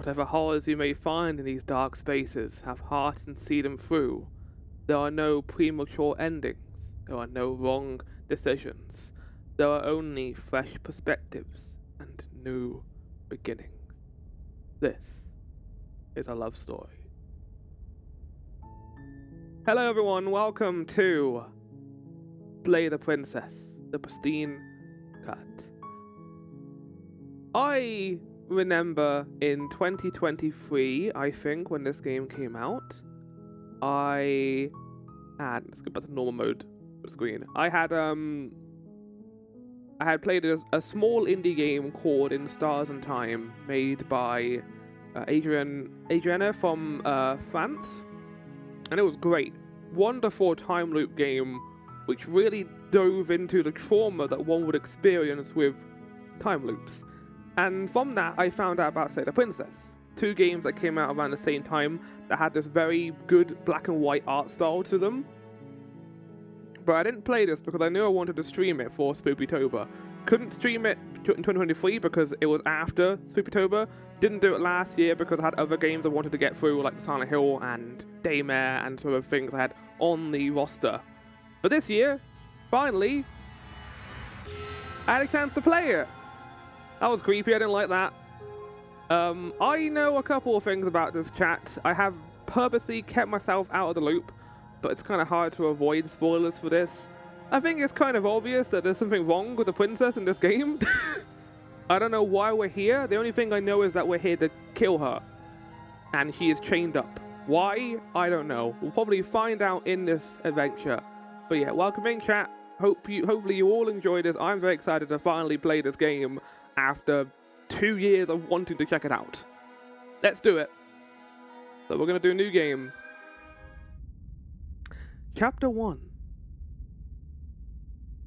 Whatever horrors you may find in these dark spaces, have heart and see them through. There are no premature endings. There are no wrong decisions. There are only fresh perspectives and new beginnings. This is a love story. Hello everyone, welcome to Slay the Princess, the pristine cut. I remember in 2023, I think, when this game came out, let's go back to normal mode for the screen. I had played a small indie game called In Stars and Time, made by Adriana from France, and it was great. Wonderful time loop game, which really dove into the trauma that one would experience with time loops. And from that, I found out about Slay the Princess. Two games that came out around the same time that had this very good black and white art style to them. But I didn't play this because I knew I wanted to stream it for Spoopytober. Couldn't stream it in 2023 because it was after Spoopytober. Didn't do it last year because I had other games I wanted to get through, like Silent Hill and Daymare and sort of things I had on the roster. But this year, finally, I had a chance to play it. That was creepy, I didn't like that. I know a couple of things about this chat. I have purposely kept myself out of the loop, but it's kind of hard to avoid spoilers for this. I think it's kind of obvious that there's something wrong with the princess in this game. I don't know why we're here. The only thing I know is that we're here to kill her. And she is chained up. Why? I don't know. We'll probably find out in this adventure. But yeah, welcome in chat. Hopefully you all enjoyed this. I'm very excited to finally play this game after 2 years of wanting to check it out. Let's do it. So we're going to do a new game. Chapter 1.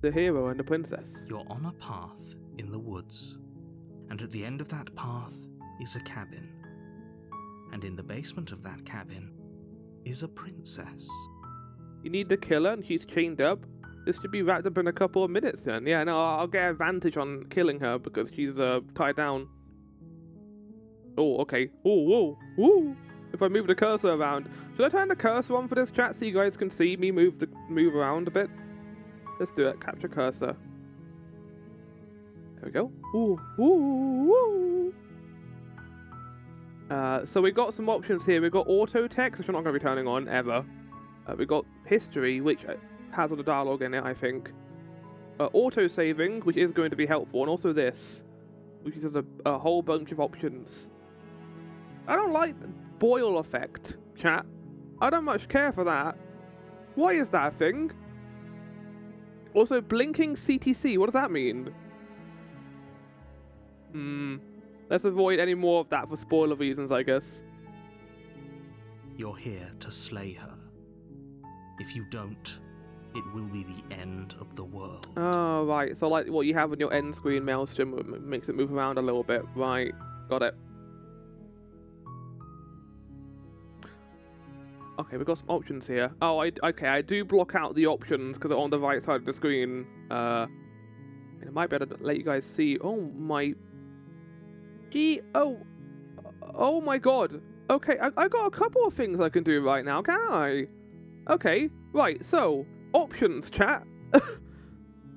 The hero and the princess. You're on a path in the woods, and at the end of that path is a cabin. And in the basement of that cabin is a princess. You need to kill her and she's chained up. This should be wrapped up in a couple of minutes then. Yeah, no, I'll get advantage on killing her because she's tied down. Oh, okay. Oh, whoa, whoa. If I move the cursor around. Should I turn the cursor on for this chat so you guys can see me move around a bit? Let's do it. Capture cursor. There we go. Ooh, ooh, ooh. So we got some options here. We've got auto text, which I'm not going to be turning on ever. We've got history, which has all the dialogue in it, I think. Auto saving, which is going to be helpful, and also this, which is a whole bunch of options. I don't like the boil effect, chat. I don't much care for that. Why is that a thing? Also, blinking CTC, what does that mean? Let's avoid any more of that for spoiler reasons, I guess. You're here to slay her. If you don't, it will be the end of the world. Oh, right. So like what you have on your end screen, Maelstrom makes it move around a little bit. Right. Got it. Okay, we've got some options here. Oh, okay, I do block out the options because they're on the right side of the screen. I might be able to let you guys see. Oh my... Oh my god. Okay, I got a couple of things I can do right now, can't I? Okay, right, so, options, chat.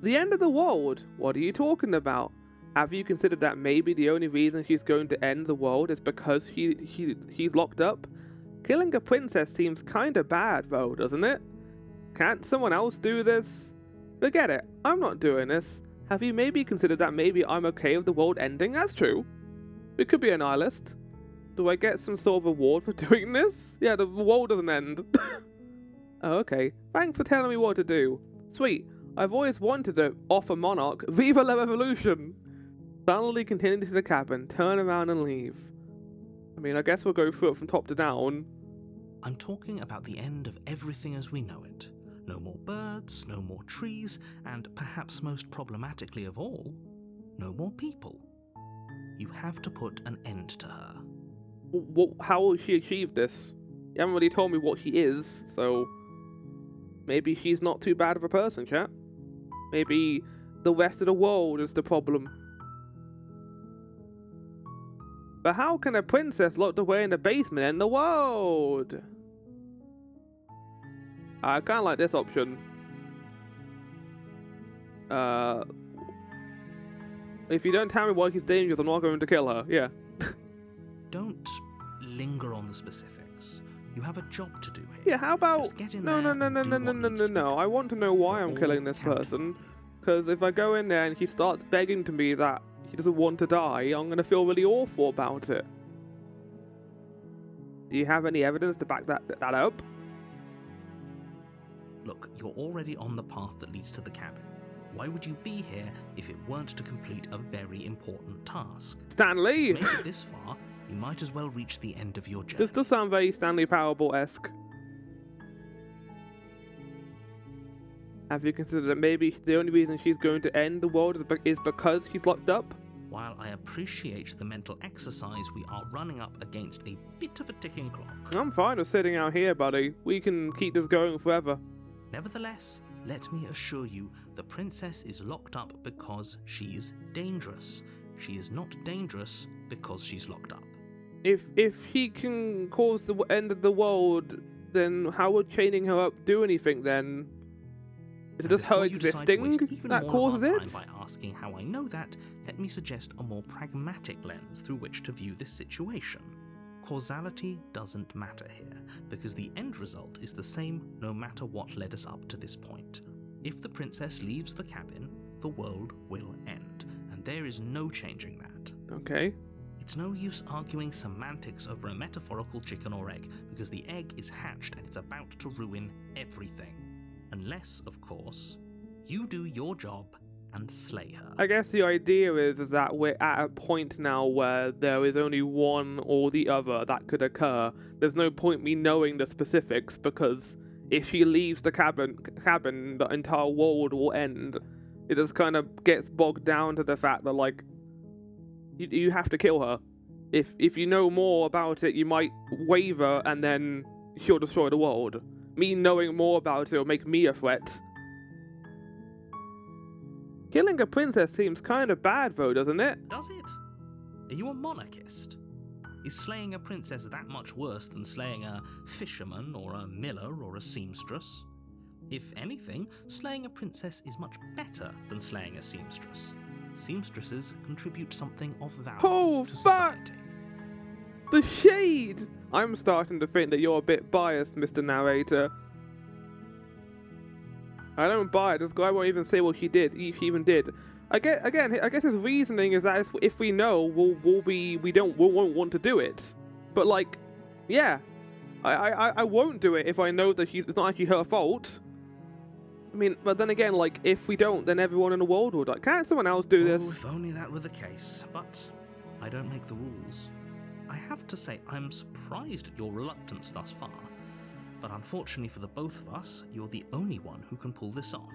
The end of the world. What are you talking about? Have you considered that maybe the only reason she's going to end the world is because she's locked up? Killing a princess seems kinda bad though, doesn't it? Can't someone else do this? Forget it, I'm not doing this. Have you maybe considered that maybe I'm okay with the world ending? That's true. We could be a nihilist. Do I get some sort of reward for doing this? Yeah, the world doesn't end. Oh, okay. Thanks for telling me what to do. Sweet. I've always wanted to offer Monarch Viva la Revolution. Suddenly continue to the cabin, turn around and leave. I mean, I guess we'll go through it from top to down. I'm talking about the end of everything as we know it. No more birds, no more trees, and perhaps most problematically of all, no more people. You have to put an end to her. How will she achieve this? You haven't really told me what she is, so... Maybe she's not too bad of a person, chat. Maybe the rest of the world is the problem. But how can a princess locked away in the basement end the world? I kind of like this option. If you don't tell me why she's dangerous, I'm not going to kill her. Yeah. Don't linger on the specifics. You have a job to do here. Yeah, how about... Just get in No. there and do what needs to be done. I want to know why I'm All killing this counting. person. Because if I go in there and she starts begging to me that she doesn't want to die, I'm going to feel really awful about it. Do you have any evidence to back that up? Look, you're already on the path that leads to the cabin. Why would you be here if it weren't to complete a very important task? Stanley! Make it this far, you might as well reach the end of your journey. This does sound very Stanley Parable-esque. Have you considered that maybe the only reason she's going to end the world is because she's locked up? While I appreciate the mental exercise, we are running up against a bit of a ticking clock. I'm fine with sitting out here, buddy. We can keep this going forever. Nevertheless, let me assure you, the princess is locked up because she's dangerous. She is not dangerous because she's locked up. If he can cause the end of the world, then how would chaining her up do anything then? Is it just her existing that causes it? By asking how I know that, let me suggest a more pragmatic lens through which to view this situation. Causality doesn't matter here, because the end result is the same no matter what led us up to this point. If the princess leaves the cabin, the world will end, and there is no changing that. Okay. It's no use arguing semantics over a metaphorical chicken or egg, because the egg is hatched and it's about to ruin everything. Unless, of course, you do your job and slay her. I guess the idea is that we're at a point now where there is only one or the other that could occur. There's no point me knowing the specifics, because if she leaves the cabin, the entire world will end. It just kind of gets bogged down to the fact that, like, you have to kill her. If you know more about it, you might waver and then she'll destroy the world. Me knowing more about it will make me a threat. Killing a princess seems kind of bad, though, doesn't it? Does it? Are you a monarchist? Is slaying a princess that much worse than slaying a fisherman or a miller or a seamstress? If anything, slaying a princess is much better than slaying a seamstress. Seamstresses contribute something of value to society. The shade! I'm starting to think that you're a bit biased, Mr. Narrator. I don't buy it. This guy won't even say what she did. If she even did. I guess his reasoning is that if we know, we won't want to do it. But like, yeah, I won't do it if I know that it's not actually her fault. I mean, but then again, like, if we don't, then everyone in the world will die. Can't someone else do this? Oh, if only that were the case. But I don't make the rules. I have to say, I'm surprised at your reluctance thus far. But unfortunately for the both of us, you're the only one who can pull this off.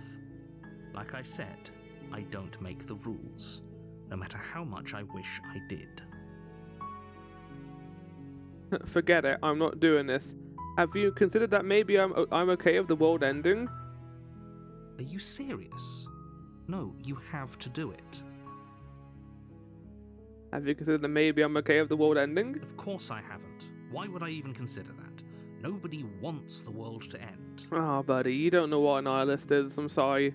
Like I said, I don't make the rules, no matter how much I wish I did. Forget it, I'm not doing this. Have you considered that maybe I'm okay with the world ending? Are you serious? No, you have to do it. Have you considered that maybe I'm okay with the world ending? Of course I haven't. Why would I even consider that? Nobody wants the world to end. Ah, buddy, you don't know what a nihilist is, I'm sorry.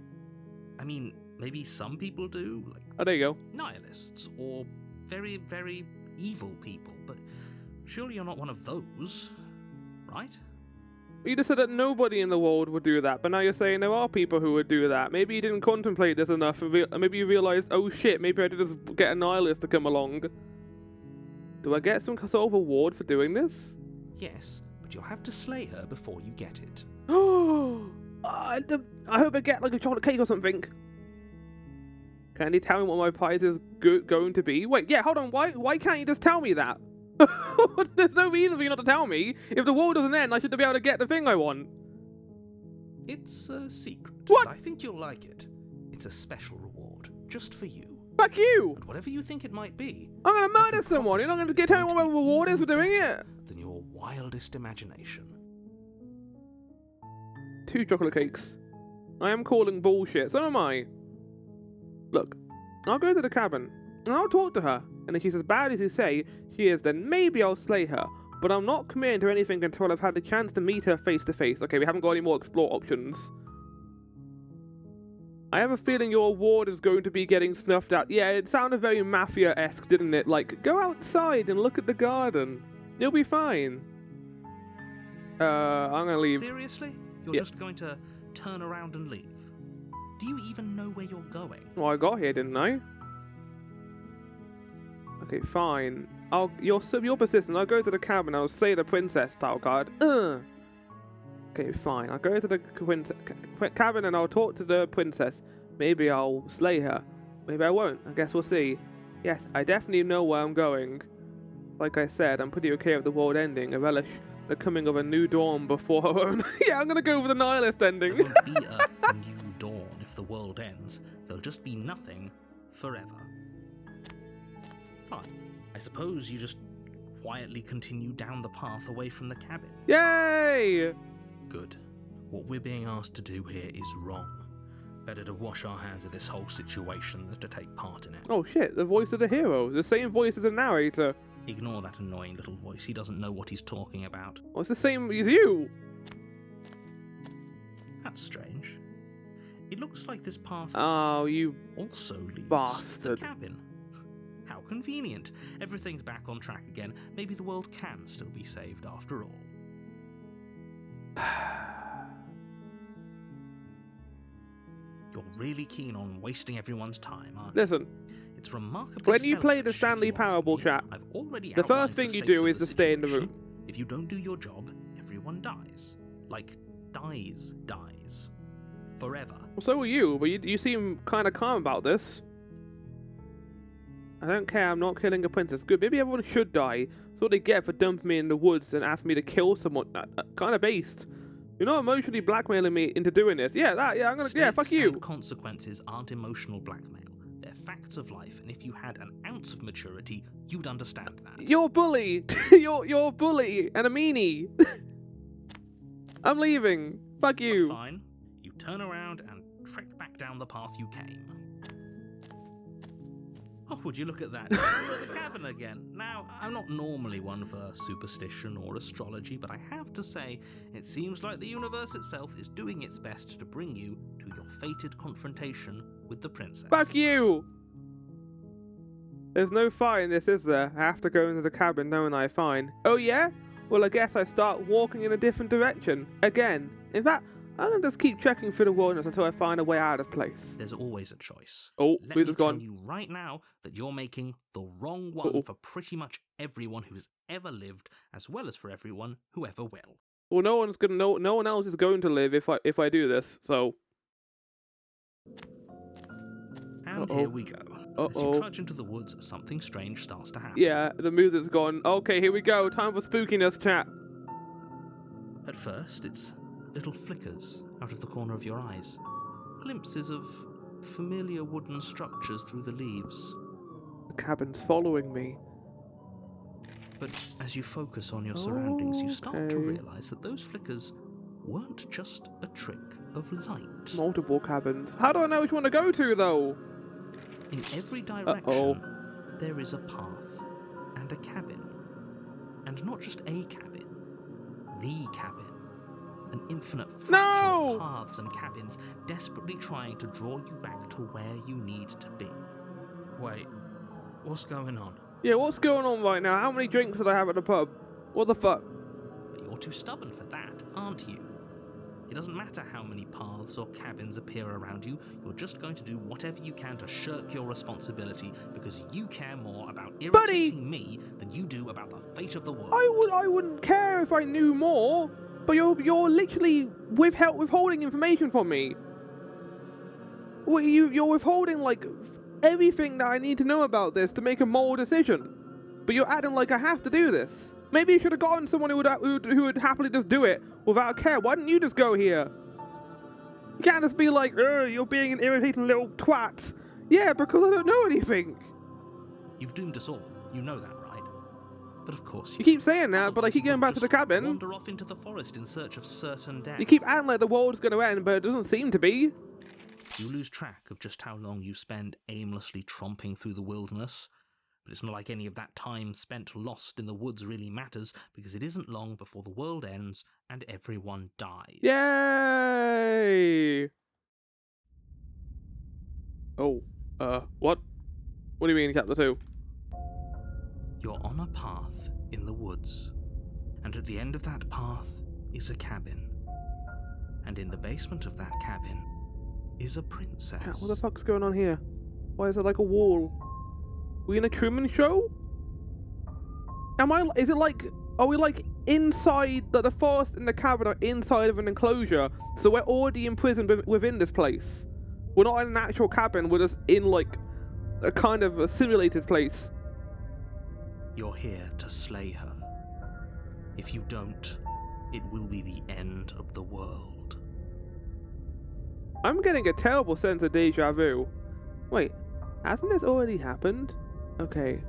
I mean, maybe some people do, like Oh, there you go. nihilists, or very, very evil people, but surely you're not one of those, right? You just said that nobody in the world would do that, but now you're saying there are people who would do that. Maybe you didn't contemplate this enough, and maybe you realized, oh shit, maybe I did just get a nihilist to come along. Do I get some sort of reward for doing this? Yes, but you'll have to slay her before you get it. Oh, I hope I get like a chocolate cake or something. Can you tell me what my prize is going to be? Wait, yeah, hold on. Why can't you just tell me that? There's no reason for you not to tell me. If the world doesn't end, I should be able to get the thing I want. It's a secret. What? But I think you'll like it. It's a special reward, just for you. Fuck you! And whatever you think it might be, I'm gonna I murder can someone. You're not promise gonna it's tell me going what to my be reward is for even doing better it. than your wildest imagination. 2 chocolate cakes. I am calling bullshit. So am I. Look, I'll go to the cabin and I'll talk to her. And if she's as bad as you say she is, then maybe I'll slay her. But I'm not committing to anything until I've had the chance to meet her face to face. Okay, we haven't got any more explore options. I have a feeling your ward is going to be getting snuffed out. Yeah, it sounded very Mafia-esque, didn't it? Like, go outside and look at the garden. You'll be fine. I'm gonna leave. Seriously? You're just going to turn around and leave? Do you even know where you're going? Well, I got here, didn't I? Okay, fine. You're persistent. I'll go to the cabin. I'll say the princess style card. Okay, fine. I'll go to the cabin and I'll talk to the princess. Maybe I'll slay her. Maybe I won't. I guess we'll see. Yes, I definitely know where I'm going. Like I said, I'm pretty okay with the world ending. I relish the coming of a new dawn before her own. Yeah, I'm gonna go for the nihilist ending. There won't be a new dawn if the world ends. There'll just be nothing forever. Fine. I suppose you just quietly continue down the path away from the cabin. Yay! Good. What we're being asked to do here is wrong. Better to wash our hands of this whole situation than to take part in it. Oh shit, the voice of the hero. The same voice as a narrator. Ignore that annoying little voice. He doesn't know what he's talking about. Oh, it's the same as you. That's strange. It looks like this path you also leads bastard. to the cabin. How convenient. Everything's back on track again. Maybe the world can still be saved after all. You're really keen on wasting everyone's time, aren't you? Listen, it's remarkably when you play the selfish, Stanley if you ask Parable me. chat, I've already the outlined first thing you stakes do of is the to stay in the situation. room. If you don't do your job, everyone dies. Like, dies. Forever. Well, so will you, but you seem kind of calm about this. I don't care, I'm not killing a princess. Good, maybe everyone should die. That's what they get for dumping me in the woods and asking me to kill someone. Kind of based. You're not emotionally blackmailing me into doing this. Yeah, fuck you. And consequences aren't emotional blackmail. They're facts of life, and if you had an ounce of maturity, you'd understand that. You're a bully. you're a bully and a meanie. I'm leaving. Fuck you. But fine. You turn around and trek back down the path you came. Oh, would you look at that? You're at the cabin again. Now, I'm not normally one for superstition or astrology, but I have to say, it seems like the universe itself is doing its best to bring you to your fated confrontation with the princess. Fuck you! There's no fire in this, is there? I have to go into the cabin, don't I? Fine. Oh yeah? Well, I guess I start walking in a different direction. Again. In fact, I'm gonna just keep trekking through the wilderness until I find a way out of this place. There's always a choice. Oh, Let who's me gone? tell you right now that you're making the wrong one for pretty much everyone who has ever lived, as well as for everyone who ever will. Well, no one else is going to live if I do this. So. And here we go. As you trudge into the woods, something strange starts to happen. Yeah, the music's gone. Okay, here we go. Time for spookiness, chat. At first, it's little flickers out of the corner of your eyes. Glimpses of familiar wooden structures through the leaves. The cabin's following me. But as you focus on your surroundings, you start to realize that those flickers weren't just a trick of light. Multiple cabins. How do I know which one to go to, though? In every direction, there is a path and a cabin. And not just a cabin, the cabin. An infinite fraction of paths and cabins desperately trying to draw you back to where you need to be. Wait, what's going on? Yeah, what's going on right now? How many drinks did I have at the pub? What the fuck? But you're too stubborn for that, aren't you? It doesn't matter how many paths or cabins appear around you, you're just going to do whatever you can to shirk your responsibility because you care more about irritating me than you do about the fate of the world. I wouldn't care if I knew more, but you're literally withholding information from me. Well, you're withholding like everything that I need to know about this to make a moral decision. But you're acting like I have to do this. Maybe you should have gotten someone who would happily just do it without care. Why didn't you just go here? You can't just be like, you're being an irritating little twat. Yeah, because I don't know anything. You've doomed us all. You know that, right? But of course you keep saying that, but I keep going back to the cabin. Wander off into the forest in search of certain death. You keep acting like the world's going to end, but it doesn't seem to be. You lose track of just how long you spend aimlessly tromping through the wilderness. But it's not like any of that time spent lost in the woods really matters, because it isn't long before the world ends and everyone dies. Yay! Oh, what? What do you mean, Chapter 2? You're on a path in the woods, and at the end of that path is a cabin. And in the basement of that cabin is a princess. What the fuck's going on here? Why is there like a wall? We in a Truman Show? Is it like, are we like inside, the forest and the cabin are inside of an enclosure, so we're already imprisoned within this place? We're not in an actual cabin, we're just in like a kind of a simulated place. You're here to slay her. If you don't, it will be the end of the world. I'm getting a terrible sense of deja vu. Wait, hasn't this already happened? Okay.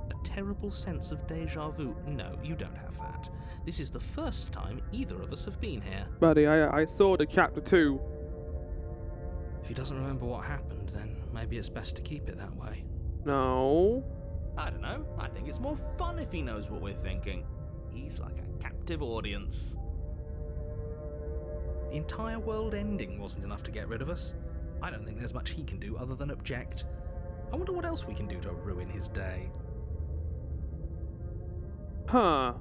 A terrible sense of deja vu? No, you don't have that. This is the first time either of us have been here. Buddy, I saw the Chapter 2. If he doesn't remember what happened, then maybe it's best to keep it that way. No. I don't know. I think it's more fun if he knows what we're thinking. He's like a captive audience. The entire world ending wasn't enough to get rid of us. I don't think there's much he can do other than object. I wonder what else we can do to ruin his day. Huh.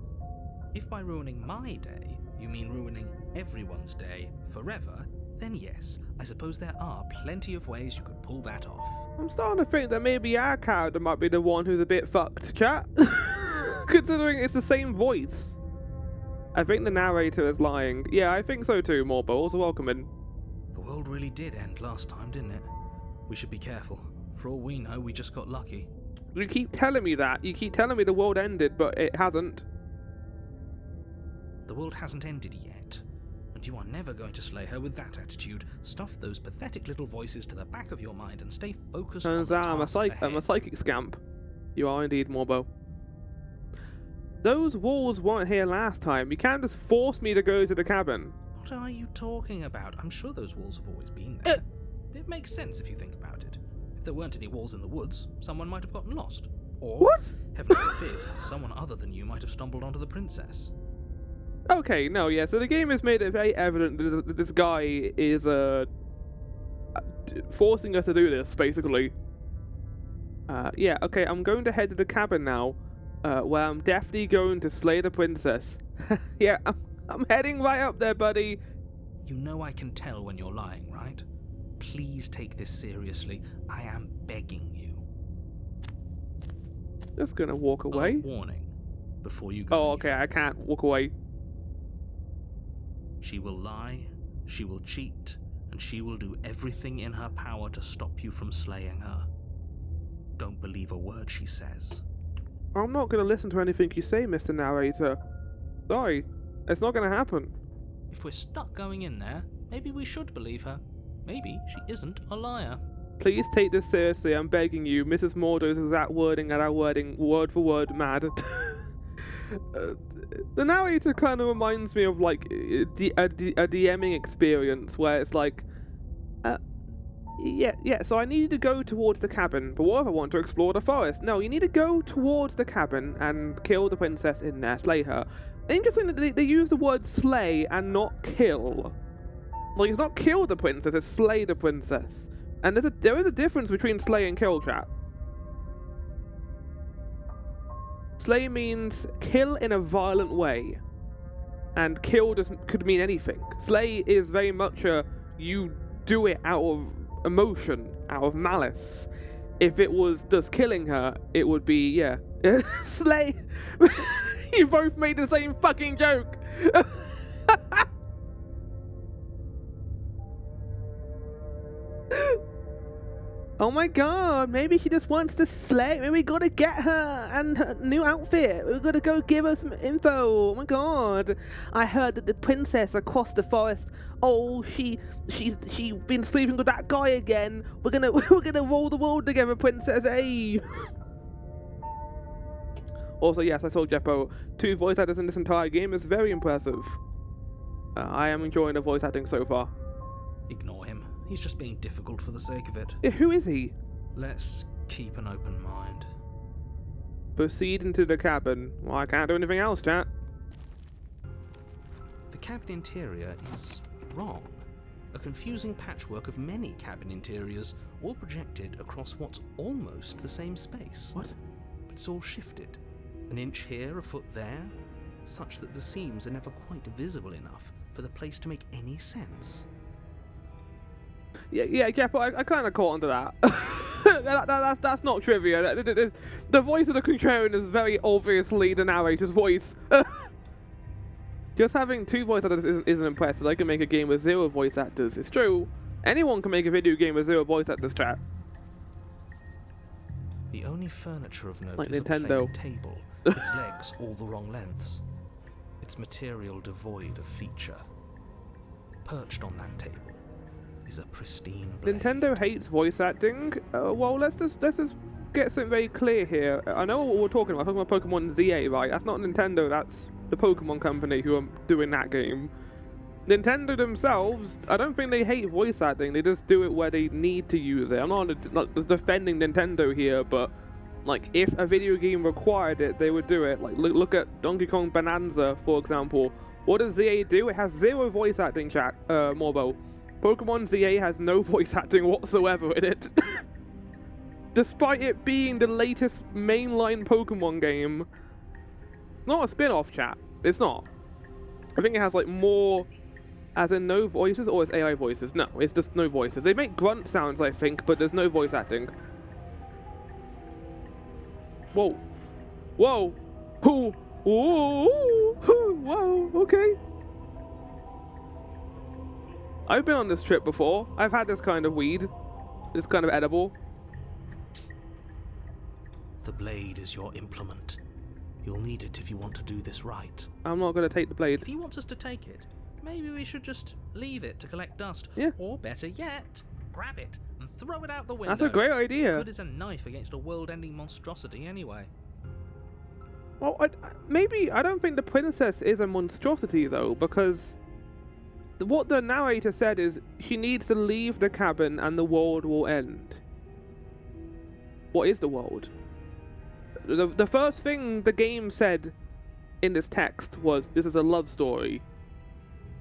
If by ruining my day, you mean ruining everyone's day forever, then yes, I suppose there are plenty of ways you could pull that off. I'm starting to think that maybe our character might be the one who's a bit fucked, chat. Considering it's the same voice. I think the narrator is lying. Yeah, I think so too, Morbo. Also welcome in. The world really did end last time, didn't it? We should be careful. For all we know, we just got lucky. You keep telling me that. You keep telling me the world ended, but it hasn't. The world hasn't ended yet. And you are never going to slay her with that attitude. Stuff those pathetic little voices to the back of your mind and stay focused on the task ahead. I'm a psychic scamp. You are indeed, Morbo. Those walls weren't here last time. You can't just force me to go to the cabin. What are you talking about? I'm sure those walls have always been there. It makes sense if you think about it. If there weren't any walls in the woods, someone might have gotten lost. Or, what? Heaven forbid, someone other than you might have stumbled onto the princess. Okay, no, yeah, so the game has made it very evident that this guy is forcing us to do this, basically. Yeah, okay, I'm going to head to the cabin now, where I'm definitely going to slay the princess. Yeah, I'm heading right up there, buddy. You know I can tell when you're lying, right? Please take this seriously. I am begging you. Just gonna walk away. Warning, before you go. Oh, okay, I can't walk away. She will lie, she will cheat, and she will do everything in her power to stop you from slaying her. Don't believe a word she says. I'm not gonna listen to anything you say, Mr. Narrator. Sorry, it's not gonna happen. If we're stuck going in there, maybe we should believe her. Maybe she isn't a liar. Please take this seriously, I'm begging you. Mrs. Mordo's exact wording and our wording, word for word, mad. The narrator kind of reminds me of like a DMing experience where it's like, yeah, so I needed to go towards the cabin, but what if I want to explore the forest? No, you need to go towards the cabin and kill the princess in there, slay her. Interesting that they use the word slay and not kill. Like, it's not kill the princess, it's slay the princess. And there is a difference between slay and kill, chat. Slay means kill in a violent way. And kill could mean anything. Slay is very much you do it out of emotion, out of malice. If it was just killing her, it would be, yeah. Slay! You both made the same fucking joke! Oh my god, maybe she just wants to slay. Maybe we gotta get her and her new outfit. We gotta go give her some info. Oh my god. I heard that the princess across the forest, oh, she's been sleeping with that guy again. We're gonna roll the world together, princess, hey. Also, yes, I saw Jeppo. 2 voice actors in this entire game is very impressive. I am enjoying the voice acting so far. Ignore him. He's just being difficult for the sake of it. Yeah, who is he? Let's keep an open mind. Proceed into the cabin. Well, I can't do anything else, chat. The cabin interior is wrong. A confusing patchwork of many cabin interiors, all projected across what's almost the same space. What? But it's all shifted. An inch here, a foot there, such that the seams are never quite visible enough for the place to make any sense. Yeah, but I kind of caught onto that. That's not trivia. The voice of the contrarian is very obviously the narrator's voice. Just having 2 voice actors isn't impressive. I can make a game with 0 voice actors. It's true. Anyone can make a video game with 0 voice actors, chat. The only furniture of note Like is Nintendo. a plain table, its legs all the wrong lengths, its material devoid of feature. Perched on that table is a pristine blade. Nintendo hates voice acting. Well, let's just get something very clear here. I know what we're talking about. We're talking about Pokemon ZA, right? That's not Nintendo. That's the Pokemon company who are doing that game. Nintendo themselves, I don't think they hate voice acting. They just do it where they need to use it. I'm not defending Nintendo here, but like if a video game required it, they would do it. Like look at Donkey Kong Bonanza, for example. What does ZA do? It has 0 voice acting, chat. Morbo. Pokemon ZA has no voice acting whatsoever in it. Despite it being the latest mainline Pokemon game. Not a spin-off, chat. It's not. I think it has like more, as in no voices, or it's AI voices. No, it's just no voices. They make grunt sounds, I think, but there's no voice acting. Whoa. Whoa. Whoa. Whoa. Whoa. Okay. I've been on this trip before. I've had this kind of weed. This kind of edible. The blade is your implement. You'll need it if you want to do this right. I'm not going to take the blade. If he wants us to take it, maybe we should just leave it to collect dust. Yeah. Or better yet, grab it and throw it out the window. That's a great idea. Good as a knife against a world-ending monstrosity anyway. Well, maybe I don't think the princess is a monstrosity though, because what the narrator said is she needs to leave the cabin and the world will end. What is the world? The first thing the game said in this text was this is a love story.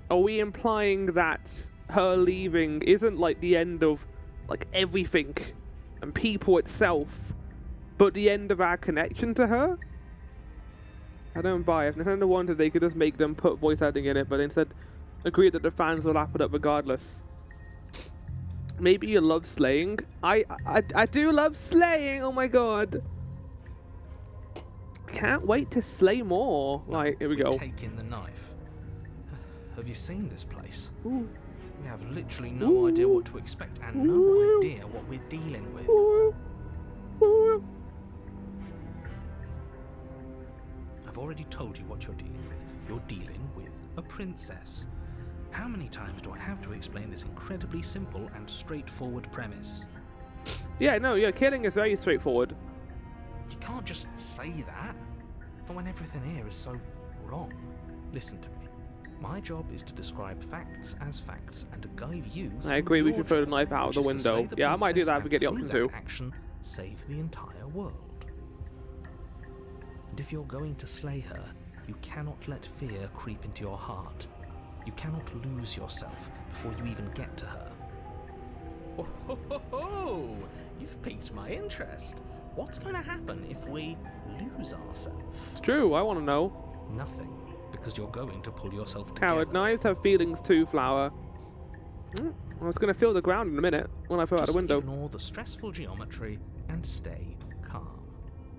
Are we implying that her leaving isn't like the end of like everything and people itself, but the end of our connection to her? I don't buy it. If Nintendo wanted, they could just make them put voice acting in it, but instead agreed that the fans will lap it up regardless. Maybe you love slaying. I do love slaying. Oh my god. Can't wait to slay more. Right, here we go. Take in the knife. Have you seen this place? Ooh. We have literally no idea what to expect and no idea what we're dealing with. I've already told you what you're dealing with. You're dealing with a princess. How many times do I have to explain this incredibly simple and straightforward premise? Yeah, no, yeah, killing is very straightforward. You can't just say that. But when everything here is so wrong. Listen to me. My job is to describe facts as facts and to guide you. I agree, we should throw the knife out of the window. Yeah, I might do that if we get the option to. Action, save the entire world. And if you're going to slay her, you cannot let fear creep into your heart. You cannot lose yourself before you even get to her. Oh, ho, ho, ho. You've piqued my interest. What's going to happen if we lose ourselves? It's true, I want to know. Nothing, because you're going to pull yourself together. Coward, knives have feelings too, Flower. I was going to feel the ground in a minute when I throw out the window. Ignore the stressful geometry and stay calm.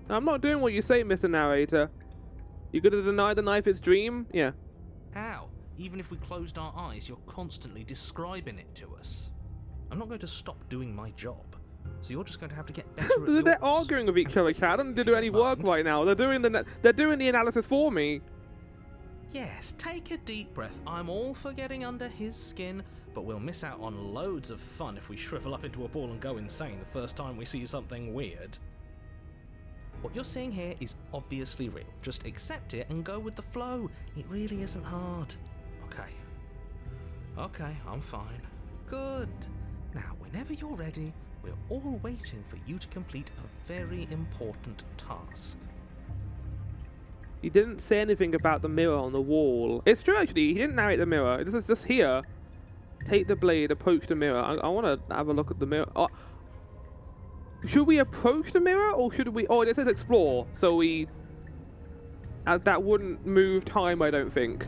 I'm not doing what you say, Mr. Narrator. You gonna deny the knife its dream? Yeah. How? Even if we closed our eyes, you're constantly describing it to us. I'm not going to stop doing my job. So you're just going to have to get better at yours. They're arguing with each other, Chad. I don't do any work right now. They're doing the analysis for me. Yes, take a deep breath. I'm all for getting under his skin, but we'll miss out on loads of fun if we shrivel up into a ball and go insane the first time we see something weird. What you're seeing here is obviously real. Just accept it and go with the flow. It really isn't hard. Okay, I'm fine. Good. Now, whenever you're ready, we're all waiting for you to complete a very important task. He didn't say anything about the mirror on the wall. It's true, actually. He didn't narrate the mirror. This is just here. Take the blade, approach the mirror. I want to have a look at the mirror. Oh. Should we approach the mirror, or should we... Oh, it says explore, so we... that wouldn't move time, I don't think.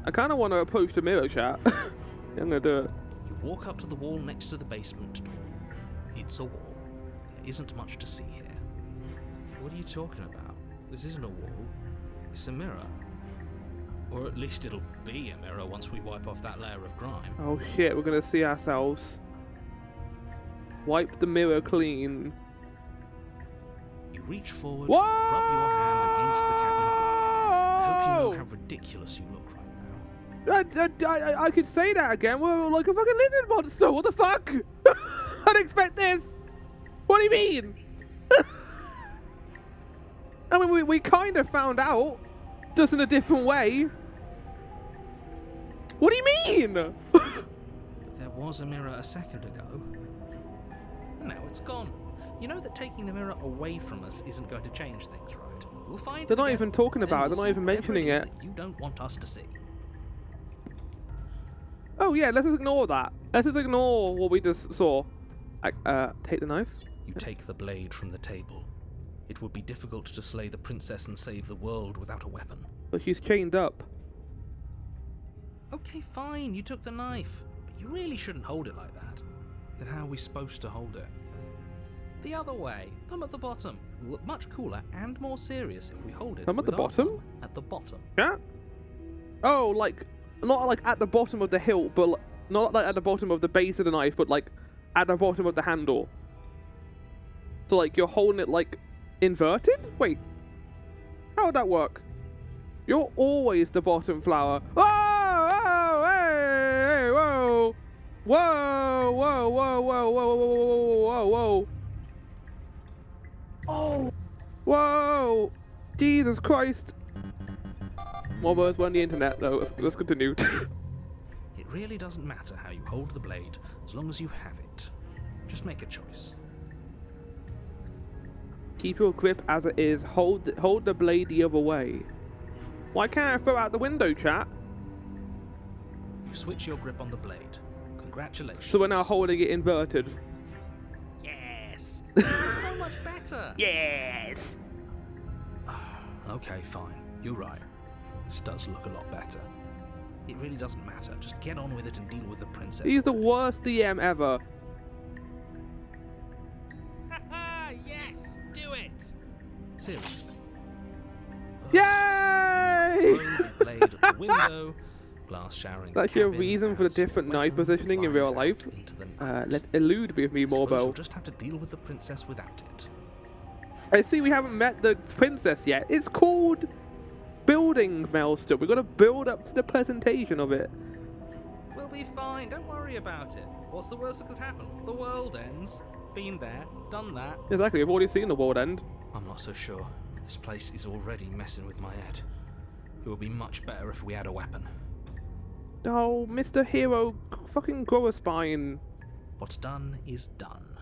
I kind of want to approach the mirror, chat. I'm going to do it. You walk up to the wall next to the basement door. It's a wall. There isn't much to see here. What are you talking about? This isn't a wall. It's a mirror. Or at least it'll be a mirror once we wipe off that layer of grime. Oh shit, we're going to see ourselves. Wipe the mirror clean. You reach forward, Whoa! rub your hand against the cabin. I hope you know how ridiculous you look right now. I could say that again. We're like a fucking lizard monster. What the fuck? I didn't expect this. What do you mean? I mean, we kind of found out, just in a different way. What do you mean? There was a mirror a second ago. And now it's gone. You know that taking the mirror away from us isn't going to change things, right? We'll find They're not even talking about it. They're not even mentioning it. You don't want us to see. Oh yeah, let's just ignore that. Let's just ignore what we just saw. Take the knife. You take the blade from the table. It would be difficult to slay the princess and save the world without a weapon. But she's chained up. Okay, fine, you took the knife. But you really shouldn't hold it like that. Then how are we supposed to hold it? The other way. Thumb at the bottom. Will look much cooler and more serious if we hold it. Thumb at the with our bottom? thumb at the bottom. Yeah? Oh, like, not like at the bottom of the hilt, but not like at the bottom of the base of the knife, but like at the bottom of the handle. So like you're holding it like inverted? Wait. How would that work? You're always the bottom flower. Whoa! Whoa! Hey! Hey! Whoa! Whoa! Whoa! Whoa! Whoa! Whoa! Whoa! Whoa! Whoa! Oh! Whoa! Jesus Christ! More words were on the internet, though. Let's continue. It really doesn't matter how you hold the blade, as long as you have it. Just make a choice. Keep your grip as it is. Hold the blade the other way. Why can't I throw out the window, chat? You switch your grip on the blade. Congratulations. So we're now holding it inverted. Yes! It's so much better! Yes! Okay, fine. You're right. This does look a lot better. It really doesn't matter. Just get on with it and deal with the princess. He's the worst DM ever. Haha! Yes! Do it! Seriously. Yay! Throw the blade at the window, glass showering. That's your reason for the different knife positioning in real life. Let elude with me, Morbo. You'll just have to deal with the princess without it. I see we haven't met the princess yet. It's called building Maelstrom. We've got to build up to the presentation of it. We'll be fine. Don't worry about it. What's the worst that could happen? The world ends. Been there, done that. Exactly. We've already seen the world end. I'm not so sure. This place is already messing with my head. It would be much better if we had a weapon. Oh, Mr. Hero, fucking grow a spine. What's done is done.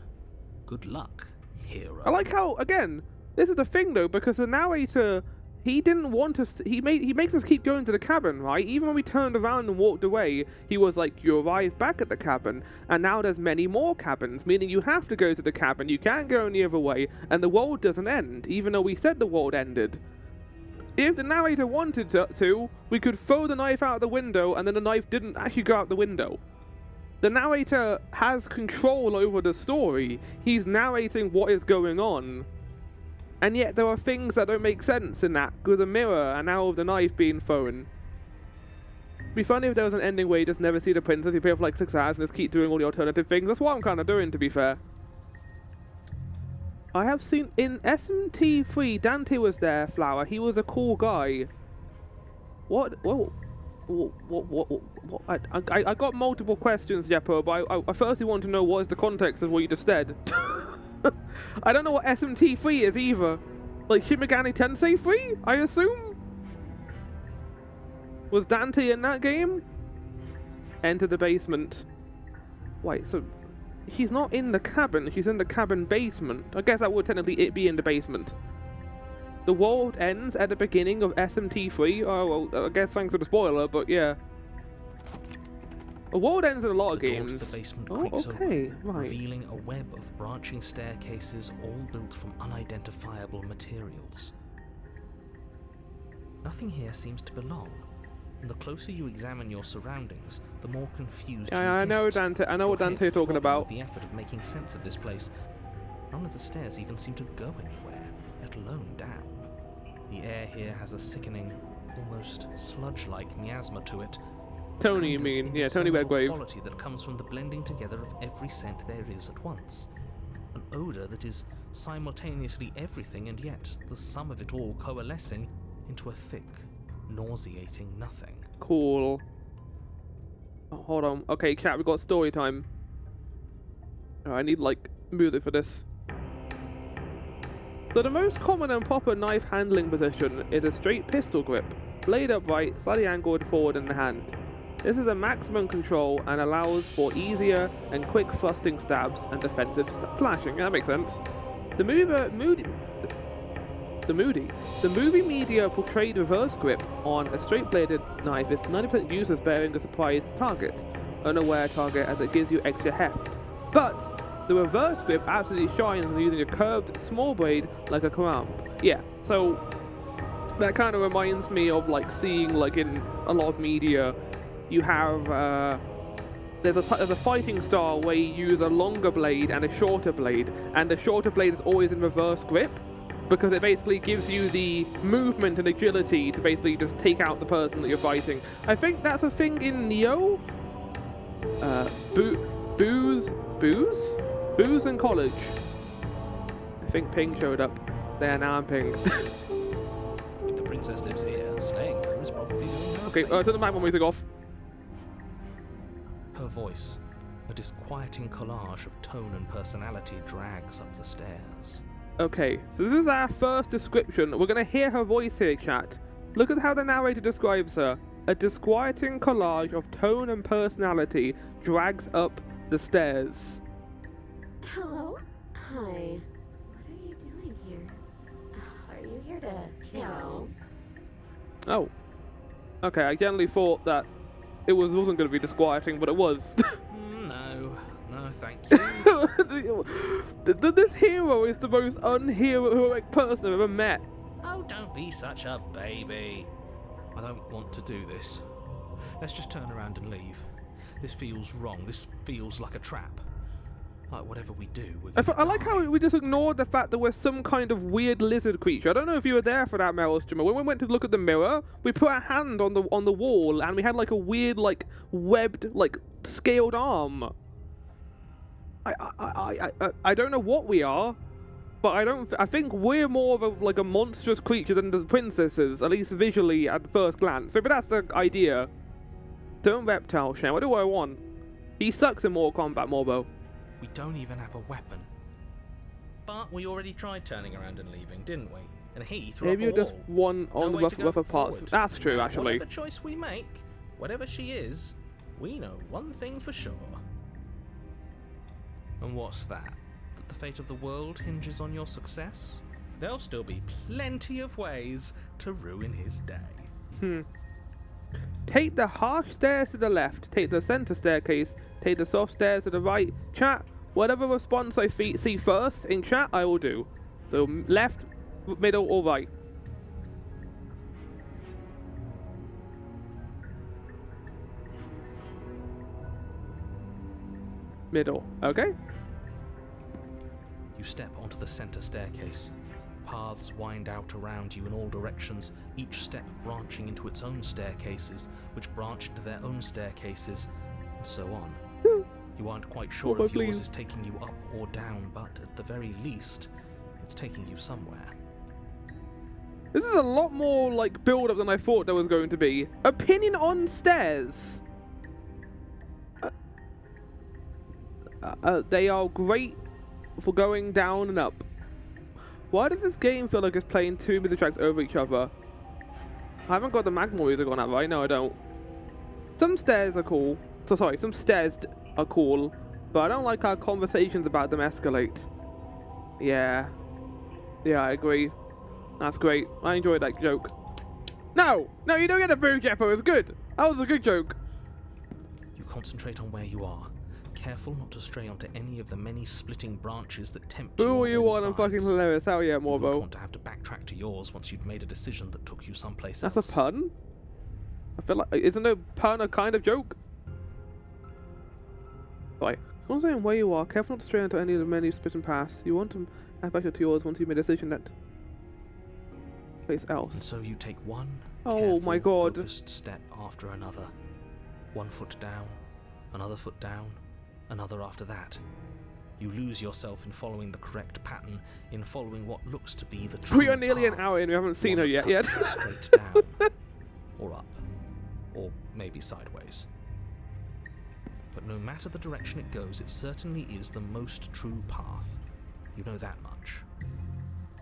Good luck, hero. I like how, again, this is the thing though, because the narrator, he didn't want us to, he makes us keep going to the cabin, right? Even when we turned around and walked away, he was like, you arrived back at the cabin, and now there's many more cabins, meaning you have to go to the cabin, you can't go any other way, and the world doesn't end, even though we said the world ended. If the narrator wanted to, we could throw the knife out the window, and then the knife didn't actually go out the window. The narrator has control over the story. He's narrating what is going on. And yet there are things that don't make sense in that, with the mirror and now with the knife being thrown. It'd be funny if there was an ending where you just never see the princess, you pay for like 6 hours and just keep doing all the alternative things. That's what I'm kind of doing, to be fair. I have seen in SMT3, Dante was there, Flower. He was a cool guy. What? Whoa. What? I got multiple questions, Jeppo, but I firstly want to know what is the context of what you just said. I don't know what SMT3 is either. Like Shin Megami Tensei 3, I assume? Was Dante in that game? Enter the basement. Wait, so she's not in the cabin, she's in the cabin basement. I guess that would technically be in the basement. The world ends at the beginning of SMT3. Oh, well, I guess thanks for the spoiler, but yeah. The world ends in a lot of The door games. to the basement Oh, creaks okay, open, right. revealing a web of branching staircases all built from unidentifiable materials. Nothing here seems to belong, and the closer you examine your surroundings, the more confused you I get. know Dante. I know what Your head Dante's talking throbbing about. with the effort of making sense of this place. None of the stairs even seem to go anywhere, let alone down. The air here has a sickening, almost sludge-like miasma to it. Tony, you Kind of mean? Yeah, Tony indiscernible Redgrave. quality that comes from the blending together of every scent there is at once. An odour that is simultaneously everything and yet the sum of it all coalescing into a thick, nauseating nothing. Cool. Oh, hold on. Okay, chat, we got story time. Oh, I need, like, music for this. So the most common and proper knife handling position is a straight pistol grip, blade upright, slightly angled forward in the hand. This is a maximum control and allows for easier and quick thrusting stabs and defensive slashing. Yeah, that makes sense. The movie media portrayed reverse grip on a straight-bladed knife is 90% used as bearing a surprise target, unaware target, as it gives you extra heft. But the reverse grip absolutely shines when using a curved small blade like a clamp. Yeah, so that kind of reminds me of like seeing like in a lot of media, you have there's a fighting style where you use a longer blade and a shorter blade, and the shorter blade is always in reverse grip, because it basically gives you the movement and agility to basically just take out the person that you're fighting. I think that's a thing in Neo. Booze in college. I think Ping showed up. There, now I'm Ping. If the princess lives here, staying here is probably doing nothing. Okay, turn the background music off. Her voice, a disquieting collage of tone and personality, drags up the stairs. Okay, so this is our first description. We're going to hear her voice here, chat. Look at how the narrator describes her. A disquieting collage of tone and personality drags up the stairs. Hello? Hi. What are you doing here? Are you here to kill? Oh. Okay, I generally thought that it wasn't going to be disquieting, but it was. No, thank you. This hero is the most unheroic person I've ever met. Oh, don't be such a baby. I don't want to do this. Let's just turn around and leave. This feels wrong. This feels like a trap. Like whatever we do, we're gonna I like die. how we just ignored the fact that we're some kind of weird lizard creature. I don't know if you were there for that, Maelstrom. When we went to look at the mirror, we put our hand on the wall, and we had like a weird, like webbed, like scaled arm. I don't know what we are, but I think we're more of like a monstrous creature than the princesses, at least visually at first glance. But that's the idea. Don't reptile shame. What do I want? He sucks in Mortal Kombat, Morbo. We don't even have a weapon. But we already tried turning around and leaving, didn't we? And he threw Maybe up a you're just wall. one on No the way to go rougher parts. forward. That's true, Now, actually. Whatever choice we make, whatever she is, we know one thing for sure. And what's that? That the fate of the world hinges on your success? There'll still be plenty of ways to ruin his day. Take the harsh stairs to the left, take the center staircase, take the soft stairs to the right. Chat, whatever response I see first in chat, I will do. So left, middle, or right. Middle, okay? You step onto the center staircase. Paths wind out around you in all directions, each step branching into its own staircases, which branch into their own staircases, and so on. You aren't quite sure Oh, if yours please. is taking you up or down, but at the very least, it's taking you somewhere. This is a lot more like build up than I thought there was going to be. Opinion on stairs. They are great for going down and up. Why does this game feel like it's playing two music tracks over each other? I haven't got the Magma music on that, right? No, I don't. Some stairs are cool. Some stairs are cool, but I don't like how conversations about them escalate. Yeah, I agree. That's great. I enjoyed that joke. No! No, you don't get a boo, Jeppo. It's good. That was a good joke. You concentrate on where you are, careful not to stray onto any of the many splitting branches that tempt you. Boo, on you all on? I'm fucking sides. hilarious. Hell yeah, You wouldn't Morbo. want to have to backtrack to yours once you'd made a decision that took you someplace That's else. a pun? I feel like... Isn't a pun a kind of joke? Right. I'm saying where you are, careful not to stray into any of the many splitting paths. You want to have back to yours once you've made a decision that... place And else. so you take one Oh my god. focused step after another. 1 foot down, another foot down, another after that. You lose yourself in following the correct pattern, in following what looks to be the true We are nearly an path, hour in, we haven't seen one her that yet. cuts straight down, or up, or maybe sideways. But no matter the direction it goes, it certainly is the most true path. You know that much.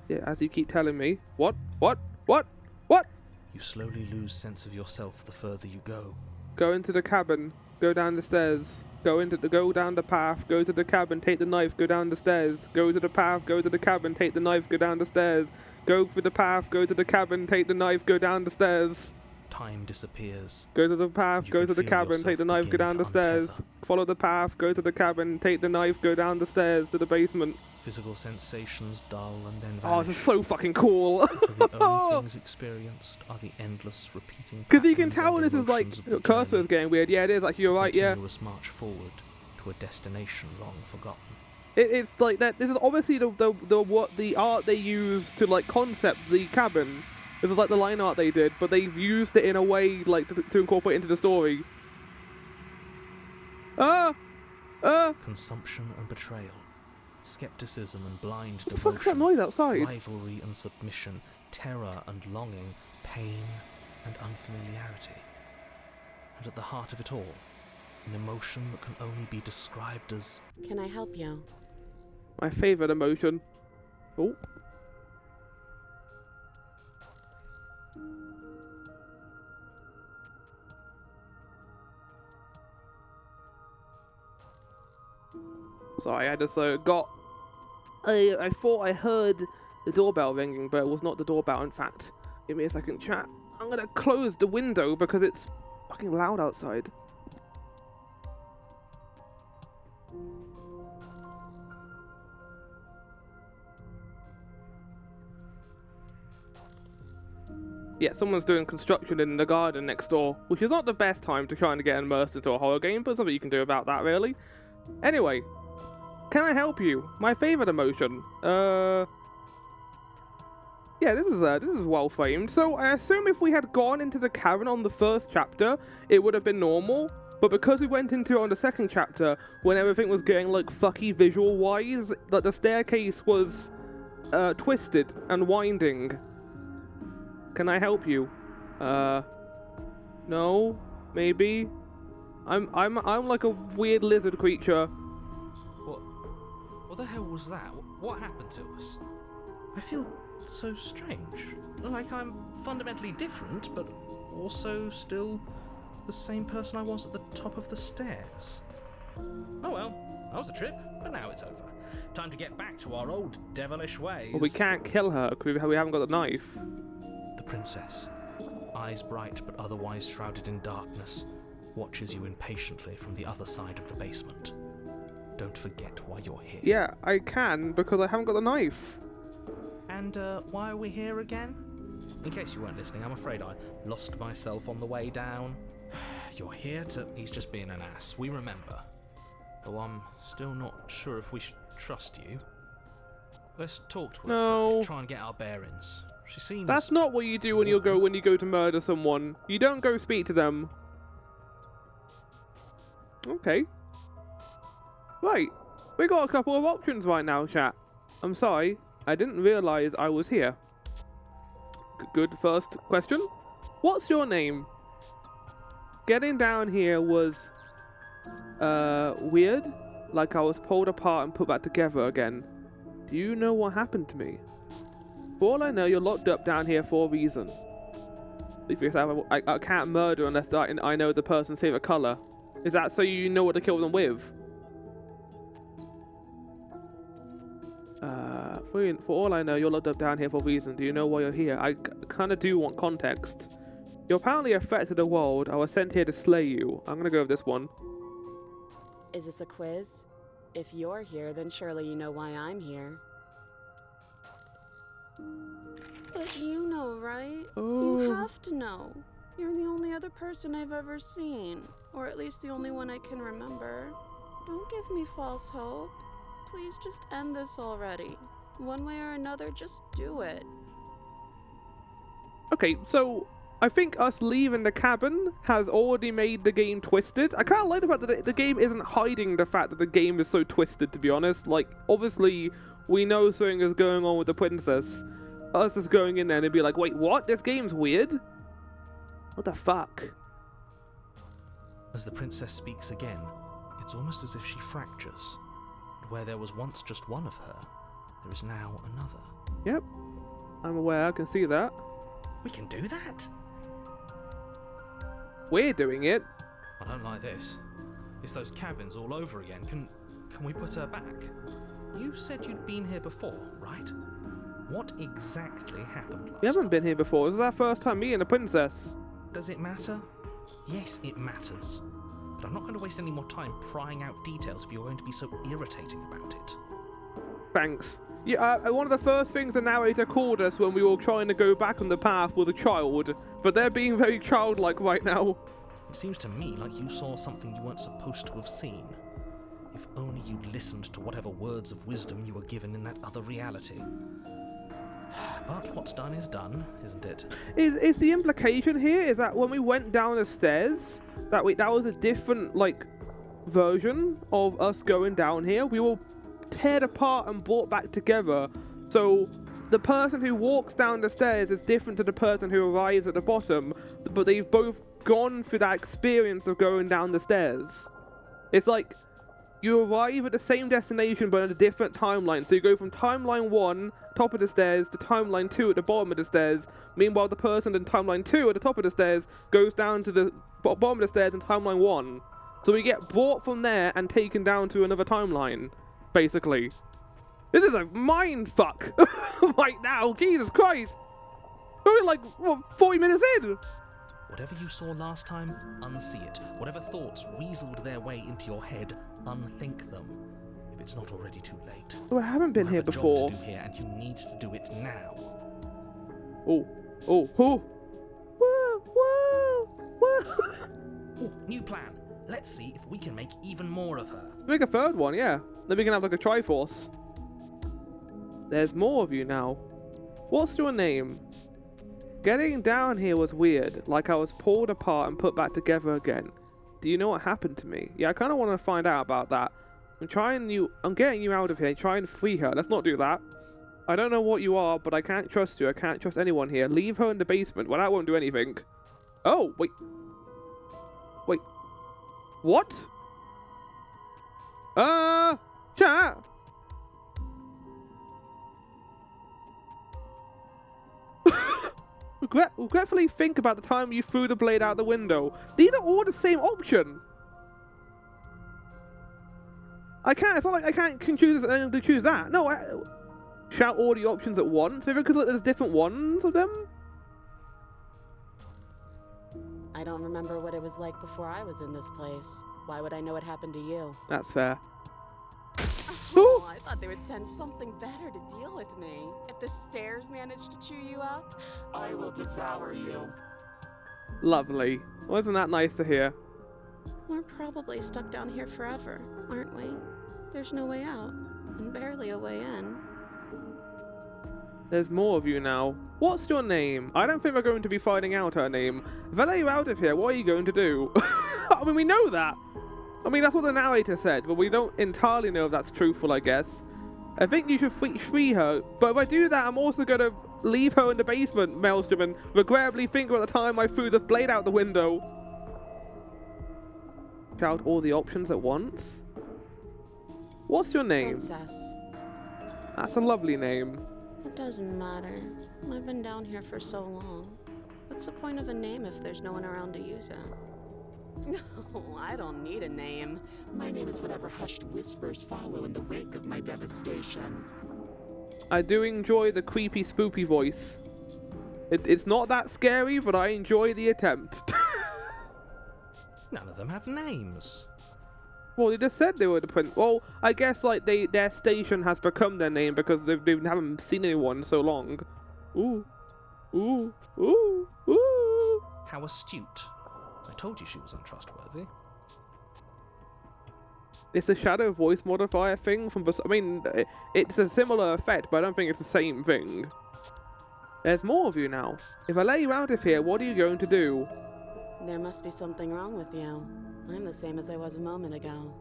Yeah, as you keep telling me. What? What? You slowly lose sense of yourself the further you go. Go into the cabin. Go down the stairs. Go down the path. Go to the cabin. Take the knife. Go down the stairs. Go to the path. Go to the cabin. Take the knife. Go down the stairs. Go for the path. Go to the cabin. Take the knife. Go down the stairs. Time disappears. Go to the path. You Go can to the feel cabin. Take the yourself knife. Go begin down the to stairs. untether. Follow the path. Go to the cabin. Take the knife. Go down the stairs to the basement. Physical sensations dull and then Oh, vanish. this is so fucking cool. Until the only things experienced are the endless repeating Because you can patterns tell and this is like emotions of the cursor is journey. getting weird. Yeah, it is. Like you're right. Yeah. Continuous march forward to a destination long forgotten. It's like that. This is obviously the art they use to like concept the cabin. This is like the line art they did, but they've used it in a way like to incorporate into the story. Consumption and betrayal. Skepticism and blind What the fuck's that devotion. noise outside? Rivalry and submission. Terror and longing. Pain and unfamiliarity. And at the heart of it all, an emotion that can only be described as... Can I help you? My favorite emotion. Oh. Sorry, I just got. I thought I heard the doorbell ringing, but it was not the doorbell. In fact, give me a second, chat. I'm gonna close the window because it's fucking loud outside. Yeah, someone's doing construction in the garden next door, which is not the best time to try and get immersed into a horror game, but something you can do about that, really. Anyway, can I help you? My favorite emotion. Yeah, this is well framed. So I assume if we had gone into the cabin on the first chapter, it would have been normal. But because we went into it on the second chapter, when everything was getting like fucky visual wise, like the staircase was twisted and winding. Can I help you? No, maybe. I'm like a weird lizard creature. What the hell was that? What happened to us? I feel so strange. Like I'm fundamentally different, but also still the same person I was at the top of the stairs. Oh well, that was a trip, but now it's over. Time to get back to our old devilish ways. Well, we can't kill her because we haven't got the knife. The princess, eyes bright but otherwise shrouded in darkness, watches you impatiently from the other side of the basement. Don't forget why you're here. Yeah, I can because I haven't got the knife. And why are we here again? In case you weren't listening, I'm afraid I lost myself on the way down. You're here to... He's just being an ass, we remember. Though I'm still not sure if we should trust you. Let's talk to her for a bit, try and get our bearings. She seems... That's not what you do when you go to murder someone. You don't go speak to them. Okay. Right. We got a couple of options right now, chat. I'm sorry. I didn't realise I was here. Good first question. What's your name? Getting down here was weird. Like I was pulled apart and put back together again. Do you know what happened to me? For all I know, you're locked up down here for a reason. Because I can't murder unless I know the person's favourite colour. Is that so you know what to kill them with? For all I know, you're locked up down here for a reason. Do you know why you're here? I kind of do want context. You apparently affected the world. I was sent here to slay you. I'm gonna go with this one. Is this a quiz? If you're here, then surely you know why I'm here. But you know, right? Oh. You have to know. You're the only other person I've ever seen. Or at least the only one I can remember. Don't give me false hope. Please just end this already. One way or another, just do it. Okay, so I think us leaving the cabin has already made the game twisted. I kind of like the fact that the game isn't hiding the fact that the game is so twisted, to be honest. Like, obviously, we know something is going on with the princess. Us just going in there and be like, wait, what? This game's weird? What the fuck? As the princess speaks again, it's almost as if she fractures. And where there was once just one of her, there is now another. Yep. I'm aware, I can see that. We can do that? We're doing it. I don't like this. It's those cabins all over again. Can we put her back? You said you'd been here before, right? What exactly happened last We haven't time? been here before. This is our first time meeting the princess. Does it matter? Yes, it matters. But I'm not going to waste any more time prying out details if you're going to be so irritating about it. Thanks. Yeah, one of the first things the narrator called us when we were trying to go back on the path was a child, but they're being very childlike right now. It seems to me like you saw something you weren't supposed to have seen. If only you'd listened to whatever words of wisdom you were given in that other reality. But what's done is done, isn't it? Is the implication here is that when we went down the stairs, that was a different, like, version of us going down here? We were teared apart and brought back together. So the person who walks down the stairs is different to the person who arrives at the bottom, but they've both gone through that experience of going down the stairs. It's like you arrive at the same destination but in a different timeline. So you go from timeline 1, top of the stairs, to timeline 2 at the bottom of the stairs. Meanwhile, the person in timeline 2 at the top of the stairs goes down to the bottom of the stairs in timeline 1. So we get brought from there and taken down to another timeline, basically. This is a mind fuck right now. Jesus Christ. We're like, what, 40 minutes in? Whatever you saw last time, unsee it. Whatever thoughts weaseled their way into your head, unthink them. If it's not already too late. Oh, I haven't been You here have a before. job to do here, and you need to do it now. Oh. Whoa, whoa. Ooh, new plan. Let's see if we can make even more of her. Make a third one, yeah. Then we can have like a Triforce. There's more of you now. What's your name? Getting down here was weird, like I was pulled apart and put back together again. Do you know what happened to me? Yeah, I kind of want to find out about that. I'm getting you out of here. Try and free her. Let's not do that. I don't know what you are, but I can't trust you. I can't trust anyone here. Leave her in the basement. Well, that won't do anything. Oh, wait. Wait. What? Chat. Regretfully think about the time you threw the blade out the window. These are all the same option. It's not like I can't choose this and choose that. No, shout all the options at once. Maybe because there's different ones of them. I don't remember what it was like before I was in this place. Why would I know what happened to you? That's fair. Oh, I thought they would send something better to deal with me. If the stairs managed to chew you up, I will devour you. Lovely. Wasn't that nice to hear? we're probably stuck down here forever, aren't we? There's no way out, and barely a way in. There's more of you now. What's your name? I don't think we're going to be finding out her name. If I let you out of here, what are you going to do? I mean, we know that. I mean, that's what the narrator said, but we don't entirely know if that's truthful, I guess. I think you should free her, but if I do that, I'm also going to leave her in the basement, Maelstrom, and regrettably think about the time I threw the blade out the window. Shout all the options at once? What's your name? Princess. That's a lovely name. It doesn't matter. I've been down here for so long. What's the point of a name if there's no one around to use it? No, I don't need a name. My name is whatever hushed whispers follow in the wake of my devastation. I do enjoy the creepy, spoopy voice. It's not that scary, but I enjoy the attempt. None of them have names. Well, they just said they were the prince. Well, I guess like their station has become their name because they haven't seen anyone in so long. Ooh, ooh, ooh, ooh. How astute. I told you she was untrustworthy. It's a shadow voice modifier thing from. I mean, it's a similar effect, but I don't think it's the same thing. There's more of you now. If I let you out of here, what are you going to do? There must be something wrong with you. I'm the same as I was a moment ago.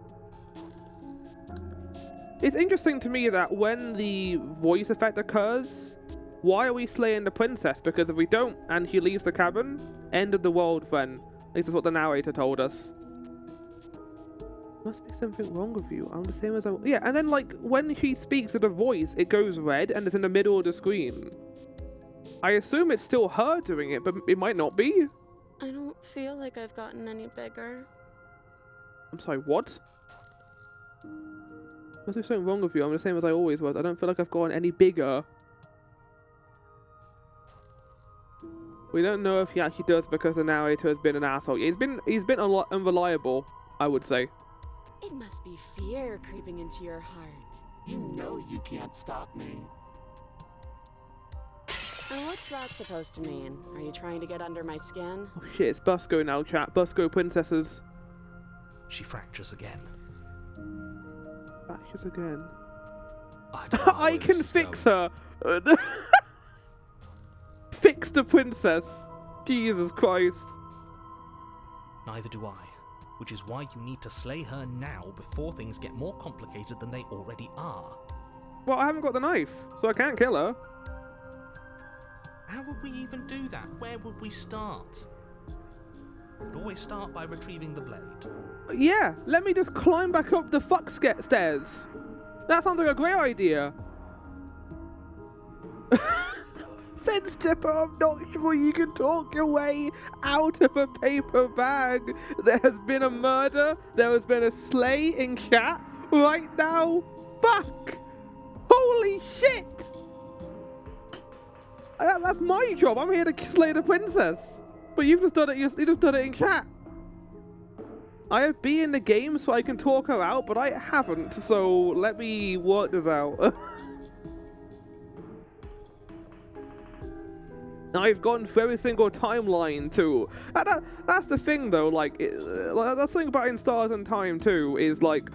It's interesting to me that when the voice effect occurs, why are we slaying the princess? Because if we don't, and she leaves the cabin, end of the world then. At least that's what the narrator told us. Must be something wrong with you. I'm the same as I... Yeah, and then like, when she speaks to the voice, it goes red and it's in the middle of the screen. I assume it's still her doing it, but it might not be. I don't feel like I've gotten any bigger. I'm sorry, what? Must be something wrong with you. I'm the same as I always was. I don't feel like I've gotten any bigger. We don't know if he actually does because the narrator has been an asshole. He's been unreliable, I would say. It must be fear creeping into your heart. You know you can't stop me. And what's that supposed to mean? Are you trying to get under my skin? Oh shit, it's Busco now, chat. Busco princesses. She fractures again. Fractures again. I can fix her. Fix the princess. Jesus Christ. Neither do I. Which is why you need to slay her now before things get more complicated than they already are. Well, I haven't got the knife, so I can't kill her. How would we even do that? Where would we start? We'd always start by retrieving the blade. Yeah, let me just climb back up the stairs. That sounds like a great idea. Fence Stripper, I'm not sure you can talk your way out of a paper bag. There has been a murder. There has been a slay in chat right now. Fuck! Holy shit! That's my job. I'm here to slay the princess. But you've just done it. You just done it in chat. I have been in the game so I can talk her out, but I haven't. So let me work this out. I've gone through every single timeline too. That's the thing though. Like that's the thing about In Stars and Time too. Is like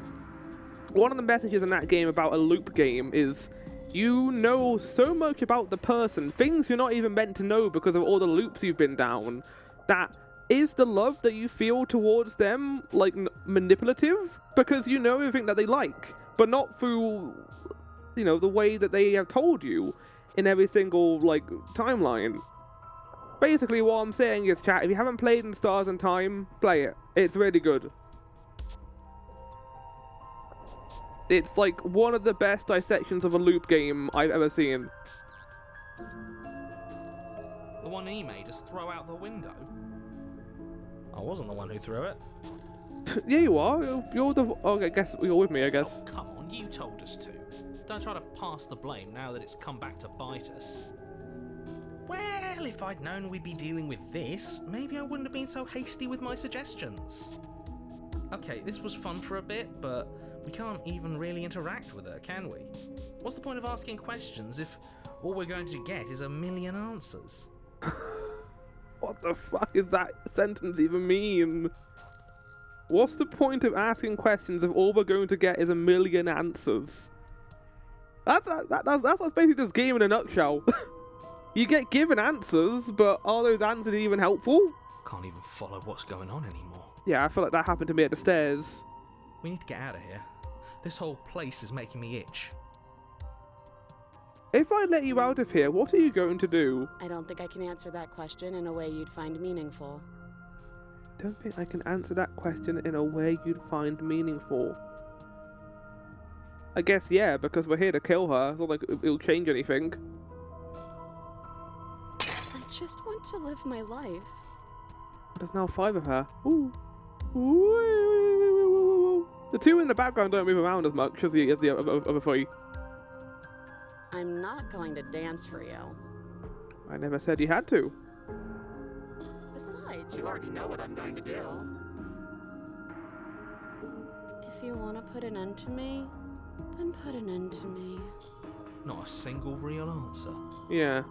one of the messages in that game about a loop game is. You know so much about the person, things you're not even meant to know because of all the loops you've been down. That is the love that you feel towards them, like, manipulative? Because you know everything that they like, but not through, you know, the way that they have told you in every single, like, timeline. Basically, what I'm saying is, chat, if you haven't played In Stars and Time, play it. It's really good. It's like one of the best dissections of a loop game I've ever seen. The one he made us throw out the window. I wasn't the one who threw it. Yeah, you are. You're the... Oh, I guess you're with me, I guess. Oh, come on, you told us to. Don't try to pass the blame now that it's come back to bite us. Well, if I'd known we'd be dealing with this, maybe I wouldn't have been so hasty with my suggestions. Okay, this was fun for a bit, but we can't even really interact with her, can we? What's the point of asking questions if all we're going to get is a million answers? What the fuck is that sentence even mean? What's the point of asking questions if all we're going to get is a million answers? That's basically this game in a nutshell. You get given answers, but are those answers even helpful? Can't even follow what's going on anymore. Yeah, I feel like that happened to me at the stairs. We need to get out of here. This whole place is making me itch. If I let you out of here, what are you going to do? I don't think I can answer that question in a way you'd find meaningful. Don't think I can answer that question in a way you'd find meaningful. I guess, yeah, because we're here to kill her. It's not like it'll change anything. I just want to live my life. There's now 5 of her. Ooh. Ooh. The 2 in the background don't move around as much as the other 3. I'm not going to dance for you. I never said you had to. Besides, You already know what I'm going to do. If you want to put an end to me, then put an end to me. Not a single real answer. Yeah.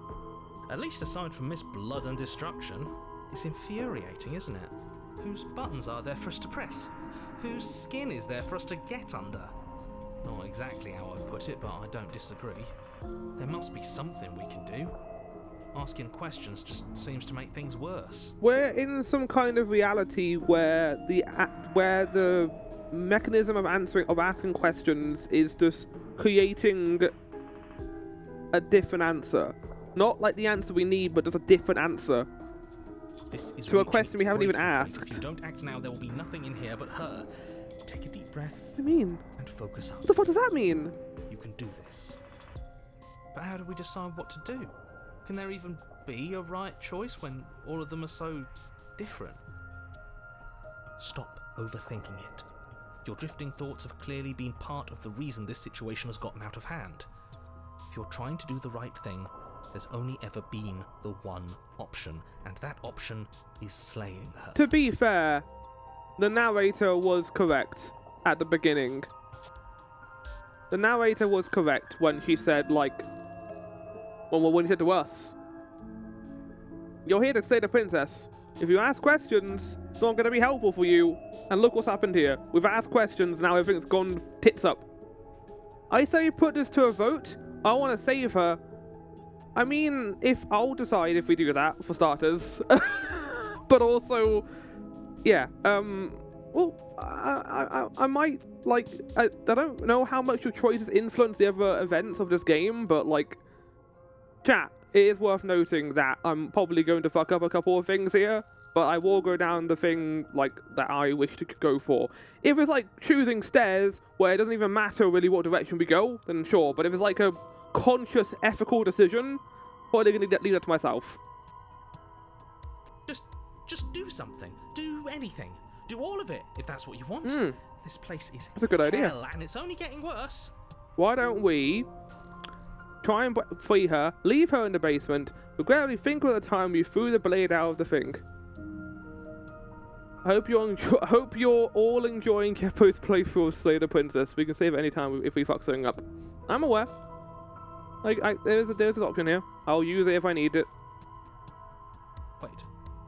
At least aside from Miss Blood and Destruction, it's infuriating, isn't it? Whose buttons are there for us to press? Whose skin is there for us to get under? Not exactly how I put it, but I don't disagree. There must be something we can do. Asking questions just seems to make things worse. We're in some kind of reality where the mechanism of asking questions is just creating a different answer. Not like the answer we need, but just a different answer. This is To a reaching question its we haven't even breaking point. asked. If you don't act now, there will be nothing in here but her. Take a deep breath What do you mean? and focus up. What the fuck does that mean? You can do this. But how do we decide what to do? Can there even be a right choice when all of them are so different? Stop overthinking it. Your drifting thoughts have clearly been part of the reason this situation has gotten out of hand. If you're trying to do the right thing, there's only ever been the one option, and that option is slaying her. To be fair, the narrator was correct at the beginning. The narrator was correct when she said, like, when he said to us, "You're here to slay the princess. If you ask questions, it's not going to be helpful for you. And look what's happened here. We've asked questions, now everything's gone tits up." I say put this to a vote. I want to save her. I mean, if I'll decide if we do that, for starters. But also, yeah, well, I might, like, I don't know how much your choices influence the other events of this game, but, like, chat, it is worth noting that I'm probably going to fuck up a couple of things here, but I will go down the thing, like, that I wish to go for. If it's, like, choosing stairs, where it doesn't even matter really what direction we go, then sure, but if it's, like, a conscious, ethical decision, probably going to leave that to myself. Just do something. Do anything. Do all of it, if that's what you want. This place is That's a good idea. hell, and it's only getting worse. Why don't we try and free her, leave her in the basement, regrettably think of the time we threw the blade out of the thing. I hope you're all enjoying Keppo's playthrough of Slay the Princess. We can save it any time if we fuck something up. I'm aware. Like, there's an option here. I'll use it if I need it. Wait,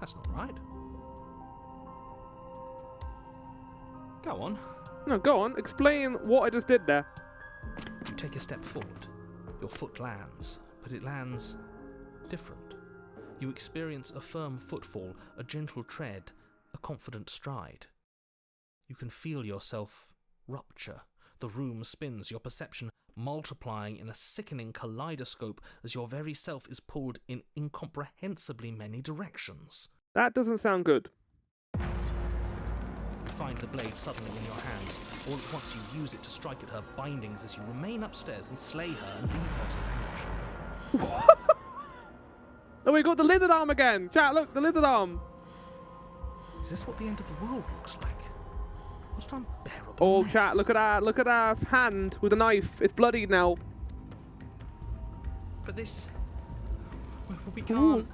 that's not right. Go on. No, go on. Explain what I just did there. You take a step forward. Your foot lands, but it lands different. You experience a firm footfall, a gentle tread, a confident stride. You can feel yourself rupture. The room spins, your perception multiplying in a sickening kaleidoscope as your very self is pulled in incomprehensibly many directions. That doesn't sound good. You find the blade suddenly in your hands. All at once you use it to strike at her bindings as you remain upstairs and slay her and leave her to languish alone. Oh, we got the lizard arm again! Chat, look, the lizard arm! Is this what the end of the world looks like? What an unbearable Oh, mess. chat, look at that hand with a knife. It's bloodied now. But this... We can't...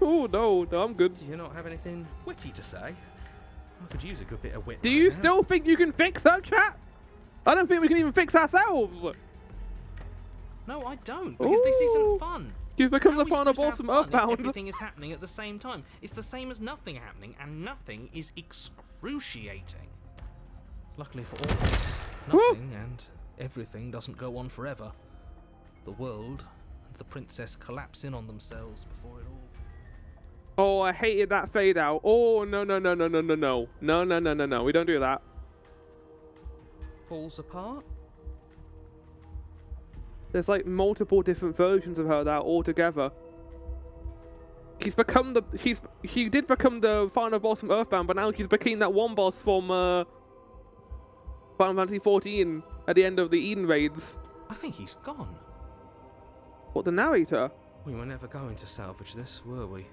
Oh, no, I'm good. Do you not have anything witty to say? I could use a good bit of wit. Do right you now. still think you can fix her, chat? I don't think we can even fix ourselves. No, I don't, because this Ooh. isn't fun. You've become How the are we final supposed boss to from have fun if Earthbound. everything is happening at the same time. It's the same as nothing happening, and nothing is excruciating. Luckily for all of us, nothing and everything doesn't go on forever. The world and the princess collapse in on themselves before it all. Oh, I hated that fade out. Oh, no. No. We don't do that. Falls apart? There's like multiple different versions of her that are all together. She did become the final boss from Earthbound, but now she's became that one boss from Final Fantasy 14 at the end of the Eden raids. I think he's gone. What, the narrator? We were never going to salvage this, were we?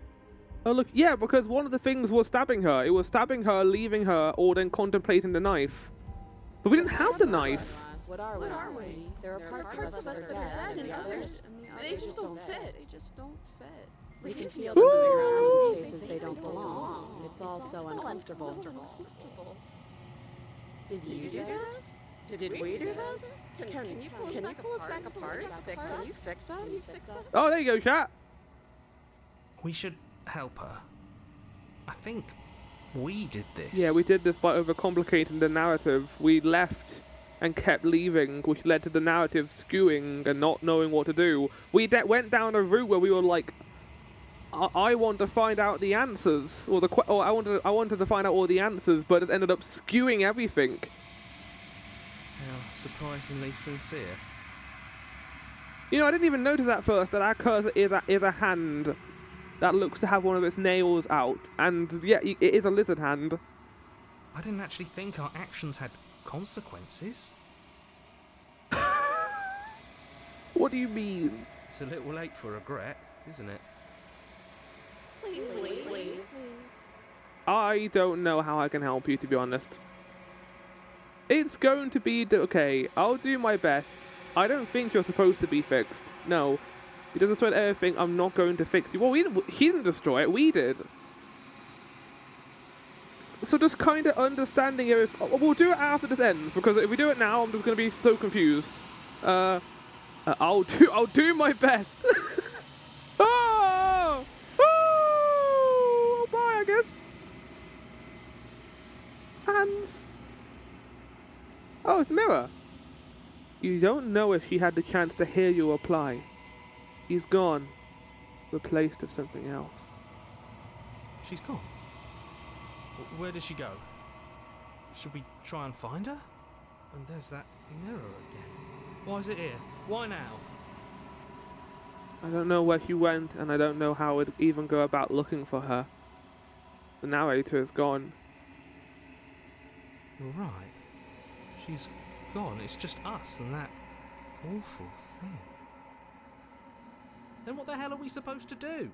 Oh look, yeah, because one of the things was stabbing her. It was stabbing her, leaving her, or then contemplating the knife. But we didn't have the knife. What are we? There are parts of us that are dead, and the others, they just don't fit. They just don't fit. We can feel them moving around in spaces they don't belong. It's all so uncomfortable. Did you do this? Did we do this? Can you pull us back apart? Fix us? Oh, there you go, chat. We should help her. I think we did this. Yeah, we did this by overcomplicating the narrative. We left and kept leaving, which led to the narrative skewing and not knowing what to do. We went down a route where we were like, I want to find out the answers, or I wanted to find out all the answers, but it ended up skewing everything. How surprisingly sincere. You know, I didn't even notice at first that our cursor is a hand that looks to have one of its nails out, and yeah, it is a lizard hand. I didn't actually think our actions had consequences. What do you mean? It's a little late for regret, isn't it? Please. I don't know how I can help you, to be honest. It's going to be okay. I'll do my best. I don't think you're supposed to be fixed. No. He doesn't destroy everything. I'm not going to fix you. Well, he didn't destroy it. We did. So just kind of understanding everything. We'll do it after this ends, because if we do it now, I'm just going to be so confused. I'll do my best. Oh! Oh! Bye, I guess. Hands. Oh, it's Mirror. You don't know if she had the chance to hear you reply. He's gone, replaced with something else. She's gone. Where did she go? Should we try and find her? And there's that mirror again. Why is it here? Why now? I don't know where she went, and I don't know how I'd even go about looking for her. The narrator is gone. You're right. She's gone. It's just us and that awful thing. Then what the hell are we supposed to do?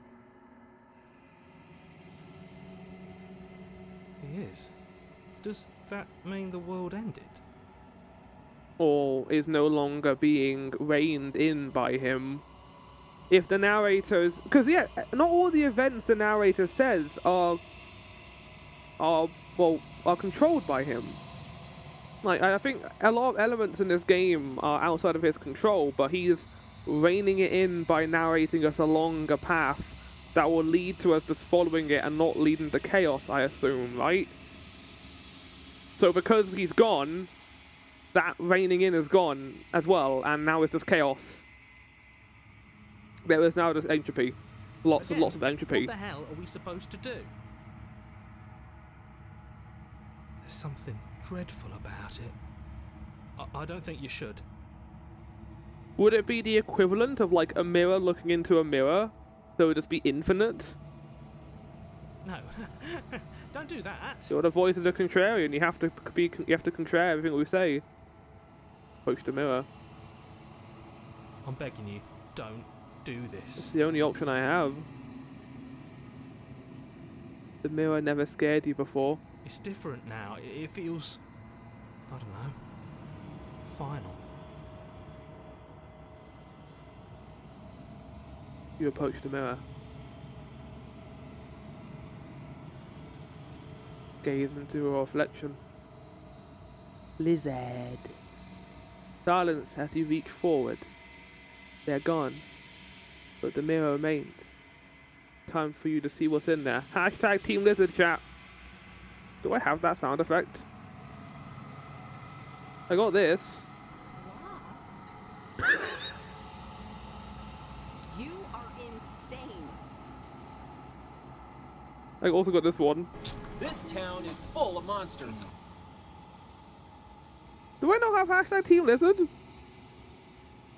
He is. Does that mean the world ended? Or is no longer being reined in by him. If the narrators, because yeah, not all the events the narrator says are controlled by him. Like, I think a lot of elements in this game are outside of his control, but he's reining it in by narrating us along a path that will lead to us just following it and not leading to chaos, I assume, right? So because he's gone, that reining in is gone as well, and now it's just chaos. There is now just entropy. Lots of entropy. What the hell are we supposed to do? There's something dreadful about it. I don't think you should. Would it be the equivalent of like a mirror looking into a mirror? So it would just be infinite? No. Don't do that. You're the voice of the contrarian. You have to contrary everything we say. Approach the mirror. I'm begging you, don't do It's this. the only option I have. The mirror never scared you before. It's different now. It feels, I don't know, final. You approach the mirror. Gaze into a reflection. Lizard. Silence as you reach forward. They're gone. But the mirror remains. Time for you to see what's in there. Hashtag Team Lizard chat. Do I have that sound effect? I got this. Lost? You are insane. I also got this one. This town is full of monsters. Do I not have hashtag Team Lizard?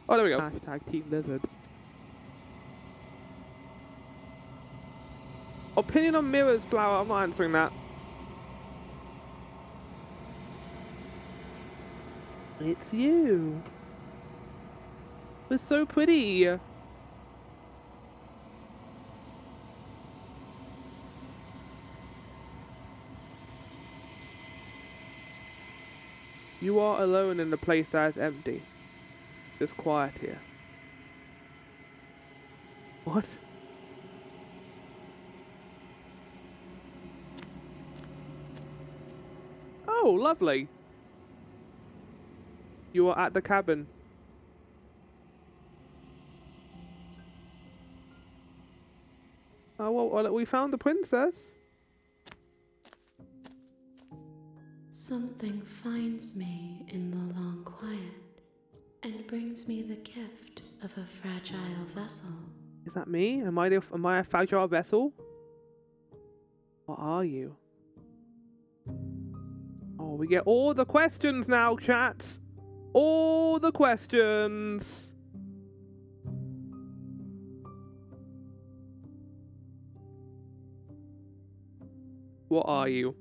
Oh, there we go. Hashtag Team Lizard. Opinion on mirrors, Flower. I'm not answering that. It's you. It's so pretty. You are alone in a place that is empty. Just quiet here. What? Oh, lovely. You are at the cabin. Oh, well, we found the princess. Something finds me in the long quiet and brings me the gift of a fragile vessel. Is that me? Am I a fragile vessel? What are you? Oh, we get all the questions now, chat. All the questions. What are you?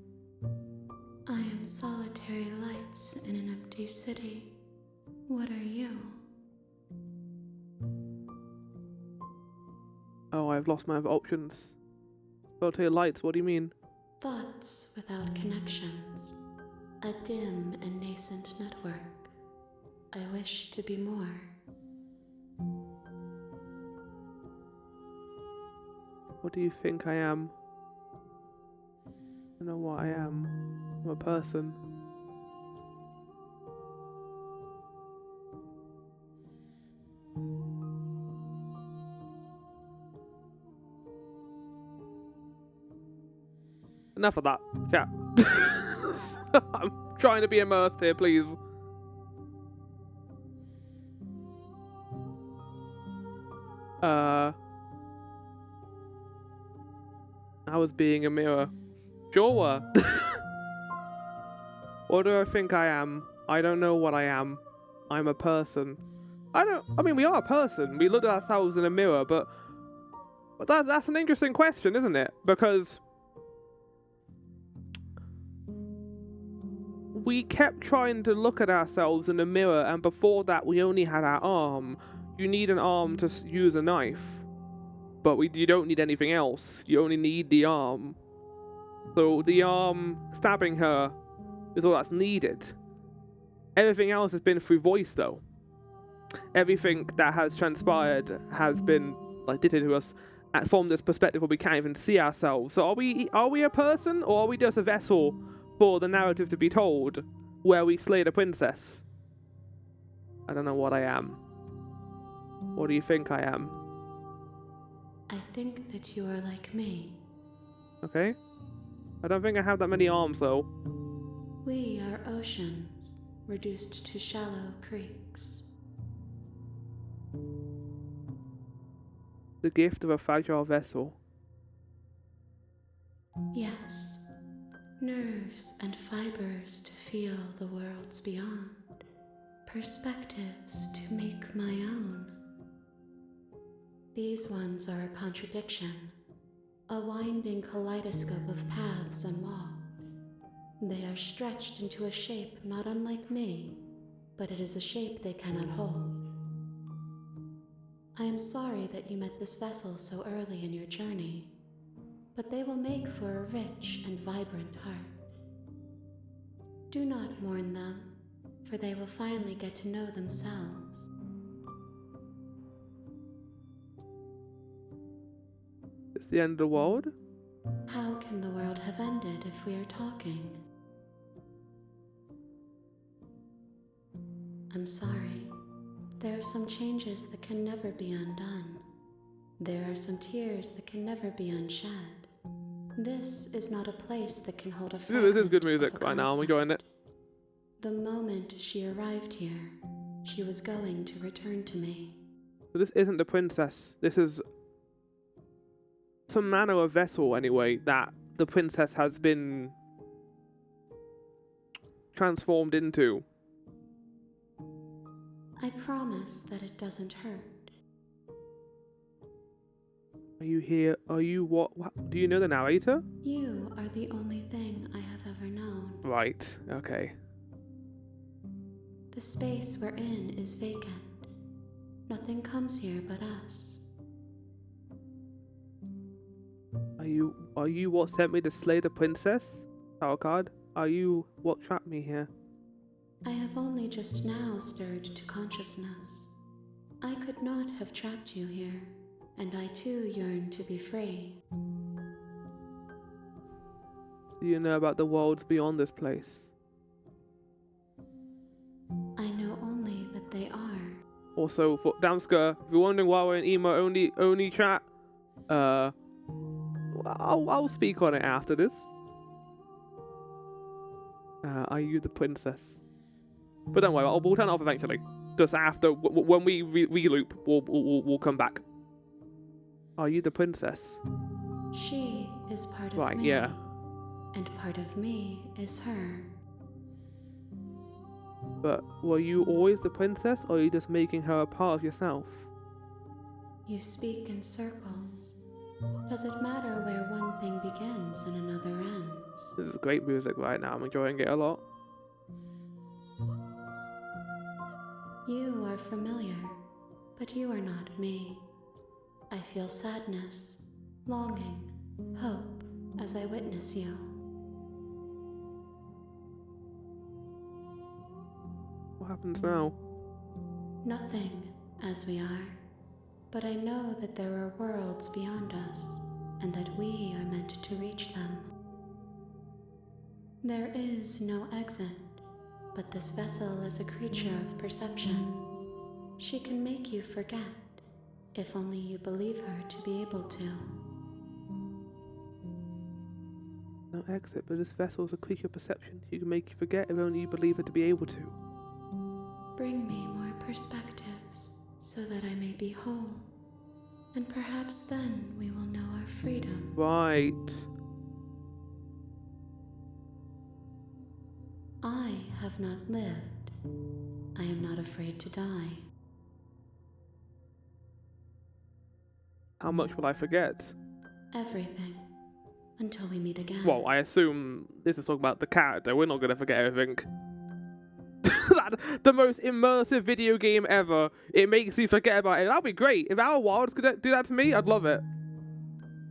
I am solitary lights in an empty city. What are you? Oh, I've lost my other options. Solitary lights, what do you mean? Thoughts without connections. A dim and nascent network. I wish to be more. What do you think I am? I don't know what I am. I'm a person. Enough of that, chat. I'm trying to be immersed here, please. I was being a mirror. Sure. What do I think I am? I don't know what I am. I'm a person. I mean, we are a person. We look at ourselves in a mirror, but that's an interesting question, isn't it? Because we kept trying to look at ourselves in the mirror, and before that we only had our arm. You need an arm to use a knife, but you don't need anything else. You only need the arm. So the arm stabbing her is all that's needed. Everything else has been through voice, though. Everything that has transpired has been did it to us from this perspective where we can't even see ourselves. So are we a person, or are we just a vessel for the narrative to be told, where we slay the princess? I don't know what I am. What do you think I am? I think that you are like me. Okay. I don't think I have that many arms, though. We are oceans, reduced to shallow creeks. The gift of a fragile vessel. Yes. Nerves and fibers to feel the worlds beyond. Perspectives to make my own. These ones are a contradiction, a winding kaleidoscope of paths and wall. They are stretched into a shape not unlike me, but it is a shape they cannot hold. I am sorry that you met this vessel so early in your journey, but they will make for a rich and vibrant heart. Do not mourn them, for they will finally get to know themselves. It's the end of the world? How can the world have ended if we are talking? I'm sorry. There are some changes that can never be undone. There are some tears that can never be unshed. This is not a place that can hold a fragment. This is good music right now. I'm enjoying it. The moment she arrived here, she was going to return to me. So this isn't the princess. This is some manner of vessel, anyway, that the princess has been transformed into. I promise that it doesn't hurt. Are you here? Are you what? Do you know the narrator? You are the only thing I have ever known. Right, okay. The space we're in is vacant. Nothing comes here but us. Are you what sent me to slay the princess? Tower card? Are you what trapped me here? I have only just now stirred to consciousness. I could not have trapped you here, and I too yearn to be free. Do you know about the worlds beyond this place? I know only that they are. Also, for Damska, if you're wondering why we're in emo only chat, I'll speak on it after this. Are you the princess? But don't worry, we'll turn it off eventually. Just after, when we re-loop, we'll come back. Are you the princess? She is part of Right, me. yeah. And part of me is her. But were you always the princess, or are you just making her a part of yourself? You speak in circles. Does it matter where one thing begins and another ends? This is great music right now. I'm enjoying it a lot. You are familiar, but you are not me. I feel sadness, longing, hope as I witness you. What happens now? Nothing, as we are. But I know that there are worlds beyond us, and that we are meant to reach them. There is no exit, but this vessel is a creature of perception. She can make you forget, if only you believe her to be able to. No exit, but this vessel is a creature of perception. She can make you forget if only you believe her to be able to. Bring me more perspectives, so that I may be whole, and perhaps then we will know our freedom. Right. I have not lived. I am not afraid to die. How much will I forget? Everything. Until we meet again. Well, I assume this is talking about the character. We're not going to forget everything. The most immersive video game ever. It makes you forget about it. That'd be great. If Outer Wilds could do that to me, I'd love it.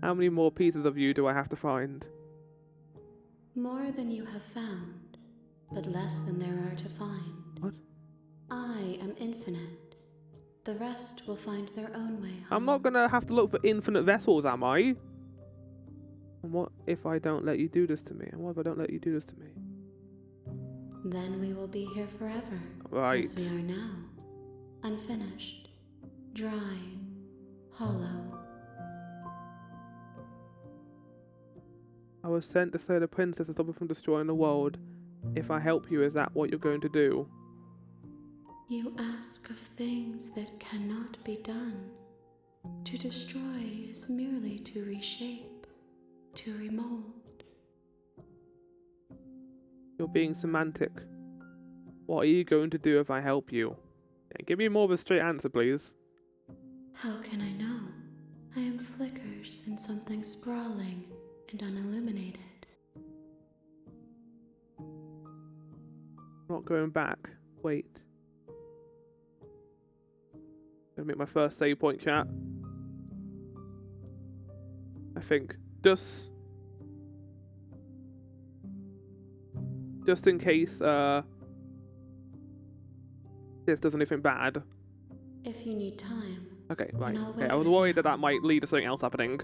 How many more pieces of you do I have to find? More than you have found, but less than there are to find. What? I am infinite. The rest will find their own way home. I'm not going to have to look for infinite vessels, am I? And what if I don't let you do this to me? And what if I don't let you do this to me? Then we will be here forever. Right. As we are now. Unfinished. Dry. Hollow. I was sent to slay the princess and stop her from destroying the world. If I help you, is that what you're going to do? You ask of things that cannot be done. To destroy is merely to reshape, to remold. You're being semantic. What are you going to do if I help you? Yeah, give me more of a straight answer, please. How can I know? I am flickers in something sprawling and unilluminated. I'm not going back. Wait. Gonna make my first save point, chat. I think. Just in case this does anything bad. If you need time. Okay, right. I'll Okay, wait I was with worried you. that might lead to something else happening.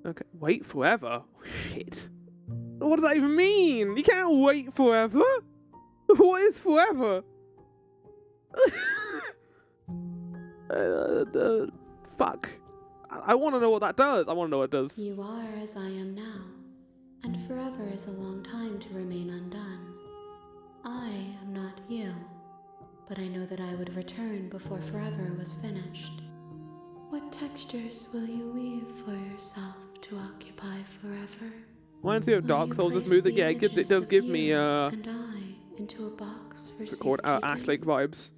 Okay, wait forever? Shit. What does that even mean? You can't wait forever? What is forever? Fuck. I want to know what that does. I want to know what it does. You are as I am now, and forever is a long time to remain undone. I am not you, but I know that I would return before forever was finished. What textures will you weave for yourself to occupy forever? Reminds me of Will Dark you Souls, this place music. the Yeah, it images does of give you me and I into a box for called safekeeping? Ashlake vibes.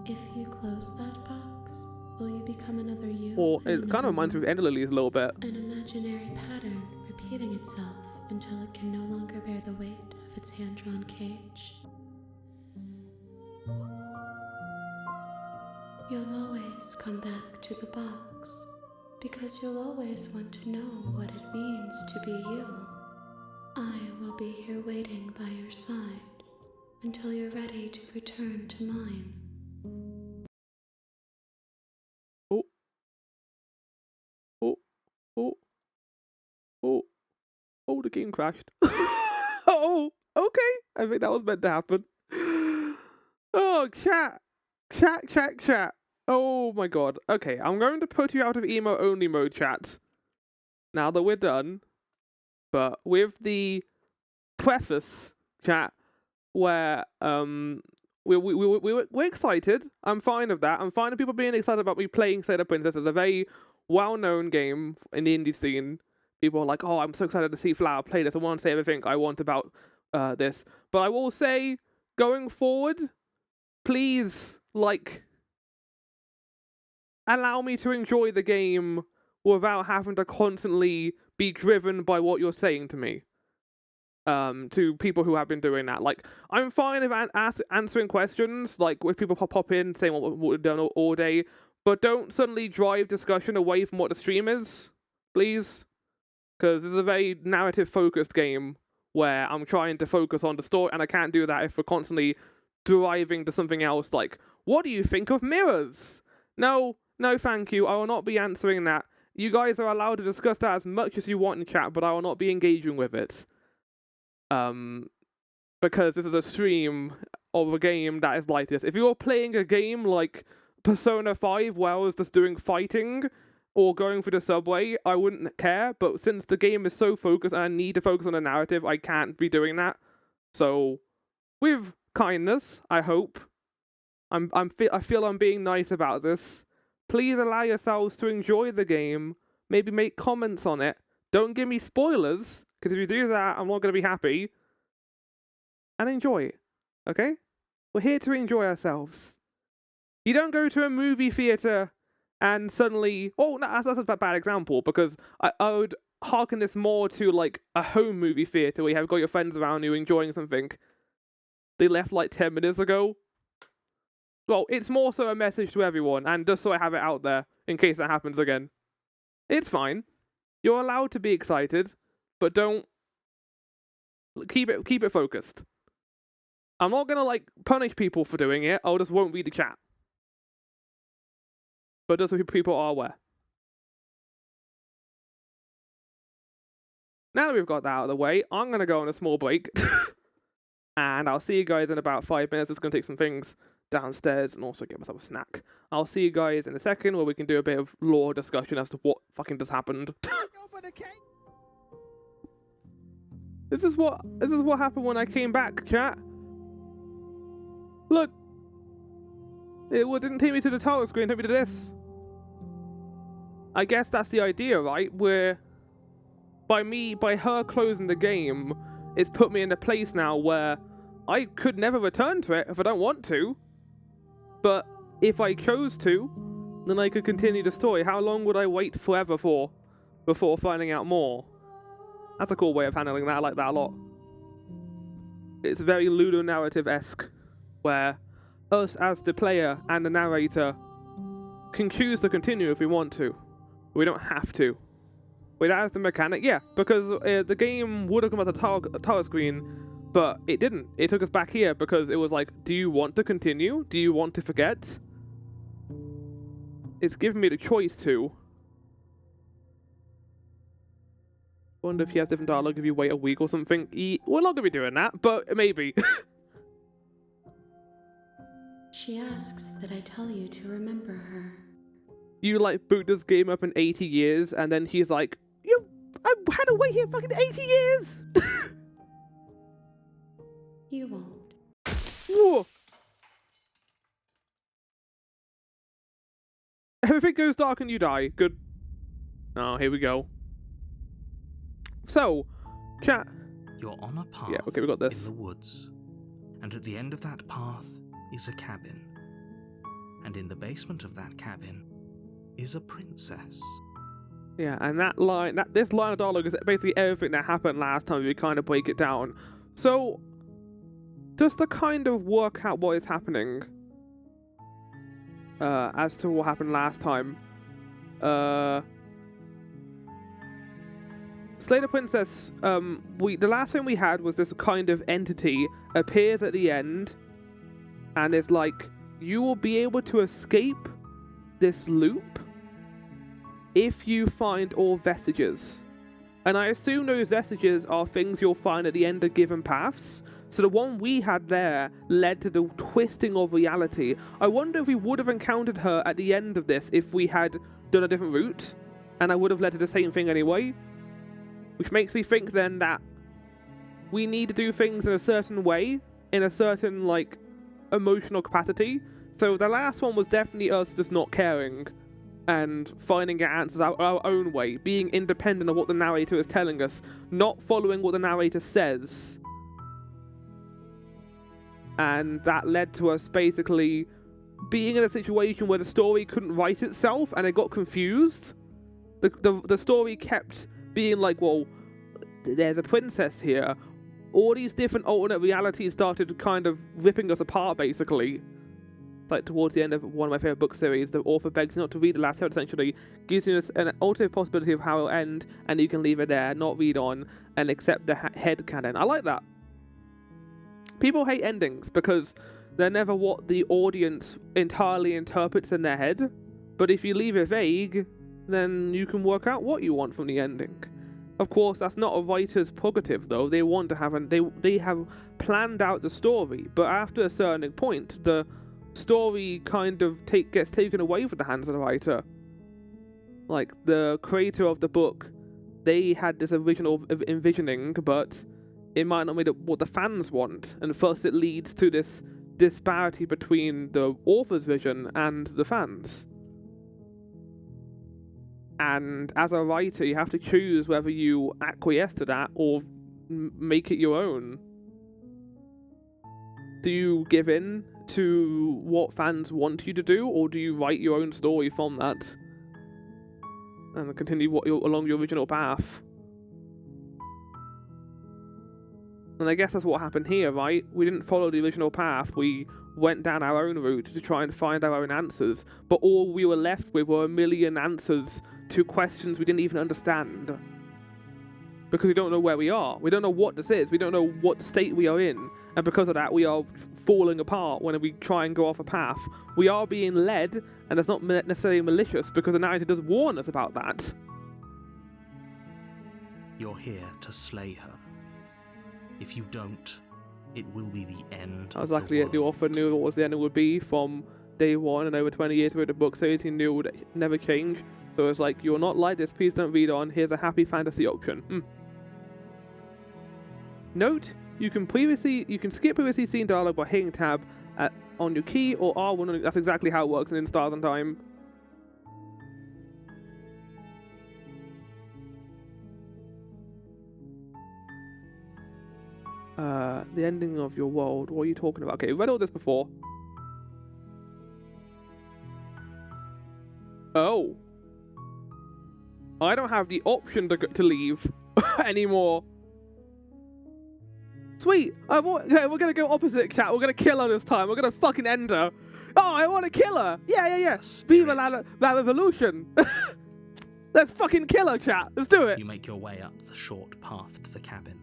If you close that box, will you become another you? Or in it kind another of reminds me of world? Ender Lilies a little bit. An imaginary pattern repeating itself until it can no longer bear the weight of its hand-drawn cage. You'll always come back to the box, because you'll always want to know what it means to be you. I will be here waiting by your side until you're ready to return to mine. Oh. Oh. Oh. Oh. Oh, the game crashed. Oh, okay. I think that was meant to happen. Oh, chat. Chat. Oh my god. Okay, I'm going to put you out of emo only mode, chat. Now that we're done. But with the preface, chat, where we're excited. I'm fine with that. I'm fine with people being excited about me playing Sailor Princess. It's a very well-known game in the indie scene. People are like, oh, I'm so excited to see Flower play this. I want to say everything I want about this. But I will say, going forward, please, like, allow me to enjoy the game without having to constantly be driven by what you're saying to me. To people who have been doing that. Like, I'm fine with answering questions, like, if people pop in saying what we've done all day, but don't suddenly drive discussion away from what the stream is, please. Because this is a very narrative-focused game where I'm trying to focus on the story, and I can't do that if we're constantly driving to something else, like, what do you think of mirrors? No, thank you, I will not be answering that. You guys are allowed to discuss that as much as you want in chat, but I will not be engaging with it. Because this is a stream of a game that is like this. If you're playing a game like Persona 5 where I was just doing fighting or going through the subway, I wouldn't care, but since the game is so focused and I need to focus on the narrative, I can't be doing that. So, with kindness, I hope. I feel I'm being nice about this. Please allow yourselves to enjoy the game, maybe make comments on it. Don't give me spoilers, because if you do that, I'm not going to be happy. And enjoy it, okay? We're here to enjoy ourselves. You don't go to a movie theatre and suddenly... Oh, no, that's a bad example, because I would hearken this more to, like, a home movie theatre where you have got your friends around you enjoying something. They left, like, 10 minutes ago. Well, it's more so a message to everyone, and just so I have it out there, in case that happens again. It's fine. You're allowed to be excited, but don't... Keep it focused. I'm not gonna, like, punish people for doing it, I just won't read the chat. But just so people are aware. Now that we've got that out of the way, I'm gonna go on a small break. And I'll see you guys in about 5 minutes. It's gonna take some things downstairs and also get myself a snack. I'll see you guys in a second where we can do a bit of lore discussion as to what fucking just happened. This is what happened when I came back, chat. Look. It didn't take me to the title screen, it took me to this. I guess that's the idea, right? Where by her closing the game, it's put me in a place now where I could never return to it if I don't want to. But if I chose to, then I could continue the story. How long would I wait forever for before finding out more? That's a cool way of handling that. I like that a lot. It's very ludonarrative-esque, where us as the player and the narrator can choose to continue if we want to. We don't have to. Wait, that is the mechanic? Yeah, because the game would have come at the title screen, but it didn't. It took us back here because it was like, do you want to continue? Do you want to forget? It's given me the choice to. Wonder if he has different dialogue if you wait a week or something. We're not going to be doing that, but maybe. She asks that I tell you to remember her. You, like, boot this game up in 80 years, and then he's like, I had to wait here fucking 80 years! You won't. Whoa! Everything goes dark and you die. Good. Oh, here we go. So, chat. You're on a path Yeah, okay, we got this. in the woods. And at the end of that path is a cabin. And in the basement of that cabin is a princess. Yeah, and this line of dialogue is basically everything that happened last time. We kind of break it down. So, just to kind of work out what is happening, as to what happened last time. Slay the Princess, the last thing we had was this kind of entity appears at the end, and it's like, you will be able to escape this loop if you find all vestiges. And I assume those vestiges are things you'll find at the end of given paths. So the one we had there led to the twisting of reality. I wonder if we would have encountered her at the end of this if we had done a different route, and I would have led to the same thing anyway. Which makes me think then that we need to do things in a certain way, in a certain, like, emotional capacity. So the last one was definitely us just not caring and finding our answers our own way, being independent of what the narrator is telling us, not following what the narrator says. And that led to us basically being in a situation where the story couldn't write itself and it got confused. The story kept being like, well, there's a princess here. All these different alternate realities started kind of ripping us apart, basically. Like, towards the end of one of my favourite book series, the author begs you not to read the last chapter, essentially, gives you an alternate possibility of how it'll end, and you can leave it there, not read on, and accept the head canon. I like that. People hate endings because they're never what the audience entirely interprets in their head, but if you leave it vague, then you can work out what you want from the ending. Of course, that's not a writer's prerogative, though. They want to have they have planned out the story, but after a certain point, the story kind of gets taken away from the hands of the writer. Like, the creator of the book, they had this original envisioning, but it might not be what the fans want, and first it leads to this disparity between the author's vision and the fans. And as a writer, you have to choose whether you acquiesce to that or make it your own. Do you give in to what fans want you to do, or do you write your own story from that and continue along your original path? And I guess that's what happened here, right? We didn't follow the original path. We went down our own route to try and find our own answers, but all we were left with were a million answers to questions we didn't even understand. Because we don't know where we are. We don't know what this is. We don't know what state we are in. And because of that, we are falling apart when we try and go off a path. We are being led, and it's not necessarily malicious, because the narrator does warn us about that. You're here to slay her. If you don't, it will be the end. That was exactly it. The author knew what was the end it would be from day one, and over 20 years with the book series, he knew it would never change. So it's like, you're not like this, please don't read on, here's a happy fantasy option. Note, you can skip previously seen dialogue by hitting tab on your key or R1, that's exactly how it works in Stars and Time. The ending of your world, what are you talking about? Okay, we've read all this before. Oh. I don't have the option to leave anymore. Sweet. We're going to go opposite, chat. We're going to kill her this time. We're going to fucking end her. Oh, I want to kill her. Yeah. Viva la revolution. Let's fucking kill her, chat. Let's do it. You make your way up the short path to the cabin.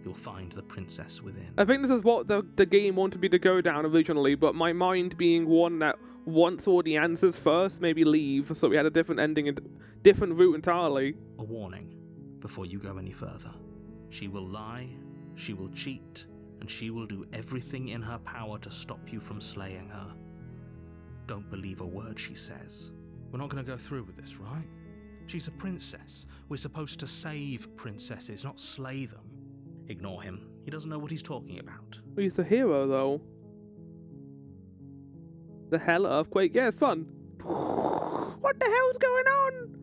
You'll find the princess within. I think this is what the game wanted me to go down originally, but my mind being one that wants all the answers first, maybe leave, so we had a different ending and different route entirely. A warning before you go any further. She will lie, she will cheat, and she will do everything in her power to stop you from slaying her. Don't believe a word she says. We're not going to go through with this, right? She's a princess. We're supposed to save princesses, not slay them. Ignore him. He doesn't know what he's talking about. Well, he's a hero, though. The hell, earthquake? Yeah, it's fun. What the hell's going on?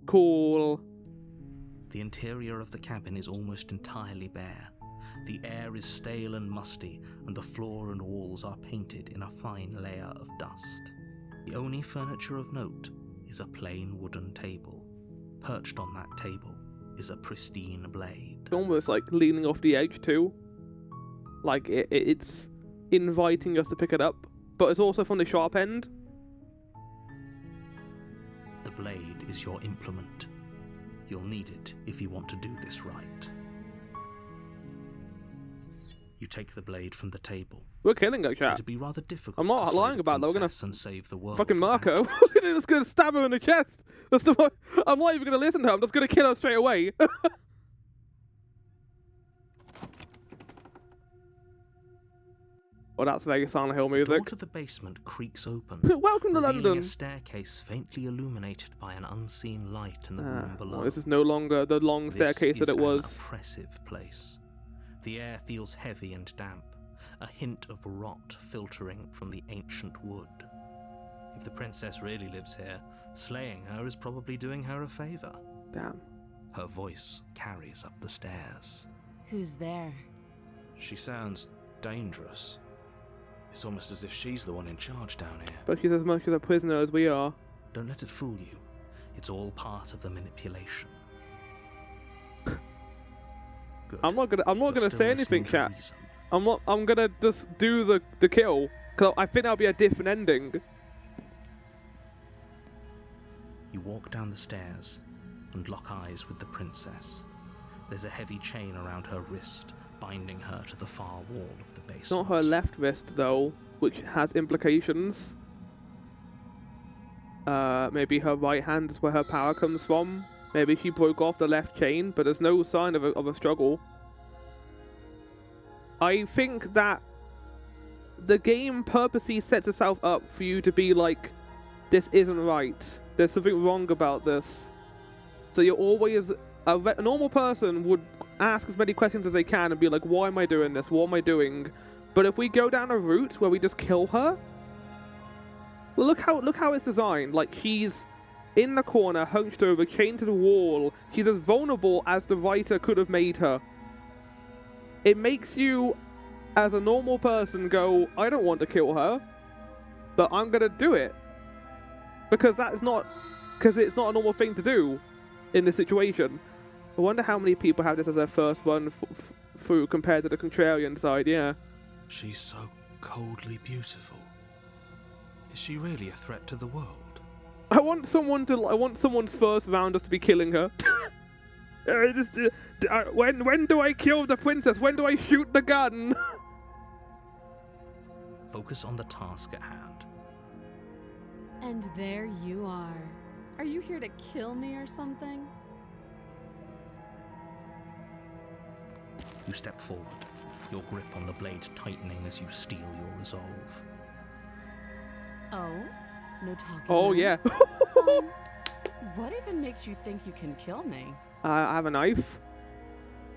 Cool. The interior of the cabin is almost entirely bare. The air is stale and musty, and the floor and walls are painted in a fine layer of dust. The only furniture of note is a plain wooden table. Perched on that table is a pristine blade. Almost like leaning off the edge too. Like it's inviting us to pick it up, but it's also from the sharp end. blade is your implement. You'll need it if you want to do this right. You take the blade from the table. We're killing her, chat. It'd be rather difficult. I'm not to slay lying the about that. We're gonna princess and save the world. fucking without Marco. it. We're just gonna stab her in the chest. I'm not even gonna listen to her. I'm just gonna kill her straight away. Well, that's very Silent Hill The music. door to the basement creaks open. Welcome to revealing London. a staircase faintly illuminated by an unseen light in the room below. Well, this is no longer the long staircase that it was. This is an oppressive place. The air feels heavy and damp, a hint of rot filtering from the ancient wood. If the princess really lives here, slaying her is probably doing her a favor. Damn. Her voice carries up the stairs. Who's there? She sounds dangerous. It's almost as if she's the one in charge down here. But she's as much as a prisoner as we are. Don't let it fool you. It's all part of the manipulation. Good. I'm not gonna You're say still anything, listening to chat. reason. I'm gonna just do the kill. Cause I think that'll be a different ending. You walk down the stairs and lock eyes with the princess. There's a heavy chain around her wrist, binding her to the far wall of the basement. It's not her left wrist though, which has implications. Maybe her right hand is where her power comes from. Maybe she broke off the left chain, but there's no sign of a struggle. I think that the game purposely sets itself up for you to be like, this isn't right. There's something wrong about this. So you're always... A normal person would ask as many questions as they can and be like, why am I doing this? What am I doing? But if we go down a route where we just kill her... Well, look how it's designed. Like, she's in the corner, hunched over, chained to the wall. She's as vulnerable as the writer could have made her. It makes you, as a normal person, go, I don't want to kill her, but I'm gonna do it. Because it's not a normal thing to do in this situation. I wonder how many people have this as their first run through compared to the contrarian side, yeah. She's so coldly beautiful. Is she really a threat to the world? I want someone's first round just to be killing her. When do I kill the princess? When do I shoot the gun? Focus on the task at hand. And there you are. Are you here to kill me or something? You step forward, your grip on the blade tightening as you steel your resolve. Oh? No talking. Oh, then? yeah. Fine. What even makes you think you can kill me? I have a knife.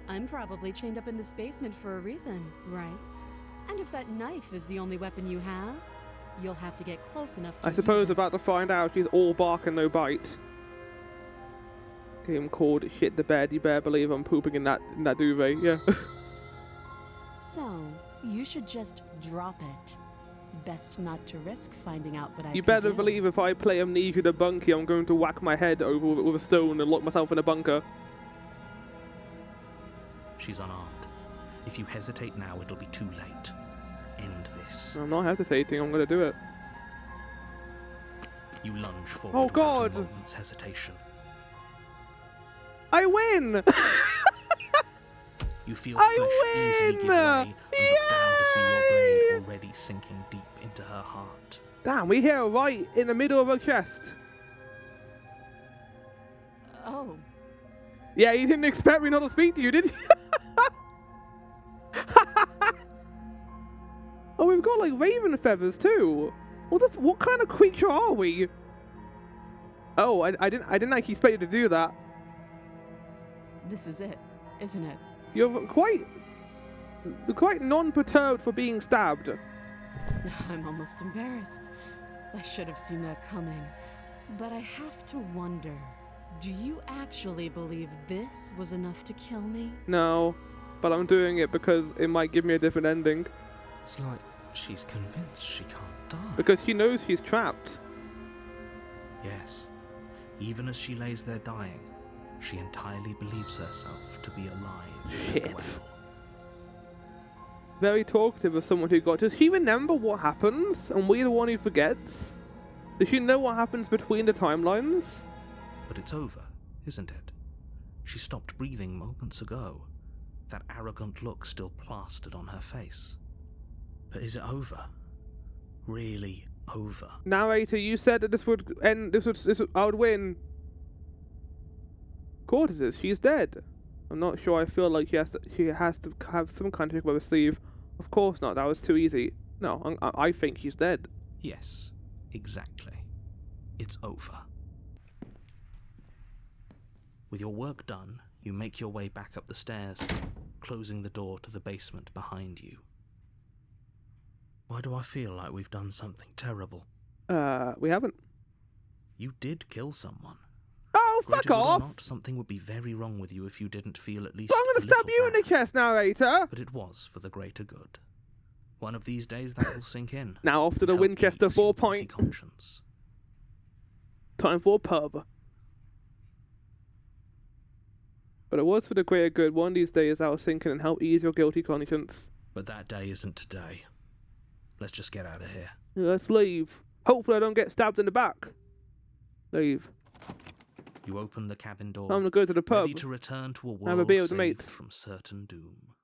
I'm probably chained up in this basement for a reason, right? And if that knife is the only weapon you have, you'll have to get close enough to I suppose use it. about to find out she's all bark and no bite. Game called Shit the Bed. You better believe I'm pooping in that duvet, yeah. So, you should just drop it. Best not to risk finding out what I You can better do. believe if I play Amnesia the Bunkie, I'm going to whack my head over with a stone and lock myself in a bunker. She's unarmed. If you hesitate now, it'll be too late. End this. I'm not hesitating, I'm going to do it. You lunge forward Oh, without God. a moment's hesitation. I win! You feel I flesh easily give win! way and look down to see your blade already sinking deep into her heart. Damn, we hit her right in the middle of her chest. Oh, Yeah, you didn't expect me not to speak to you, did you? Oh, we've got like raven feathers too. What kind of creature are we? Oh, I didn't actually expect you to do that. this is it, isn't it? You're quite non-perturbed for being stabbed. I'm almost embarrassed. I should have seen that coming. But I have to wonder, do you actually believe this was enough to kill me? No, but I'm doing it because it might give me a different ending. It's like she's convinced she can't die. Because she knows she's trapped. Yes, even as she lays there dying, she entirely believes herself to be alive. Shit. and well. Very talkative of someone who got... Does she remember what happens? And we're the one who forgets? Does she know what happens between the timelines? But it's over, isn't it? She stopped breathing moments ago, that arrogant look still plastered on her face. But is it over? Really over? Narrator, you said that this would end. I would win. Of course it is. She's dead. I'm not sure. I feel like she has to have some kind of trick up her sleeve. Of course not. That was too easy. No, I think she's dead. Yes, exactly. It's over. With your work done, you make your way back up the stairs, closing the door to the basement behind you. Why do I feel like we've done something terrible? We haven't. You did kill someone. Oh, fuck Granted, off! Or not, something would be very wrong with you if you didn't feel at least. So I'm gonna stab you in the chest, narrator! But it was for the greater good. One of these days that will sink in. Now off to the Help Winchester ease your 4-point. guilty conscience. Time for a pub. But it was for the greater good. One of these days that will sink in and help ease your guilty conscience. But that day isn't today. Let's just get out of here. Let's leave. Hopefully I don't get stabbed in the back. Leave. You open the cabin door, I'm gonna go to the pub. ready to return to a world Have a beer with the saved mates. from certain doom.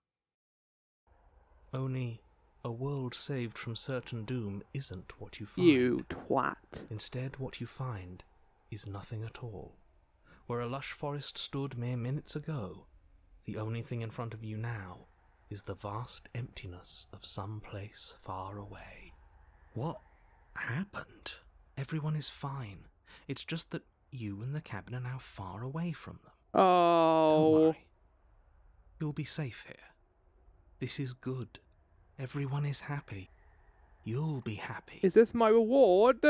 Only a world saved from certain doom isn't what you find. You twat. Instead, what you find is nothing at all. Where a lush forest stood mere minutes ago, the only thing in front of you now is the vast emptiness of some place far away. What happened? Everyone is fine. It's just that you and the cabin are now far away from them. Don't Oh. worry. You'll be safe here. This is good. Everyone is happy. You'll be happy. Is this my reward?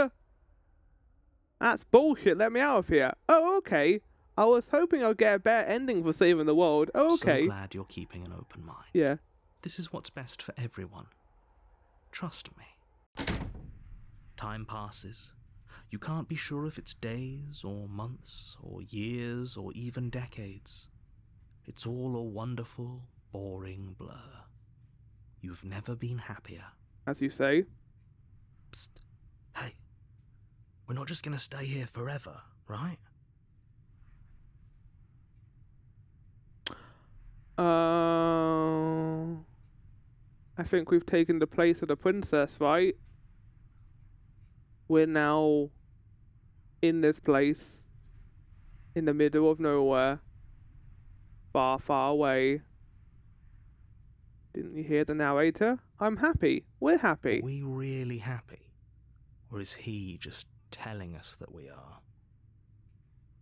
That's bullshit. Let me out of here. Oh, okay. I was hoping I'd get a better ending for saving the world. Oh, okay. So glad you're keeping an open mind. Yeah. This is what's best for everyone. Trust me. Time passes. You can't be sure if it's days or months or years or even decades. It's all a wonderful, boring blur. You've never been happier. As you say. Psst. Hey. We're not just gonna stay here forever, right? I think we've taken the place of the princess, right? We're now in this place, in the middle of nowhere, far, far away. Didn't you hear the narrator? I'm happy. We're happy. Are we really happy? Or is he just telling us that we are?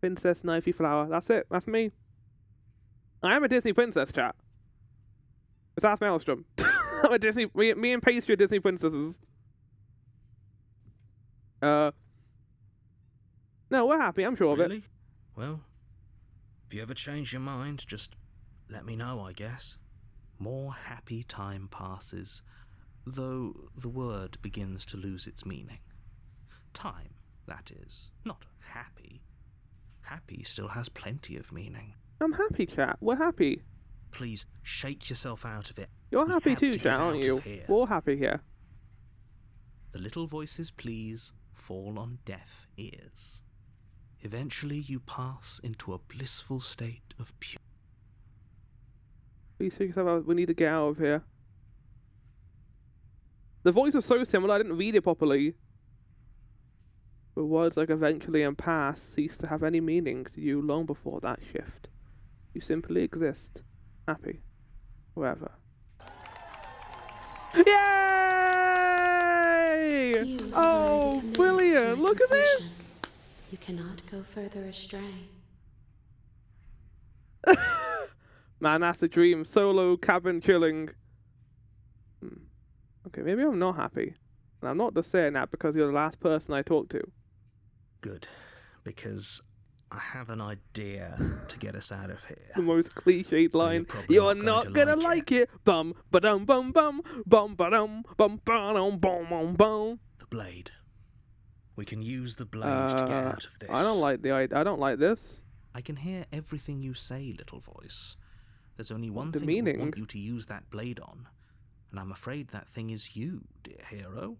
Princess Knifey Flower. That's it. That's me. I am a Disney princess, chat. It's Ask Maelstrom. I'm a Disney. Me and Pastry are Disney princesses. No, we're happy. I'm sure of it. Really? Well, if you ever change your mind, just let me know, I guess. More happy time passes, though the word begins to lose its meaning. Time, that is, not happy. Happy still has plenty of meaning. I'm happy, chat. We're happy. Please shake yourself out of it. You're We happy have too, to get chat, aren't out you? of here. We're all happy here. The little voices please fall on deaf ears. Eventually you pass into a blissful state of pure. Please take yourself out. We need to get out of here. The voice was so similar, I didn't read it properly. But words like eventually and past cease to have any meaning to you long before that shift. You simply exist. Happy. Wherever. Yay! You have Oh, already committed brilliant! your Look at completion. this! You cannot go further astray. Man, that's a dream. Solo cabin chilling. Okay, maybe I'm not happy. And I'm not just saying that because you're the last person I talked to. Good, because I have an idea to get us out of The here. most cliched line. probably You're not not going to gonna like like it. Bum ba dum bum bum bum ba dum bum ba dum bum bum bum. The blade. We can use the blade to get out of this. I don't like the idea. I don't like this. I can hear everything you say, little voice. There's only one The thing I would meaning. want you to use that blade on, and I'm afraid that thing is you, dear hero.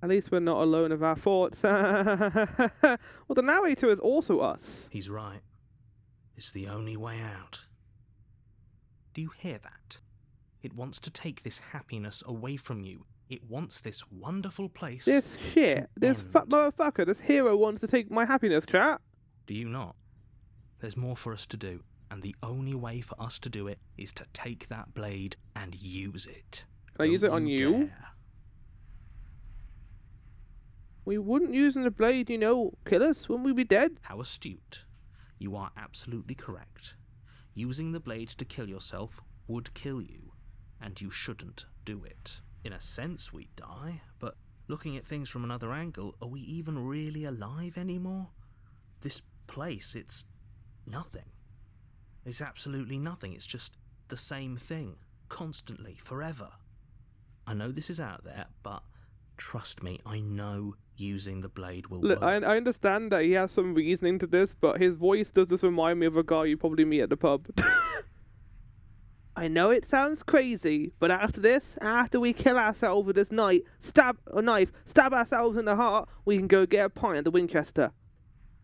At least we're not alone of our thoughts. Well, the narrator is also us. He's right. It's the only way out. Do you hear that? It wants to take this happiness away from you. It wants this wonderful place. This shit, this motherfucker, this hero wants to take my happiness, chat. Do you not? There's more for us to do, and the only way for us to do it is to take that blade and use it. Can I use it on you? Dare. We wouldn't using the blade, you know, kill us. Wouldn't we be dead? How astute. You are absolutely correct. Using the blade to kill yourself would kill you, and you shouldn't do it. In a sense, we die, but looking at things from another angle, are we even really alive anymore? This place, it's nothing. It's absolutely nothing. It's just the same thing, constantly, forever. I know this is out there, but trust me, I know using the blade will Look, work. I understand that he has some reasoning to this, but his voice does just remind me of a guy you probably meet at the pub. I know it sounds crazy, but after this, after we kill ourselves with this stab ourselves in the heart, we can go get a pint at the Winchester.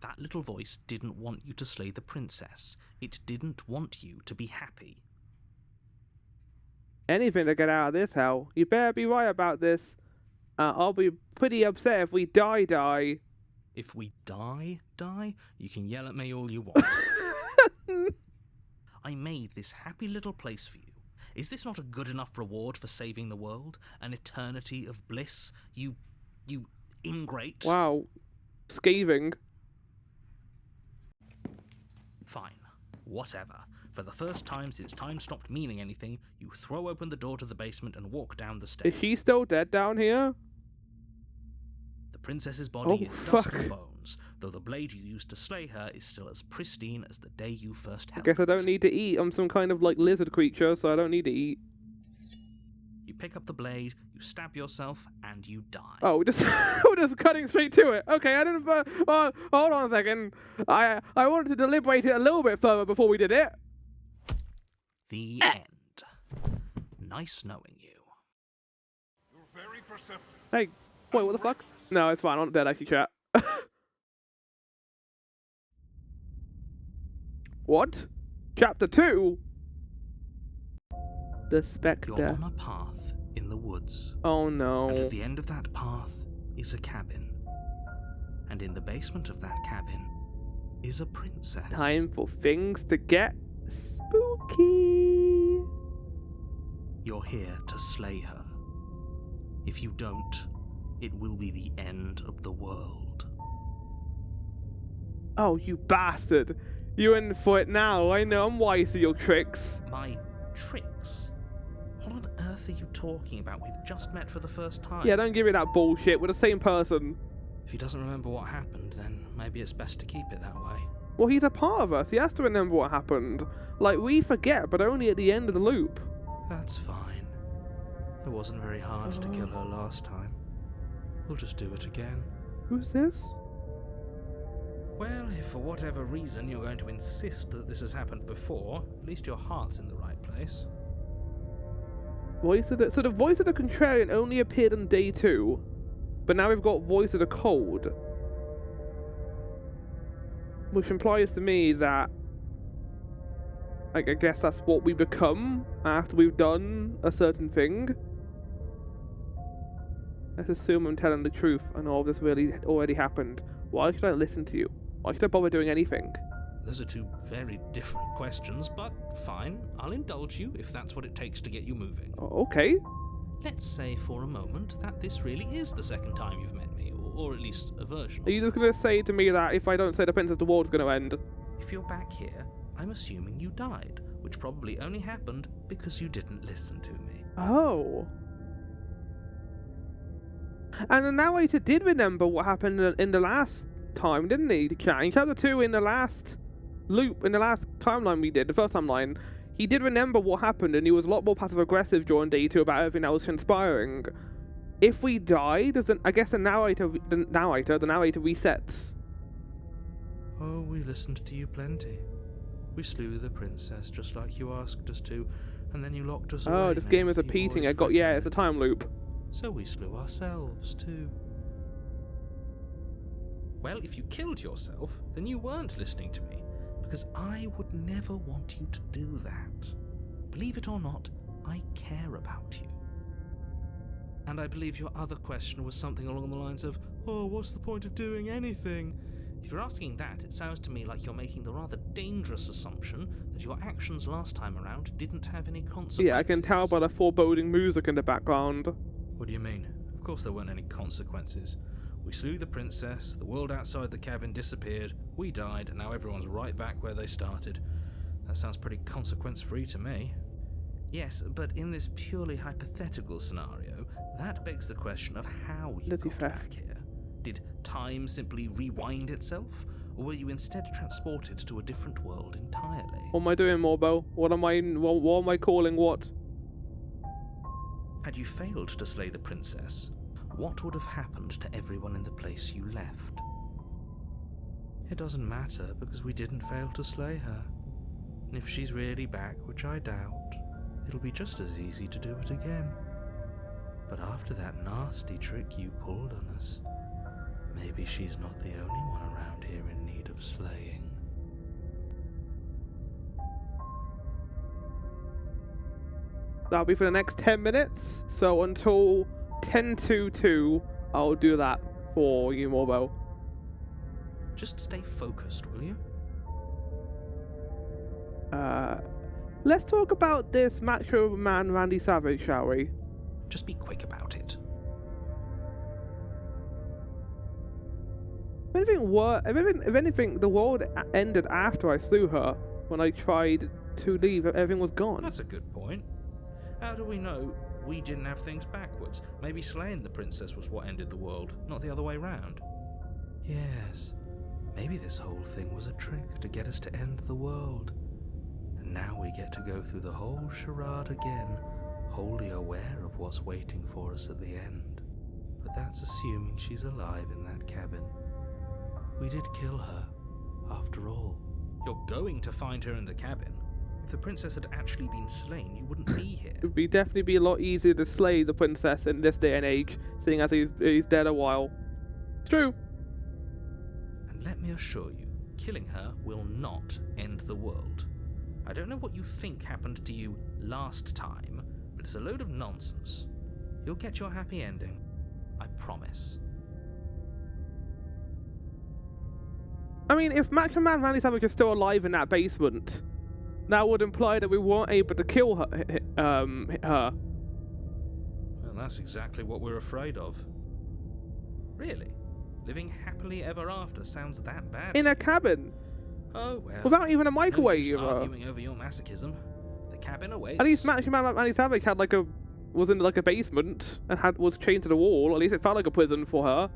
That little voice didn't want you to slay the princess. It didn't want you to be happy. Anything to get out of this hell. You better be right about this. I'll be pretty upset if we die. If we die, you can yell at me all you want. I made this happy little place for you. Is this not a good enough reward for saving the world? An eternity of bliss? You ingrate? Wow. Scathing. Fine. Whatever. For the first time since time stopped meaning anything, you throw open the door to the basement and walk down the stairs. Is she still dead down here? The princess's body is dust and bones, though the blade you used to slay her is still as pristine as the day you first held I guess I it. don't need to eat. I'm some kind of like lizard creature, so I don't need to eat. You pick up the blade, you stab yourself, and you die. Oh, we're just cutting straight to it. Okay, I didn't. Hold on a second. I wanted to deliberate it a little bit further before we did it. The end. Nice knowing you. You're very perceptive. Hey, wait, what the fuck? No, it's fine. I'm not dead, actually, chat. What? Chapter 2? The Spectre. You're on a path in the woods. Oh And no. at the end of that path is a cabin. And in the basement of that cabin is a princess. Time for things to get spooky. You're here to slay her. If you don't, it will be the end of the world. Oh, you bastard. You're in for it now. I know I'm wise to your tricks. My tricks? What on earth are you talking about? We've just met for the first time. Yeah, don't give me that bullshit. We're the same person. If he doesn't remember what happened, then maybe it's best to keep it that way. Well, he's a part of us. He has to remember what happened. Like, we forget, but only at the end of the loop. That's fine. It wasn't very hard to kill her last time. We'll just do it again. Who's this? Well, if for whatever reason you're going to insist that this has happened before, at least your heart's in the right place. So the voice of the Contrarian only appeared on day 2, but now we've got voice of the Cold, which implies to me that, like, I guess that's what we become after we've done a certain thing. Let's assume I'm telling the truth and all of this really already happened. Why should I listen to you? Why should I bother doing anything? Those are two very different questions, but fine. I'll indulge you if that's what it takes to get you moving. Okay. Let's say for a moment that this really is the second time you've met me, or at least a version Are you just going to say to me that if I don't say the princess, the world's going to end? If you're back here, I'm assuming you died, which probably only happened because you didn't listen to me. Oh. And the narrator did remember what happened in the last time, didn't he? In chapter 2, in the last loop, in the last timeline we did, the first timeline, he did remember what happened, and he was a lot more passive-aggressive during day 2 about everything that was transpiring. If we die, I guess the narrator resets. Oh, we listened to you plenty. We slew the princess just like you asked us to, and then you locked us away. Oh, this game is repeating. It's a time loop. So we slew ourselves too. Well, if you killed yourself, then you weren't listening to me, because I would never want you to do that. Believe it or not, I care about you. And I believe your other question was something along the lines of, oh, what's the point of doing anything? If you're asking that, it sounds to me like you're making the rather dangerous assumption that your actions last time around didn't have any consequences. Yeah, I can tell by the foreboding music in the background. What do you mean? Of course there weren't any consequences. We slew the princess, the world outside the cabin disappeared, we died, and now everyone's right back where they started. That sounds pretty consequence-free to me. Yes, but in this purely hypothetical scenario, that begs the question of how you got back here. Did time simply rewind itself, or were you instead transported to a different world entirely? What am I doing, Morbo? What am I calling what? Had you failed to slay the princess, what would have happened to everyone in the place you left? It doesn't matter, because we didn't fail to slay her. And if she's really back, which I doubt, it'll be just as easy to do it again. But after that nasty trick you pulled on us, maybe she's not the only one around here in need of slaying. That'll be for the next 10 minutes, so until 10:22, I'll do that for you, Morbo. Just stay focused, will you? Let's talk about this Macho Man Randy Savage, shall we? Just be quick about it. If anything, the world ended after I slew her. When I tried to leave, everything was gone. That's a good point. How do we know we didn't have things backwards? Maybe slaying the princess was what ended the world, not the other way round. Yes, maybe this whole thing was a trick to get us to end the world. And now we get to go through the whole charade again, wholly aware of what's waiting for us at the end. But that's assuming she's alive in that cabin. We did kill her, after all. You're going to find her in the cabin. If the princess had actually been slain, you wouldn't be here. It would definitely be a lot easier to slay the princess in this day and age, seeing as he's dead a while. It's true. And let me assure you, killing her will not end the world. I don't know what you think happened to you last time, but it's a load of nonsense. You'll get your happy ending. I promise. I mean, if Macho Man Randy Savage is still alive in that basement, that would imply that we weren't able to kill her. Well, that's exactly what we're afraid of. Really? Living happily ever after sounds that bad? In a cabin. Oh, well. Without even a microwave. No use arguing over your masochism. The cabin awaits. At least Macho Man Randy Savage had was in a basement and was chained to the wall. At least it felt like a prison for her.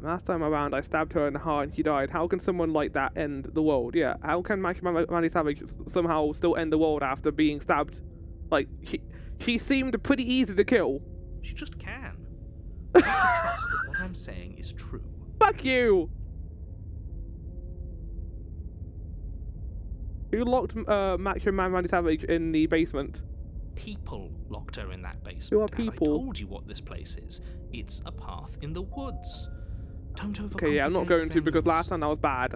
Last time around, I stabbed her in the heart and she died. How can someone like that end the world? Yeah, how can Macho Man Randy Savage somehow still end the world after being stabbed? Like, she seemed pretty easy to kill. She just can. You have to trust that what I'm saying is true. Fuck you! Who locked Macho Man Randy Savage in the basement? People locked her in that basement. Who are people? And I told you what this place is. It's a path in the woods. Don't overcomplicate Okay, yeah, I'm not going to because last time that was bad.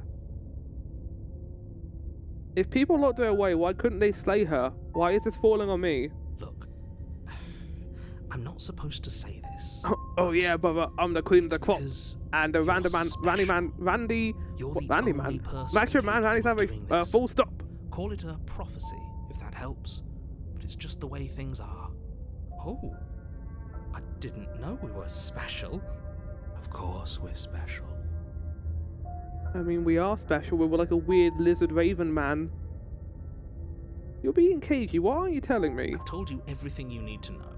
If people locked her away, why couldn't they slay her? Why is this falling on me? Look, I'm not supposed to say this. Oh yeah, brother, I'm the queen of the crop. And the Randy Man, Macho Man Randy Savage, full stop. Call it a prophecy, if that helps. But it's just the way things are. Oh, I didn't know we were special. Of course we're special. I mean, we are special. We're like a weird lizard raven man. You're being cagey. What are you telling me? I've told you everything you need to know.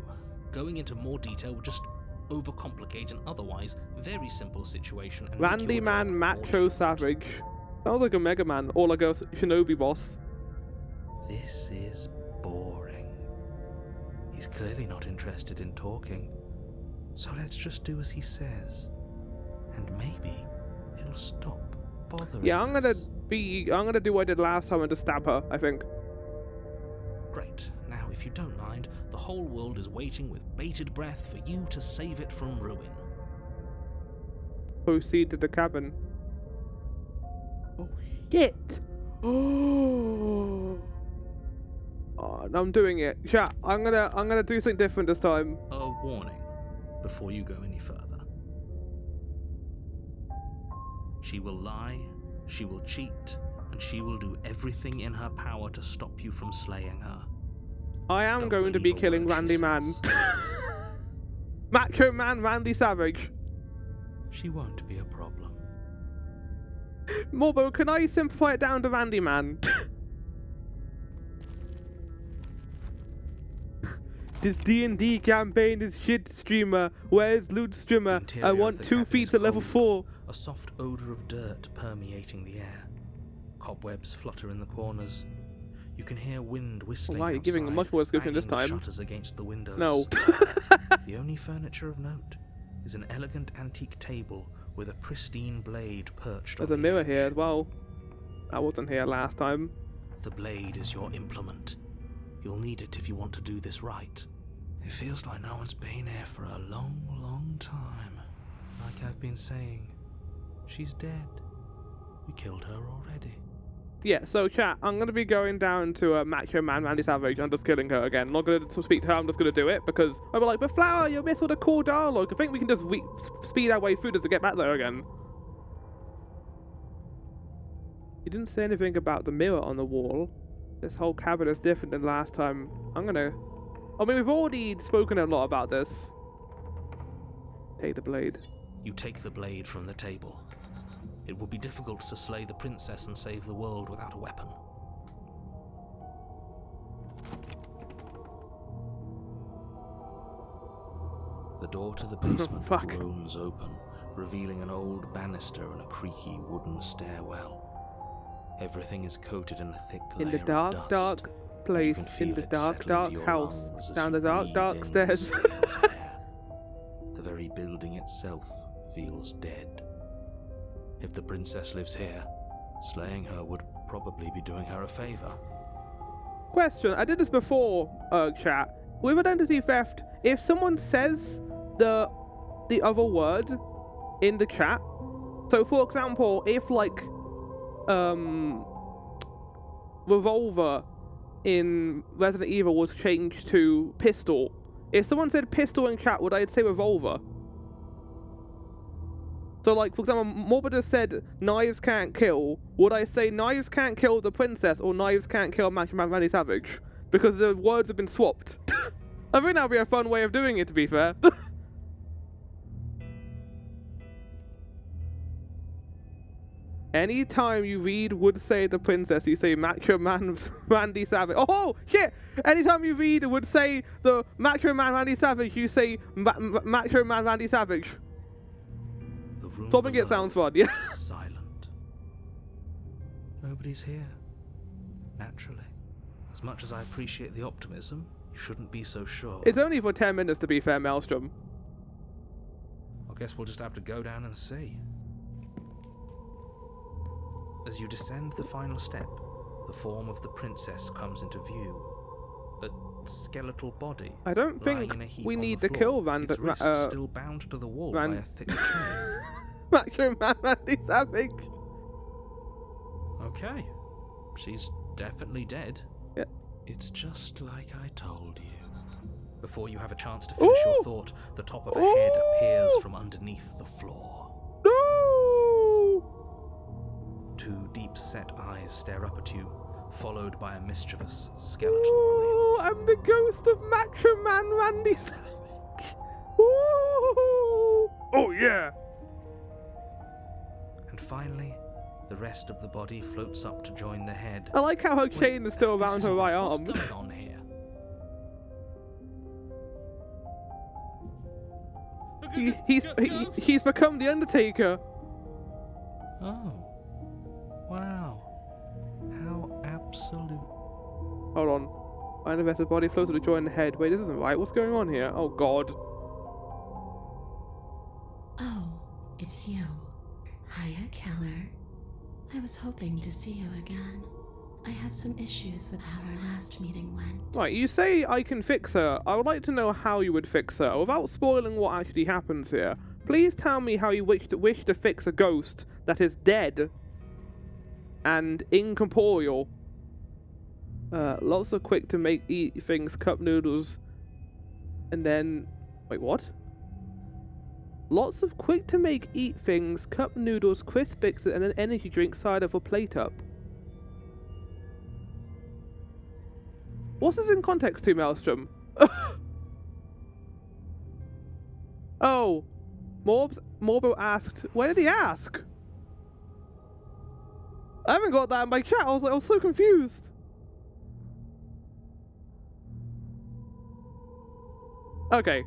Going into more detail would just overcomplicate an otherwise very simple situation. And Randy Man Macho Savage. Sounds like a Mega Man or like a Shinobi boss. This is boring. He's clearly not interested in talking. So let's just do as he says. And maybe he'll stop bothering Yeah, I'm gonna us. do what I did last time and just stab her, I think. Great. Now, if if you don't mind, the whole world is waiting with bated breath for you to save it from ruin. Proceed to the cabin. Oh shit! Oh, I'm doing it. Chat, I'm gonna do something different this time. A warning before you go any further. She will lie, she will cheat, and she will do everything in her power to stop you from slaying her. I am Don't going to be believe a killing word she Randy Man. says. Macho Man Randy Savage. She won't be a problem. Morbo, can I simplify it down to Randy Man? This D&D campaign is shit, streamer. Where's loot streamer? The I interior want of the 2 cabin feet is at level cold, 4. A soft odour of dirt permeating the air. Cobwebs flutter in the corners. You can hear wind whistling Wow, you're giving a outside, much more description this banging the time. shutters against the windows. No. The only furniture of note is an elegant antique table with a pristine blade perched There's on a the mirror edge. here as well. I wasn't here last time. The blade is your implement. You'll need it if you want to do this right. It feels like no one's been here for a long, long time. Like I've been saying, she's dead. We killed her already. Yeah, so chat, I'm going to be going down to Macho Man Randy Savage and just killing her again. I'm not going to speak to her, I'm just going to do it because I was like, but Flower, you missed all the cool dialogue. I think we can just speed our way through this to get back there again. You didn't say anything about the mirror on the wall. This whole cabin is different than last time. I mean, we've already spoken a lot about this. Take the blade. You take the blade from the table. It would be difficult to slay the princess and save the world without a weapon. The door to the basement groans open, revealing an old banister and a creaky wooden stairwell. Everything is coated in a thick layer In the of dark, dust. dark place, You can in feel the it dark, settle dark into your house, lungs as down you the dark, breathe dark in stairs. the stale air. The very building itself feels dead. If the princess lives here, slaying her would probably be doing her a favor. Question, I did this before, chat. With identity theft, if someone says the other word in the chat, so for example, if like revolver in Resident Evil was changed to pistol, if someone said pistol in chat, would I say revolver? So like, for example, Morbid said knives can't kill. Would I say knives can't kill the princess or knives can't kill Macho Man Randy Savage? Because the words have been swapped. I think that would be a fun way of doing it, to be fair. Anytime you read would say the princess, you say Macho Man Randy Savage. Oh, shit! Anytime you read would say the Macho Man Randy Savage, you say Macho Man Randy Savage. The room Topping it below sounds fun, yeah. is silent. Nobody's here. Naturally. As much as I appreciate the optimism, you shouldn't be so sure. It's only for 10 minutes, to be fair, Maelstrom. I guess we'll just have to go down and see. As you descend the final step, the form of the princess comes into view. A skeletal body. I don't lying think in a heap we on need the to floor, kill its wrist still bound to the wall by a thick chain. Macho Man Randy Savage. Okay. She's definitely dead. Yeah. It's just like I told you. Before you have a chance to finish your thought, the top of a head appears from underneath the floor. No! Two deep-set eyes stare up at you, followed by a mischievous skeletal Ooh, I'm the ghost of Macho Man Randy Savage. Ooh. Oh yeah! grin. And finally, the rest of the body floats up to join the head. I like how her chain is still around her right arm. What's going on here? He's become the Undertaker. Oh. Wow. How absolute. Hold on. Find the rest of the body floats to join the head. Wait, this isn't right. What's going on here? Oh god. Oh, it's you. Hiya, Keller. I was hoping to see you again. I have some issues with how our last meeting went. Right, you say I can fix her. I would like to know how you would fix her, without spoiling what actually happens here. Please tell me how you wish to fix a ghost that is dead and incorporeal. Lots of quick to make eat things, cup noodles, and then... Wait, what? Lots of quick to make eat things, cup noodles, crisp bits, and an energy drink side of a plate up. What's this in context to, Maelstrom? Oh, Morbo asked. Where did he ask? I haven't got that in my chat. I was so confused. Okay.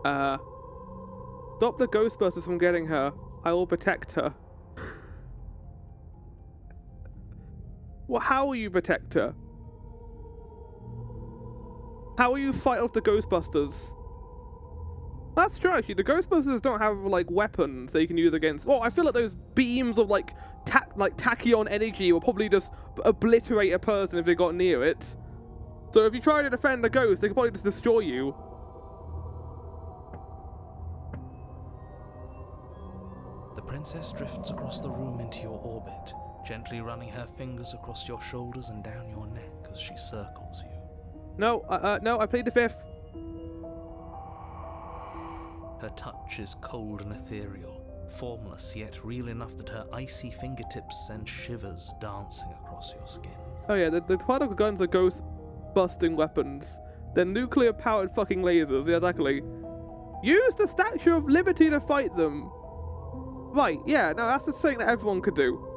Stop the Ghostbusters from getting her. I will protect her. Well, how will you protect her? How will you fight off the Ghostbusters? That's true, actually. The Ghostbusters don't have, like, weapons they can use against... Oh, I feel like those beams of, like tachyon energy will probably just obliterate a person if they got near it. So if you try to defend the ghost, they could probably just destroy you. The princess drifts across the room into your orbit, gently running her fingers across your shoulders and down your neck as she circles you. No, no, I played the fifth. Her touch is cold and ethereal, formless yet real enough that her icy fingertips send shivers dancing across your skin. Oh yeah, the particle guns are ghost-busting weapons. They're nuclear-powered fucking lasers, yeah, exactly. Use the Statue of Liberty to fight them. Right, yeah, no, that's the thing that everyone could do.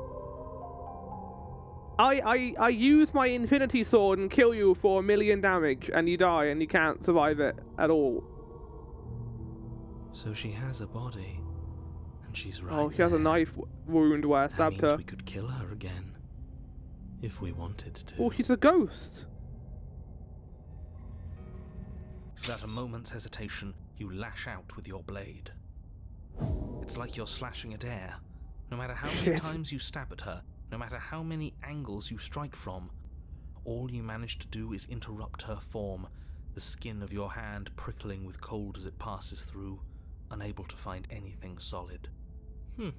I use my Infinity Sword and kill you for 1,000,000 damage, and you die, and you can't survive it at all. So she has a body, and she's right. Oh, she has a knife wound where I stabbed her. We could kill her again, if we wanted to. Oh, she's a ghost. Without a moment's hesitation, you lash out with your blade. It's like you're slashing at air. No matter how many times you stab at her, no matter how many angles you strike from, all you manage to do is interrupt her form, the skin of your hand prickling with cold as it passes through, unable to find anything solid. It's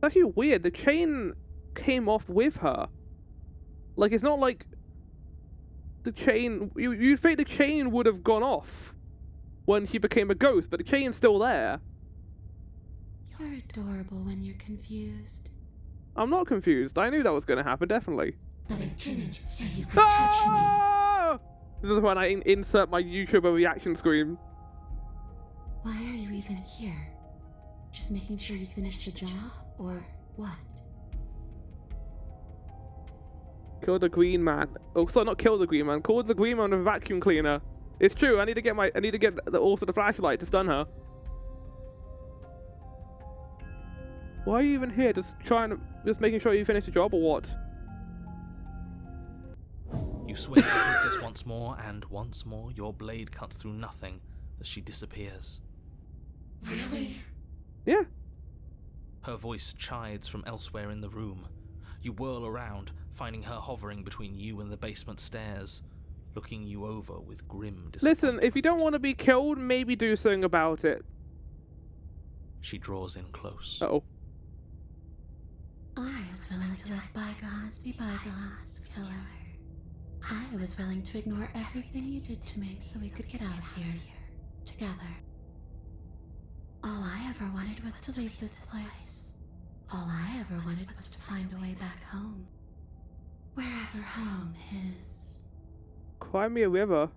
actually weird. The chain came off with her. Like, it's not like the chain... You'd think the chain would have gone off when she became a ghost, but the chain's still there. You're adorable when you're confused. I'm not confused. I knew that was going to happen, definitely. But I didn't say you could touch me. This is when I insert my YouTuber reaction scream. Why are you even here? Just making sure you finish the job, or what? Kill the green man. Oh, sorry, not kill the green man. Call the green man with a vacuum cleaner. It's true. I need to get also the flashlight to stun her. Why are you even here? Just making sure you finish the job, or what? You swing the princess once more, and once more your blade cuts through nothing as she disappears. Really? Yeah. Her voice chides from elsewhere in the room. You whirl around, finding her hovering between you and the basement stairs, looking you over with grim disappointment. Listen, if you don't want to be killed, maybe do something about it. She draws in close. Uh-oh. I was willing to let bygones be bygones, killer. I was willing to ignore everything you did to me so we could get out of here, together. All I ever wanted was to leave this place. All I ever wanted was to find a way back home. Wherever home is. Cry me a river.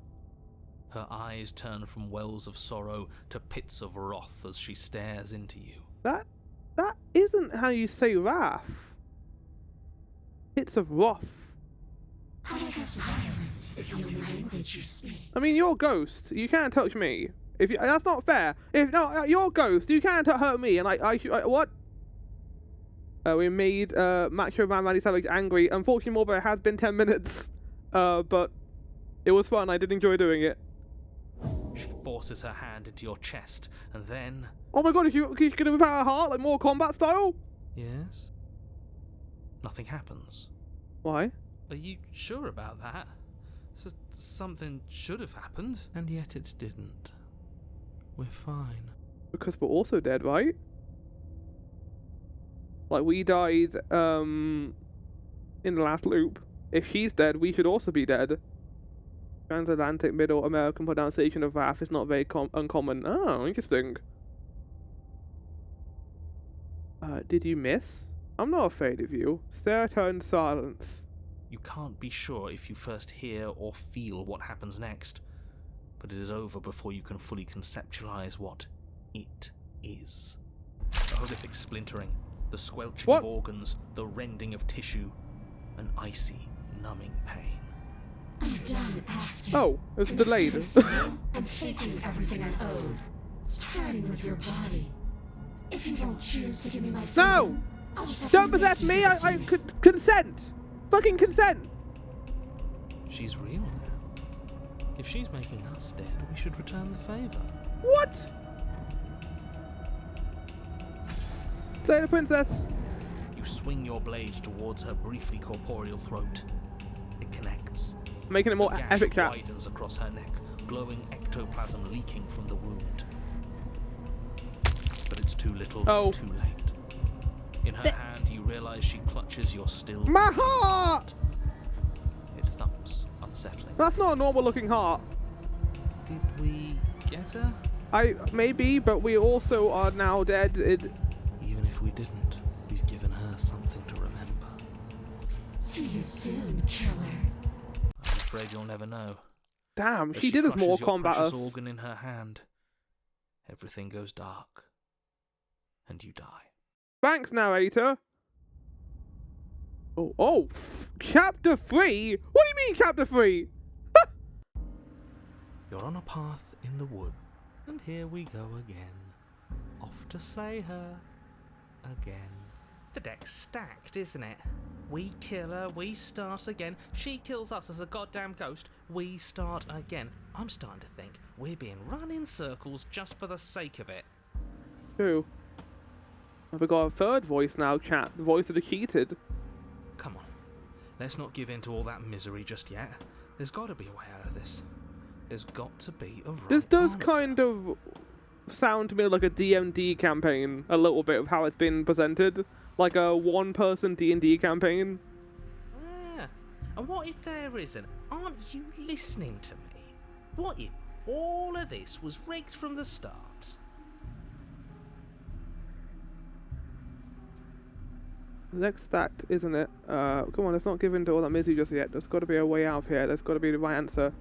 Her eyes turn from wells of sorrow to pits of wrath as she stares into you. That isn't how you say wrath. It's of wrath. I guess violence is the only language you speak. I mean, you're a ghost. You can't touch me. That's not fair. You're a ghost. You can't hurt me. And what? We made Macho Man Randy Savage angry. Unfortunately, Morbo, it has been 10 minutes. But it was fun. I did enjoy doing it. She forces her hand into your chest, and then... Oh my god, is she gonna rip out her heart like Mortal Kombat style? Yes? Nothing happens. Why? Are you sure about that? Something should have happened. And yet it didn't. We're fine. Because we're also dead, right? Like, we died, in the last loop. If she's dead, we should also be dead. Transatlantic Middle American pronunciation of Wrath is not very uncommon. Oh, interesting. Did you miss? I'm not afraid of you. Stare at her in silence. You can't be sure if you first hear or feel what happens next, but it is over before you can fully conceptualize what it is. The horrific splintering, the squelching of organs, the rending of tissue, an icy, numbing pain. I'm done asking. Oh, it's delayed. I'm taking everything I owed, starting with your body. If you won't choose to give me my freedom, No! I'll just have Don't to make possess you me! a I consent! Fucking consent! She's real now. If she's making us dead, we should return the favor. What? Play the princess. You swing your blade towards her briefly corporeal throat. It connects. Making it more The gash epic chat. widens across her neck, glowing ectoplasm leaking from the wound. But it's too little, too late. In her hand, you realize she clutches your still. My heart! It thumps, unsettling. That's not a normal looking heart. Did we get her? Maybe, but we also are now dead. Even if we didn't, we've given her something to remember. See you soon, killer. I'm afraid you'll never know. Damn, As she did us crushes more your combat precious us. organ in her hand, everything goes dark, and you die. Thanks, narrator. Chapter 3? What do you mean, Chapter 3? You're on a path in the wood, and here we go again. Off to slay her. Again. The deck's stacked, isn't it? We kill her, we start again. She kills us as a goddamn ghost, we start again. I'm starting to think we're being run in circles just for the sake of it. Who? We've got a third voice now, chat. The voice of the cheated. Come on. Let's not give in to all that misery just yet. There's got to be a way out of this. There's got to be a right This does answer. kind of sound to me like a D&D campaign, a little bit of how it's been presented. Like a one-person D&D campaign. Yeah. And what if there isn't? Aren't you listening to me? What if all of this was rigged from the start? The next act, isn't it? Come on, let's not give in to all that misery just yet. There's got to be a way out of here. There's got to be the right answer.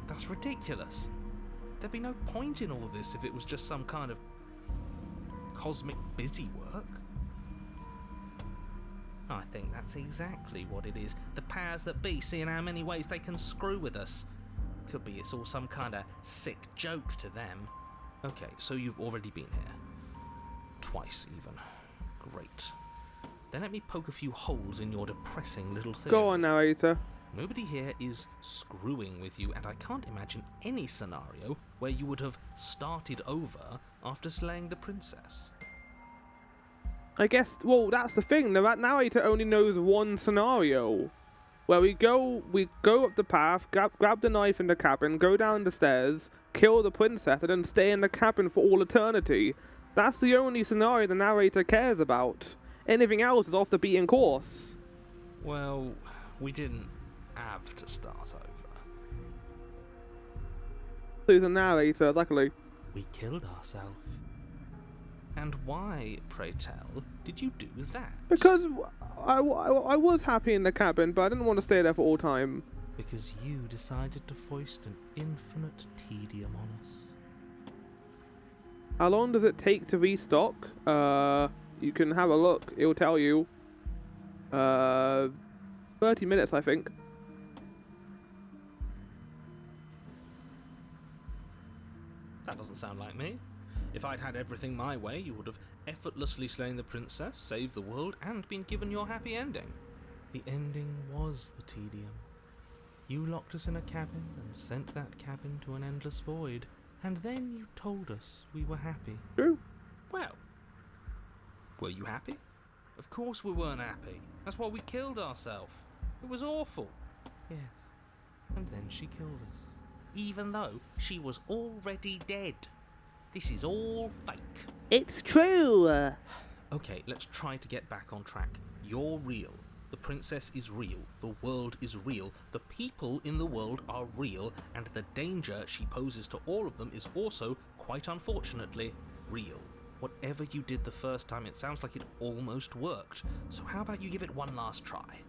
That's ridiculous. There'd be no point in all this if it was just some kind of cosmic busy work. I think that's exactly what it is. The powers that be seeing how many ways they can screw with us. Could be it's all some kind of sick joke to them. Okay, so you've already been here. Twice, even. Great. Then let me poke a few holes in your depressing little theory. Go on, narrator. Nobody here is screwing with you, and I can't imagine any scenario where you would have started over after slaying the princess. I guess, well, that's the thing. The narrator only knows one scenario. Where we go up the path, grab the knife in the cabin, go down the stairs, kill the princess, and then stay in the cabin for all eternity. That's the only scenario the narrator cares about. Anything else is off the beaten course. Well, we didn't have to start over. So he's a narrator, exactly. We killed ourselves. And why, pray tell, did you do that? Because I was happy in the cabin, but I didn't want to stay there for all time. Because you decided to foist an infinite tedium on us. How long does it take to restock? You can have a look. It'll tell you. 30 minutes, I think. That doesn't sound like me. If I'd had everything my way, you would have effortlessly slain the princess, saved the world, and been given your happy ending. The ending was the tedium. You locked us in a cabin and sent that cabin to an endless void. And then you told us we were happy. True. Well, were you happy? Of course we weren't happy. That's why we killed ourselves. It was awful. Yes. And then she killed us. Even though she was already dead. This is all fake. It's true. Okay, let's try to get back on track. You're real. The princess is real. The world is real. The people in the world are real. And the danger she poses to all of them is also, quite unfortunately, real. Whatever you did the first time, it sounds like it almost worked. So how about you give it one last try?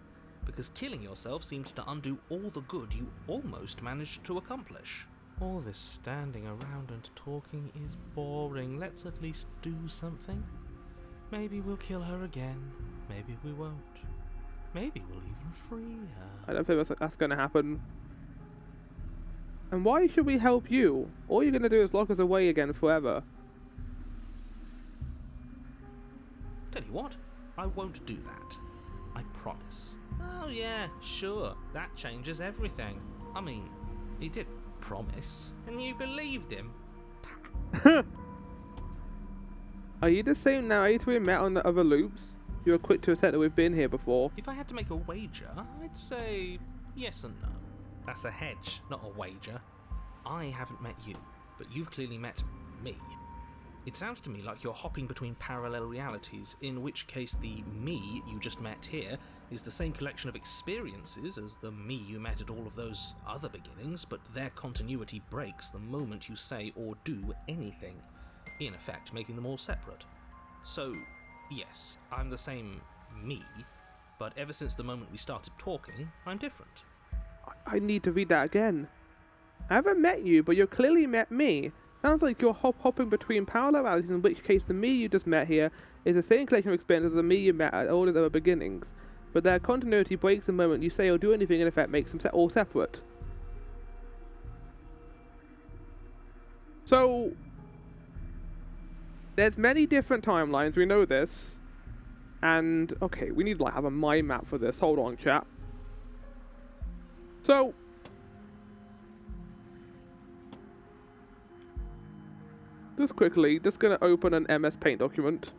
Because killing yourself seemed to undo all the good you almost managed to accomplish. All this standing around and talking is boring. Let's at least do something. Maybe we'll kill her again. Maybe we won't. Maybe we'll even free her. I don't think that's going to happen. And why should we help you? All you're going to do is lock us away again forever. Tell you what, I won't do that. I promise. Oh yeah, sure, that changes everything. I mean, he did promise, and you believed him. Are you the same narrator we met on the other loops? You were quick to accept that we've been here before. If I had to make a wager, I'd say yes and no. That's a hedge, not a wager. I haven't met you, but you've clearly met me. It sounds to me like you're hopping between parallel realities, in which case the me you just met here is the same collection of experiences as the me you met at all of those other beginnings, but their continuity breaks the moment you say or do anything, in effect making them all separate. So, yes, I'm the same me, but ever since the moment we started talking, I'm different. I need to read that again. I haven't met you, but you clearly met me. Sounds like you're hopping between parallel realities, in which case the me you just met here is the same collection of experiences as the me you met at all those other beginnings, but their continuity breaks the moment you say or do anything, in effect makes them all separate. So, there's many different timelines, we know this, and, okay, we need to have a mind map for this. Hold on, chat. So, just quickly, just gonna open an MS Paint document.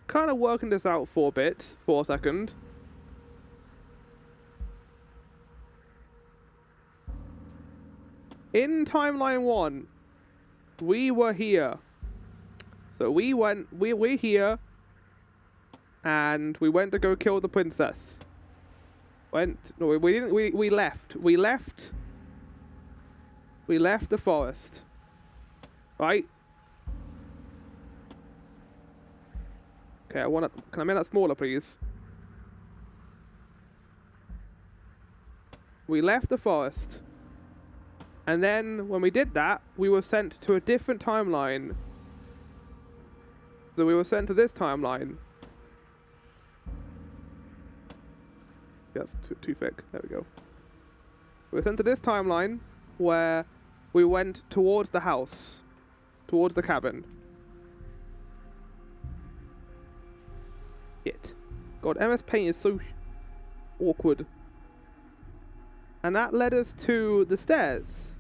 Kind of working this out for a second. In timeline 1, we were here. So we're here, and we went to go kill the princess. We didn't, we left. We left the forest. Right? Okay, can I make that smaller, please? We left the forest. And then, when we did that, we were sent to a different timeline. So we were sent to this timeline. That's too thick. There we go. We were sent to this timeline where we went towards the house. Towards the cabin. Shit. God, MS Paint is so awkward. And that led us to the stairs.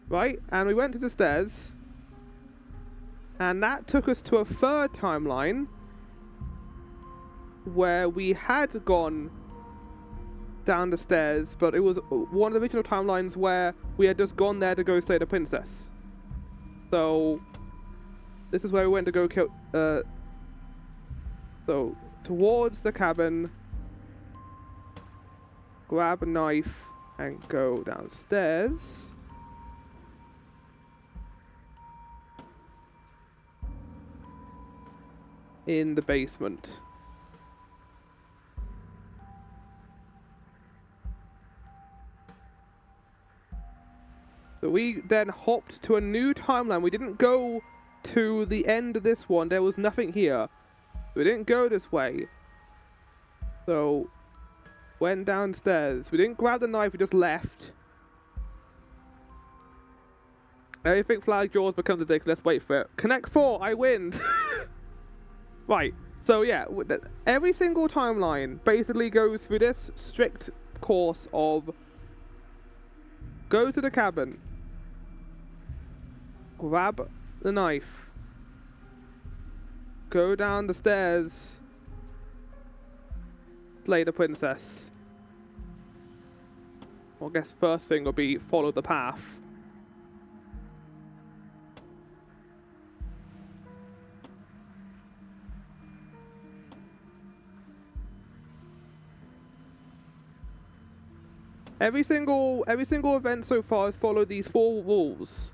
Right? And we went to the stairs. And that took us to a third timeline where we had gone down the stairs, but it was one of the original timelines where we had just gone there to go slay the princess. So this is where we went to go kill so towards the cabin, grab a knife and go downstairs. In the basement. So we then hopped to a new timeline. We didn't go to the end of this one. There was nothing here. We didn't go this way. So, went downstairs. We didn't grab the knife, we just left. Everything flagged yours becomes ridiculous. Wait for it. Connect 4, I win. Right. So yeah, every single timeline basically goes through this strict course of go to the cabin, grab the knife, go down the stairs, slay the princess. Well, I guess first thing will be follow the path. Every single event so far has followed these 4 rules.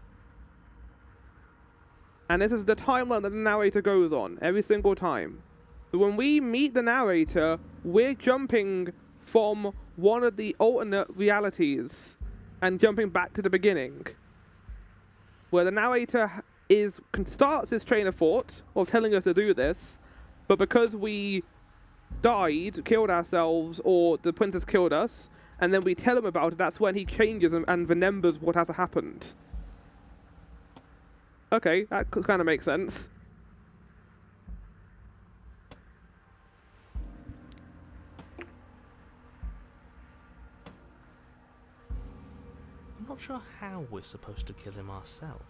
And this is the timeline that the narrator goes on every single time. So when we meet the narrator, we're jumping from one of the alternate realities and jumping back to the beginning, where the narrator starts his train of thought of telling us to do this, but because we died, killed ourselves, or the princess killed us, and then we tell him about it, that's when he changes and remembers what has happened. Okay, that kind of makes sense. I'm not sure how we're supposed to kill him ourselves,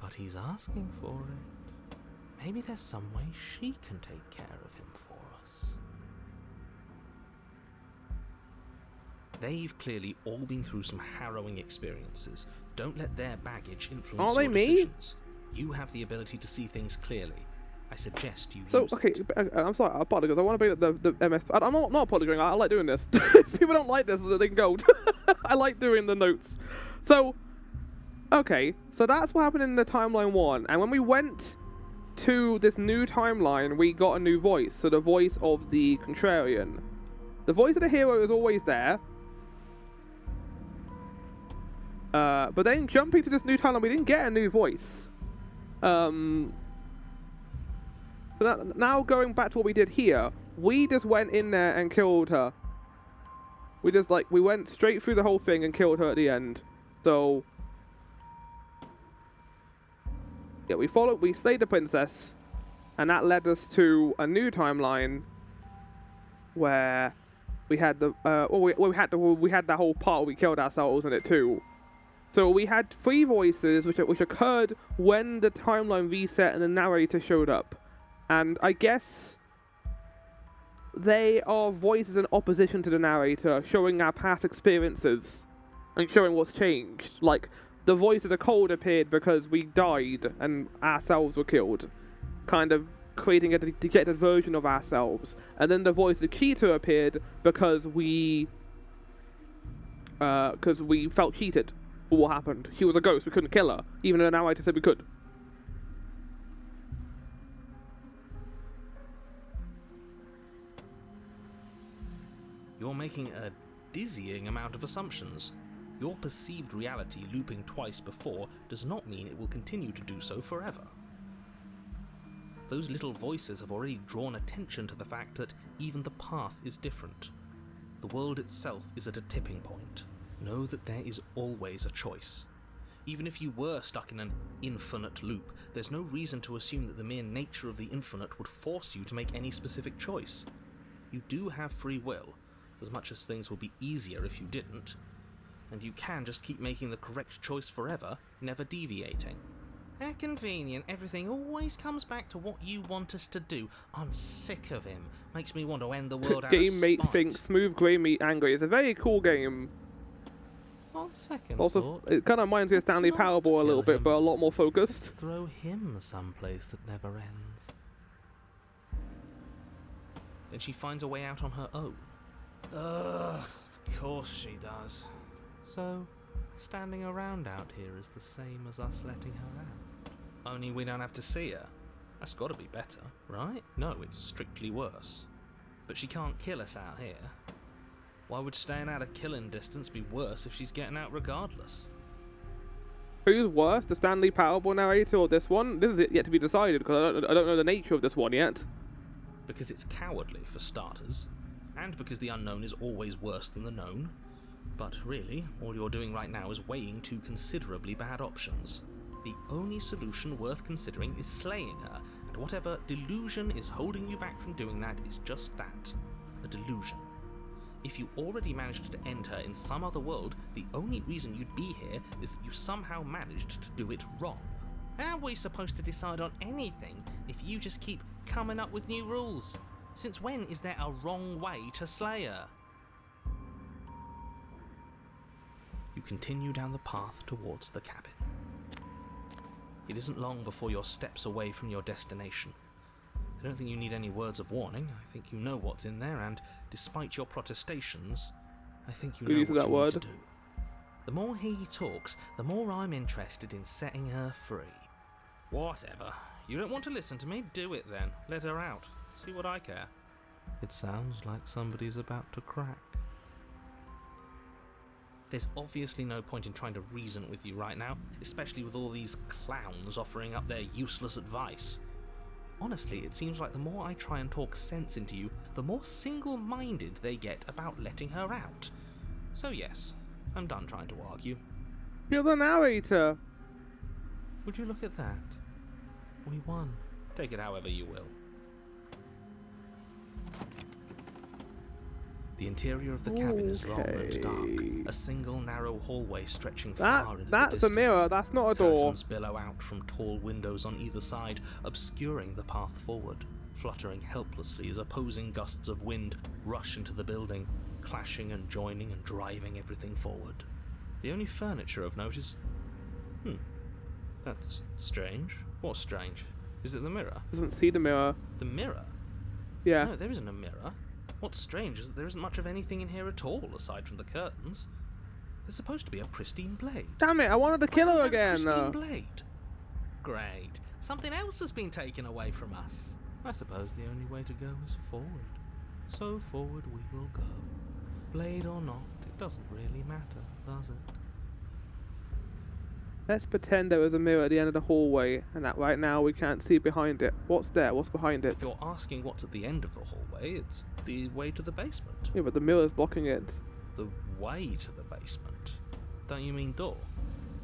but he's asking for it. Maybe there's some way she can take care of him for us. They've clearly all been through some harrowing experiences. Don't let their baggage influence your decisions. You have the ability to see things clearly. I suggest you use it. I'm sorry, I apologize. I want to bring up the MF. I'm not apologizing. I like doing this. If people don't like this, they can go. I like doing the notes. So, okay. So that's what happened in the timeline 1. And when we went to this new timeline, we got a new voice. So the voice of the contrarian. The voice of the hero is always there. But then jumping to this new timeline, we didn't get a new voice. But now going back to what we did here, we just went in there and killed her. We went straight through the whole thing and killed her at the end. So yeah, we slayed the princess, and that led us to a new timeline where we had we had that whole part where we killed ourselves in it too. So we had 3 voices which occurred when the timeline reset and the narrator showed up. And I guess they are voices in opposition to the narrator, showing our past experiences and showing what's changed. Like, the voice of the cold appeared because we died and ourselves were killed, kind of creating a dejected version of ourselves. And then the voice of Cheetah appeared because we felt cheated for what happened. She was a ghost, we couldn't kill her, even though the narrator said we could. You're making a dizzying amount of assumptions. Your perceived reality looping twice before does not mean it will continue to do so forever. Those little voices have already drawn attention to the fact that even the path is different. The world itself is at a tipping point. Know that there is always a choice. Even if you were stuck in an infinite loop, there's no reason to assume that the mere nature of the infinite would force you to make any specific choice. You do have free will, as much as things will be easier if you didn't, and you can just keep making the correct choice forever, never deviating. How convenient, everything always comes back to what you want us to do. I'm sick of him. Makes me want to end the world out of spite. Game mate thinks smooth grey meat angry. It's a very cool game. On second also, thought, it kind of reminds me of Stanley Parable a little bit, but a lot more focused. Let's throw him someplace that never ends. Then she finds a way out on her own. Ugh, of course she does. So, standing around out here is the same as us letting her out. Only we don't have to see her. That's got to be better, right? No, it's strictly worse. But she can't kill us out here. Why would staying out of killing distance be worse if she's getting out regardless? Who's worse, the Stanley Parable narrator or this one? This is yet to be decided, because I don't know the nature of this one yet. Because it's cowardly, for starters. And because the unknown is always worse than the known. But really, all you're doing right now is weighing 2 considerably bad options. The only solution worth considering is slaying her, and whatever delusion is holding you back from doing that is just that, a delusion. If you already managed to end her in some other world, the only reason you'd be here is that you somehow managed to do it wrong. How are we supposed to decide on anything if you just keep coming up with new rules? Since when is there a wrong way to slay her? You continue down the path towards the cabin. It isn't long before you're steps away from your destination. I don't think you need any words of warning. I think you know what's in there, and despite your protestations, I think you know what you need to do. The more he talks, the more I'm interested in setting her free. Whatever. You don't want to listen to me? Do it then. Let her out. See what I care. It sounds like somebody's about to crack. There's obviously no point in trying to reason with you right now, especially with all these clowns offering up their useless advice. Honestly, it seems like the more I try and talk sense into you, the more single-minded they get about letting her out. So yes, I'm done trying to argue. You're the narrator. Would you look at that? We won. Take it however you will. The interior of the cabin is long and dark. A single narrow hallway stretching far into the distance. That's a mirror, that's not a door. Curtains billow out from tall windows on either side, obscuring the path forward, fluttering helplessly as opposing gusts of wind rush into the building, clashing and joining and driving everything forward. The only furniture of note is... That's strange. What's strange? Is it the mirror? Doesn't see the mirror. The mirror? Yeah. No, there isn't a mirror. What's strange is that there isn't much of anything in here at all, aside from the curtains. There's supposed to be a pristine blade. Damn it, I wanted to kill her again. Pristine blade? Great. Something else has been taken away from us. I suppose the only way to go is forward. So forward we will go. Blade or not, it doesn't really matter, does it? Let's pretend there was a mirror at the end of the hallway, and that right now we can't see behind it. What's there? What's behind it? If you're asking what's at the end of the hallway, it's the way to the basement. Yeah, but the mirror's blocking it. The way to the basement? Don't you mean door?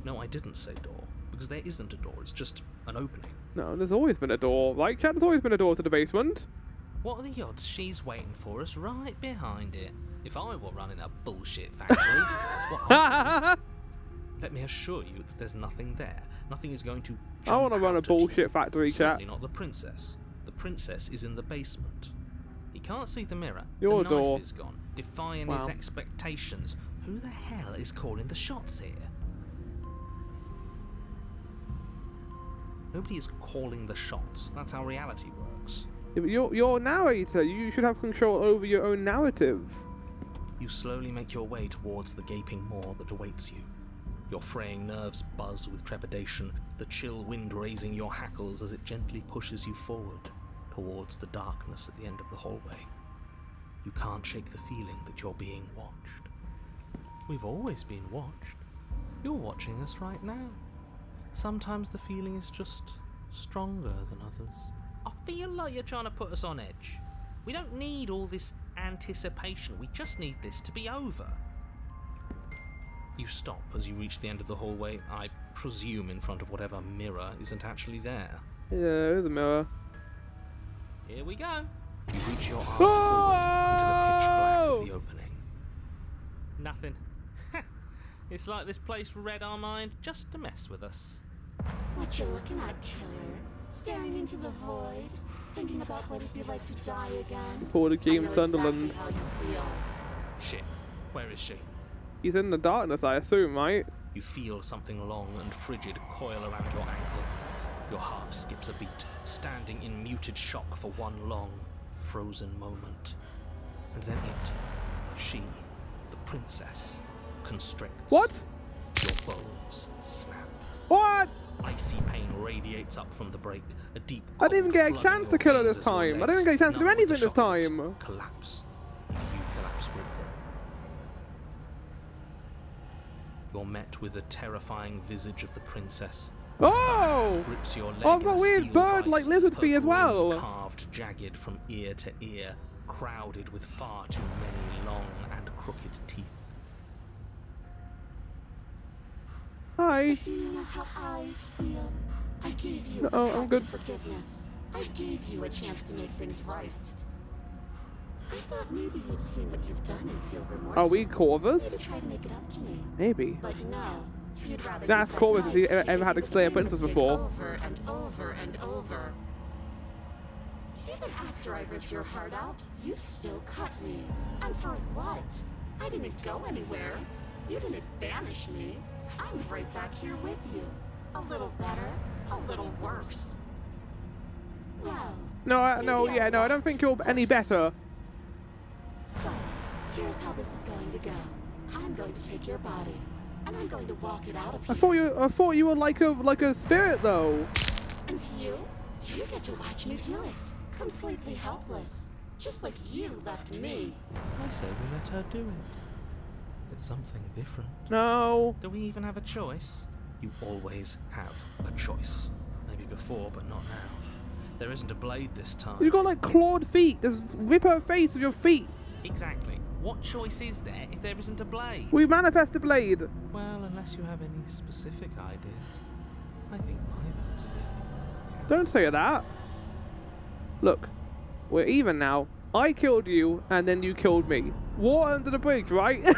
No, I didn't say door, because there isn't a door, it's just an opening. No, there's always been a door, right, Cat? There's always been a door to the basement. What are the odds she's waiting for us right behind it? If I were running a bullshit factory, that's what I'd do. Let me assure you that there's nothing there. Nothing is going to I want to run a bullshit factory, Cat. Certainly not the princess. The princess is in the basement. He can't see the mirror. Your the door knife is gone, defying his expectations. Who the hell is calling the shots here? Nobody is calling the shots. That's how reality works. Yeah, but you're a narrator. You should have control over your own narrative. You slowly make your way towards the gaping maw that awaits you. Your fraying nerves buzz with trepidation, the chill wind raising your hackles as it gently pushes you forward, towards the darkness at the end of the hallway. You can't shake the feeling that you're being watched. We've always been watched. You're watching us right now. Sometimes the feeling is just stronger than others. I feel like you're trying to put us on edge. We don't need all this anticipation, we just need this to be over. You stop as you reach the end of the hallway, I presume in front of whatever mirror isn't actually there. Yeah, there's a mirror. Here we go. You reach your arm forward into the pitch black of the opening. Nothing. It's like this place read our mind just to mess with us. What you looking at, killer? Staring into the void? Thinking about what it'd be like to die again? Poor the game Sunderland. Exactly how you feel. Shit. Where is she? He's in the darkness, I assume, right? You feel something long and frigid coil around your ankle. Your heart skips a beat, standing in muted shock for one long, frozen moment. And then she, the princess, constricts. What? Your bones snap. What? Icy pain radiates up from the break, a deep I didn't even get a flooding chance to your kill her veins this as your time. I didn't legs, get a chance to do numb with the anything this shock of it, time. Collapse. You collapse with them. You're met with the terrifying visage of the princess. Oh! Grips your leg I've got in a weird steel bird-like vice, lizard feet as her well. groin carved jagged from ear to ear, crowded with far too many long and crooked teeth. Hi. Do you know how I feel? I gave you No, a I'm path good. to forgiveness. I gave you a chance to make things right. I thought maybe you'd seen what you've done and feel remorseful. Are we Corvus? Maybe try to make it up to me. Maybe. But no, you'd rather That's use that Corvus. Has he knife to ever had to repeat the slay a same princess mistake before? Over and over and over. Even after I ripped your heart out, you still cut me. And for what? I didn't go anywhere. You didn't banish me. I'm right back here with you. A little better, a little worse. Well, No, maybe I don't think you're any better. So, here's how this is going to go. I'm going to take your body, and I'm going to walk it out of here. I thought you were like a spirit though. And you get to watch me do it. Completely helpless. Just like you left me. I say we let her do it. It's something different. No. Do we even have a choice? You always have a choice. Maybe before, but not now. There isn't a blade this time. You got like clawed feet. Just rip her face with your feet. Exactly. What choice is there if there isn't a blade? We manifest a blade. Well, unless you have any specific ideas, I think my vote's the only one. Don't say that. Look, we're even now. I killed you, and then you killed me. Water under the bridge, right?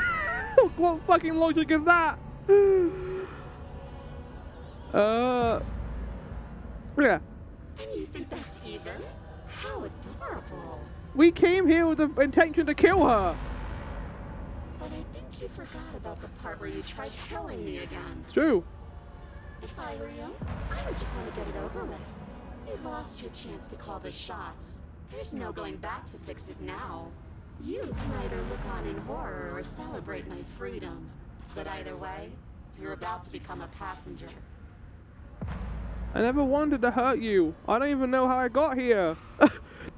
What fucking logic is that? Yeah. And you think that's even? How adorable. We came here with the intention to kill her. But I think you forgot about the part where you tried killing me again. It's true. If I were you, I would just want to get it over with. You lost your chance to call the shots. There's no going back to fix it now. You can either look on in horror or celebrate my freedom. But either way, you're about to become a passenger. I never wanted to hurt you. I don't even know how I got here.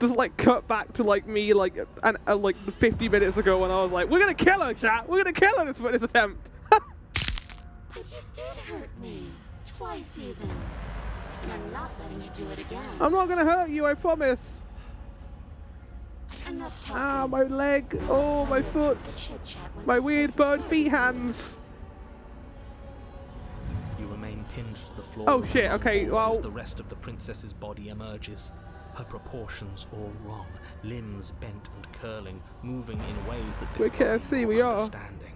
Just like cut back to like me like 50 minutes ago when I was like, we're gonna kill her, chat. We're gonna kill her this attempt. But you did hurt me. Twice even. And I'm not letting you do it again. I'm not gonna hurt you, I promise. Enough talking. Ah, my leg. Oh, my foot. My weird bird feet hands. You remain pinned to the floor. Oh shit, okay, well. As the rest of the princess's body emerges, her proportions all wrong, limbs bent and curling, moving in ways that We're defy KFC, your we are. understanding.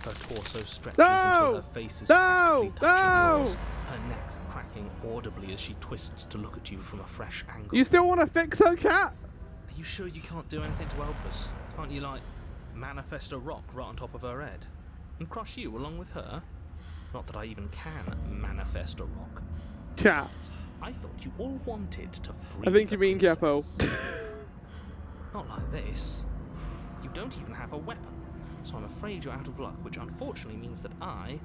Her torso stretches No! until her face is No! practically touching No! yours, her neck cracking audibly as she twists to look at you from a fresh angle. You still want to fix her, cat? Are you sure you can't do anything to help us? Can't you, like, manifest a rock right on top of her head? And crush you along with her? Not that I even can manifest a rock. Cat. Besides, I thought you all wanted to free I think the you mean princess. Jeppo. Not like this. You don't even have a weapon, so I'm afraid you're out of luck, which unfortunately means that I,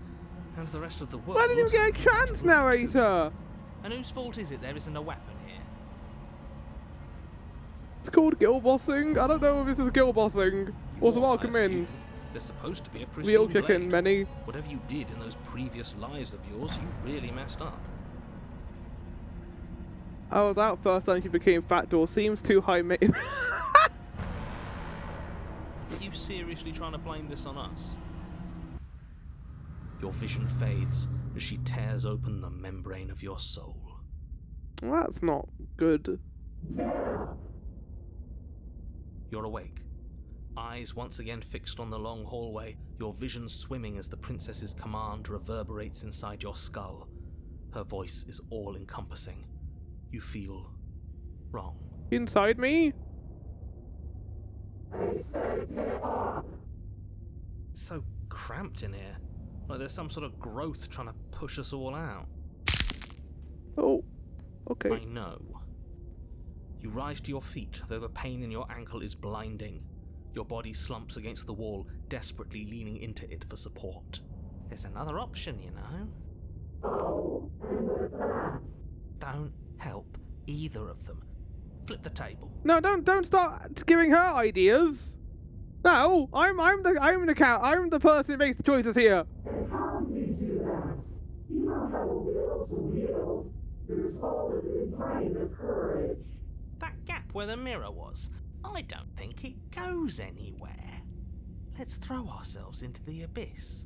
and the rest of the world... Why didn't you get a chance, narrator? And whose fault is it there isn't a weapon here? It's called guild bossing. I don't know if this is guild bossing. Also, Yours, I welcome in. assume. There's supposed to be a pristine Real chicken, blade. Benny. Whatever you did in those previous lives of yours, you really messed up. I was out first and she became fat door. Seems too high maintenance. Are you seriously trying to blame this on us? Your vision fades as she tears open the membrane of your soul. Well, that's not good. You're awake. Eyes once again fixed on the long hallway, your vision swimming as the princess's command reverberates inside your skull. Her voice is all-encompassing. You feel wrong. Inside me? It's so cramped in here. Like there's some sort of growth trying to push us all out. Oh, okay. I know. You rise to your feet, though the pain in your ankle is blinding. Your body slumps against the wall, desperately leaning into it for support. There's another option, you know. Don't help either of them. Flip the table. No, don't start giving her ideas. No, I'm the person who makes the choices here. That gap where the mirror was, I don't think it goes anywhere. Let's throw ourselves into the abyss.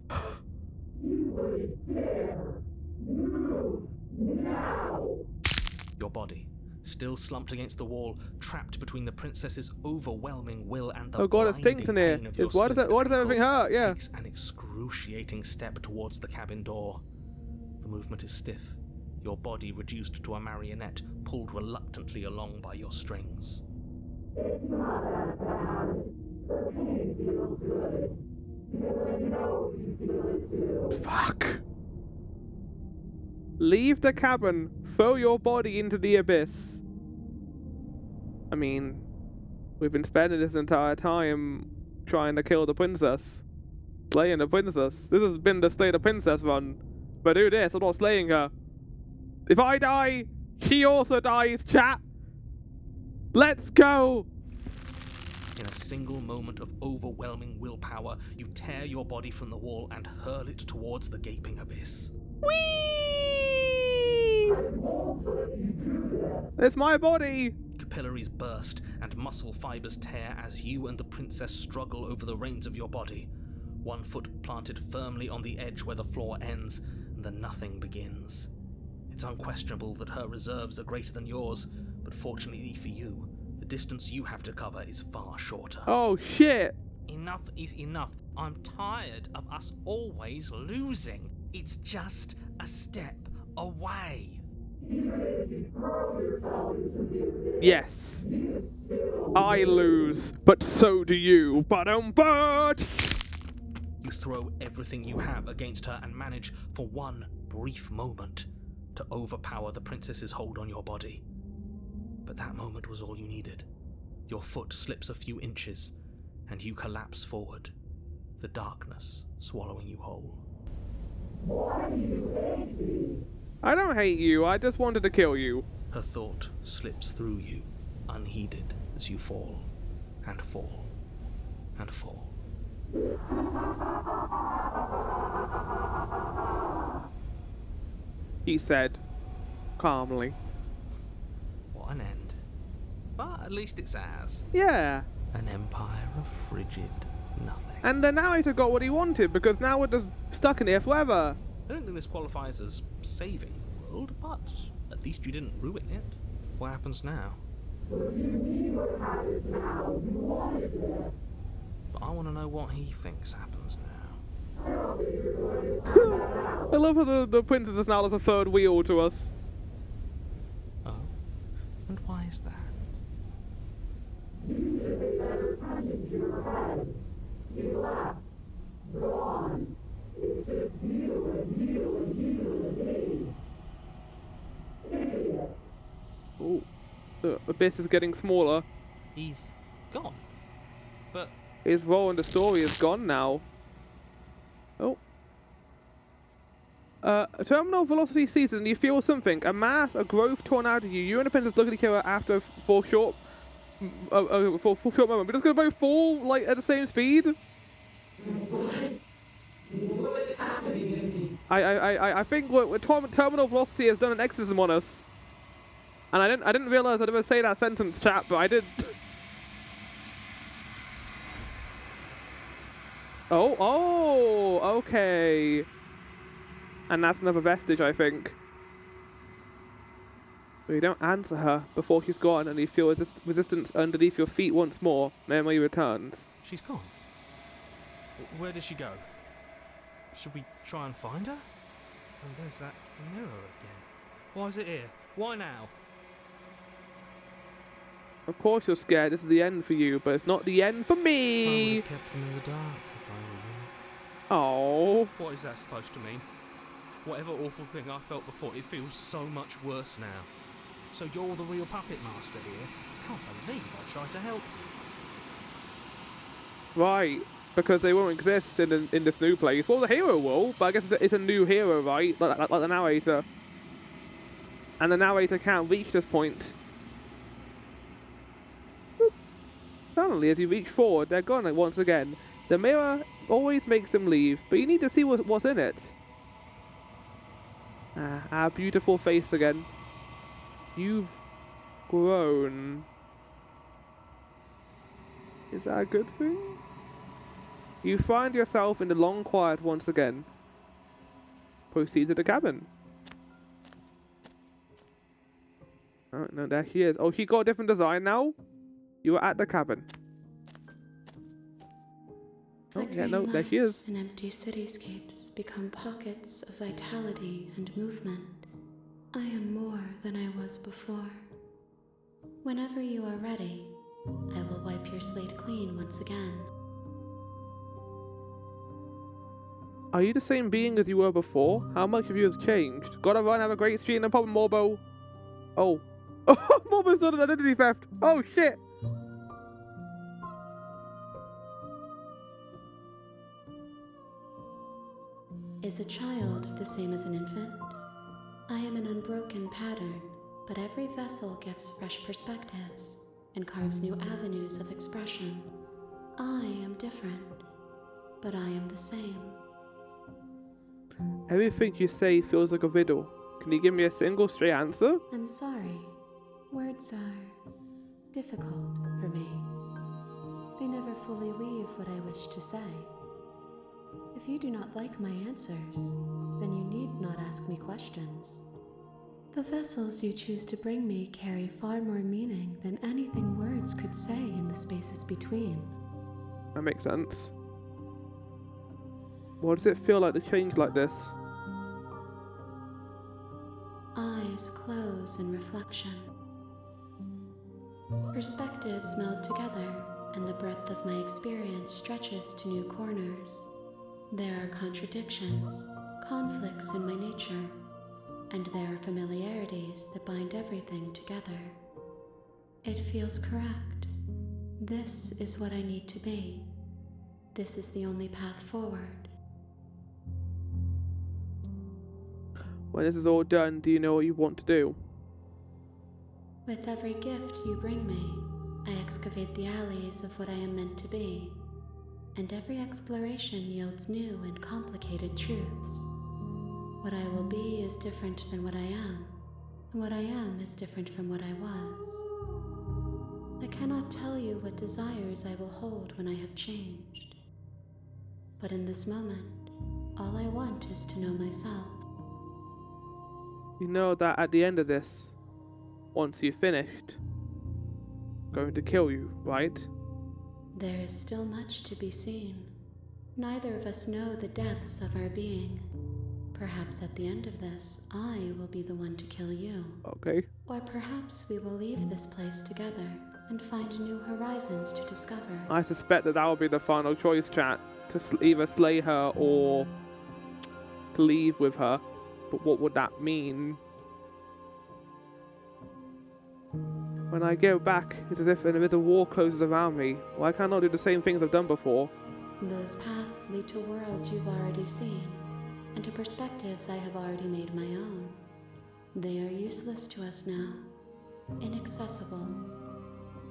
Your body, still slumped against the wall, trapped between the princess's overwhelming will and the Oh god, it stinks in here. pain of your Why does splintered everything ankle, hurt? Yeah. takes an excruciating step towards the cabin door. The movement is stiff, your body reduced to a marionette, pulled reluctantly along by your strings. Fuck. Leave the cabin. Throw your body into the abyss. I mean, we've been spending this entire time trying to kill the princess. Slaying the princess. This has been the Slay the Princess run. But do this, I'm not slaying her. If I die, she also dies, chat. Let's go. In a single moment of overwhelming willpower, you tear your body from the wall and hurl it towards the gaping abyss. Whee! It's my body! Capillaries burst and muscle fibers tear as you and the princess struggle over the reins of your body. One foot planted firmly on the edge where the floor ends, and the nothing begins. It's unquestionable that her reserves are greater than yours, but fortunately for you, the distance you have to cover is far shorter. Oh shit! Enough is enough. I'm tired of us always losing. It's just a step away. Yes. I lose, but so do you. But you throw everything you have against her and manage, for one brief moment, to overpower the princess's hold on your body. But that moment was all you needed. Your foot slips a few inches, and you collapse forward, the darkness swallowing you whole. I don't hate you, I just wanted to kill you. Her thought slips through you, unheeded, as you fall, and fall, and fall. He said, calmly. What an end. But at least it's ours. Yeah. An empire of frigid nothing. And the narrator got what he wanted, because now we're just stuck in here forever. I don't think this qualifies as saving the world, but at least you didn't ruin it. What happens now? But I want to know what he thinks happens now. I love how the princess is now as a third wheel to us. Oh? And why is that? Ooh. The abyss is getting smaller. He's gone. But His role in the story is gone now. Oh. Terminal velocity ceases and you feel something. A mass, a growth torn out of you. You and the princess look at each other after for a short moment. We're just gonna both fall like at the same speed. What's happening to me? I think what terminal velocity has done an exorcism on us. And I didn't realize I'd ever say that sentence, chat, but I did. Oh, okay. And that's another vestige, I think. But you don't answer her before she's gone, and you feel resistance underneath your feet once more. Memory returns. she's gone. Where did she go? Should we try and find her? And there's that mirror again. Why is it here? Why now? Of course you're scared. This is the end for you, but it's not the end for I would me. have kept them in the dark if I were Oh. you. What is that supposed to mean? Whatever awful thing I felt before, it feels so much worse now. So you're the real puppet master here? Can't believe I tried to help you. Right. Because they won't exist in this new place. Well, the hero will, but I guess it's a new hero, right? Like the narrator. And the narrator can't reach this point. Suddenly, as you reach forward, they're gone once again. The mirror always makes them leave, but you need to see what's in it. Our beautiful face again. You've grown. Is that a good thing? You find yourself in the long quiet once again. proceed to the cabin. Oh, no, there she is. Oh, she got a different design now? You are at the cabin. Oh, yeah, no, there she is. And empty cityscapes become pockets of vitality and movement. I am more than I was before. Whenever you are ready, I will wipe your slate clean once again. Are you the same being as you were before? How much have you changed? Gotta run, have a great street, no problem, Morbo. Oh. Oh, Morbo's done an identity theft. Oh, shit. Is a child the same as an infant? I am an unbroken pattern, but every vessel gives fresh perspectives and carves new avenues of expression. I am different, but I am the same. Everything you say feels like a riddle. Can you give me a single straight answer? I'm sorry. Words are difficult for me. They never fully weave what I wish to say. If you do not like my answers, then you need not ask me questions. The vessels you choose to bring me carry far more meaning than anything words could say in the spaces between. That makes sense. What does it feel like to change like this? Eyes close in reflection. Perspectives meld together, and the breadth of my experience stretches to new corners. There are contradictions, conflicts in my nature, and there are familiarities that bind everything together. It feels correct. This is what I need to be. This is the only path forward. When this is all done, do you know what you want to do? With every gift you bring me, I excavate the alleys of what I am meant to be, and every exploration yields new and complicated truths. What I will be is different than what I am, and what I am is different from what I was. I cannot tell you what desires I will hold when I have changed. But in this moment, all I want is to know myself. You know that at the end of this, once you've finished, I'm going to kill you, right? There is still much to be seen. Neither of us know the depths of our being. Perhaps at the end of this, I will be the one to kill you. Okay. Or perhaps we will leave this place together and find new horizons to discover. I suspect that will be the final choice, chat, to either slay her or to leave with her. But what would that mean? When I go back, it's as if an invisible wall closes around me. Why can't I do the same things I've done before? Those paths lead to worlds you've already seen, and to perspectives I have already made my own. They are useless to us now, inaccessible.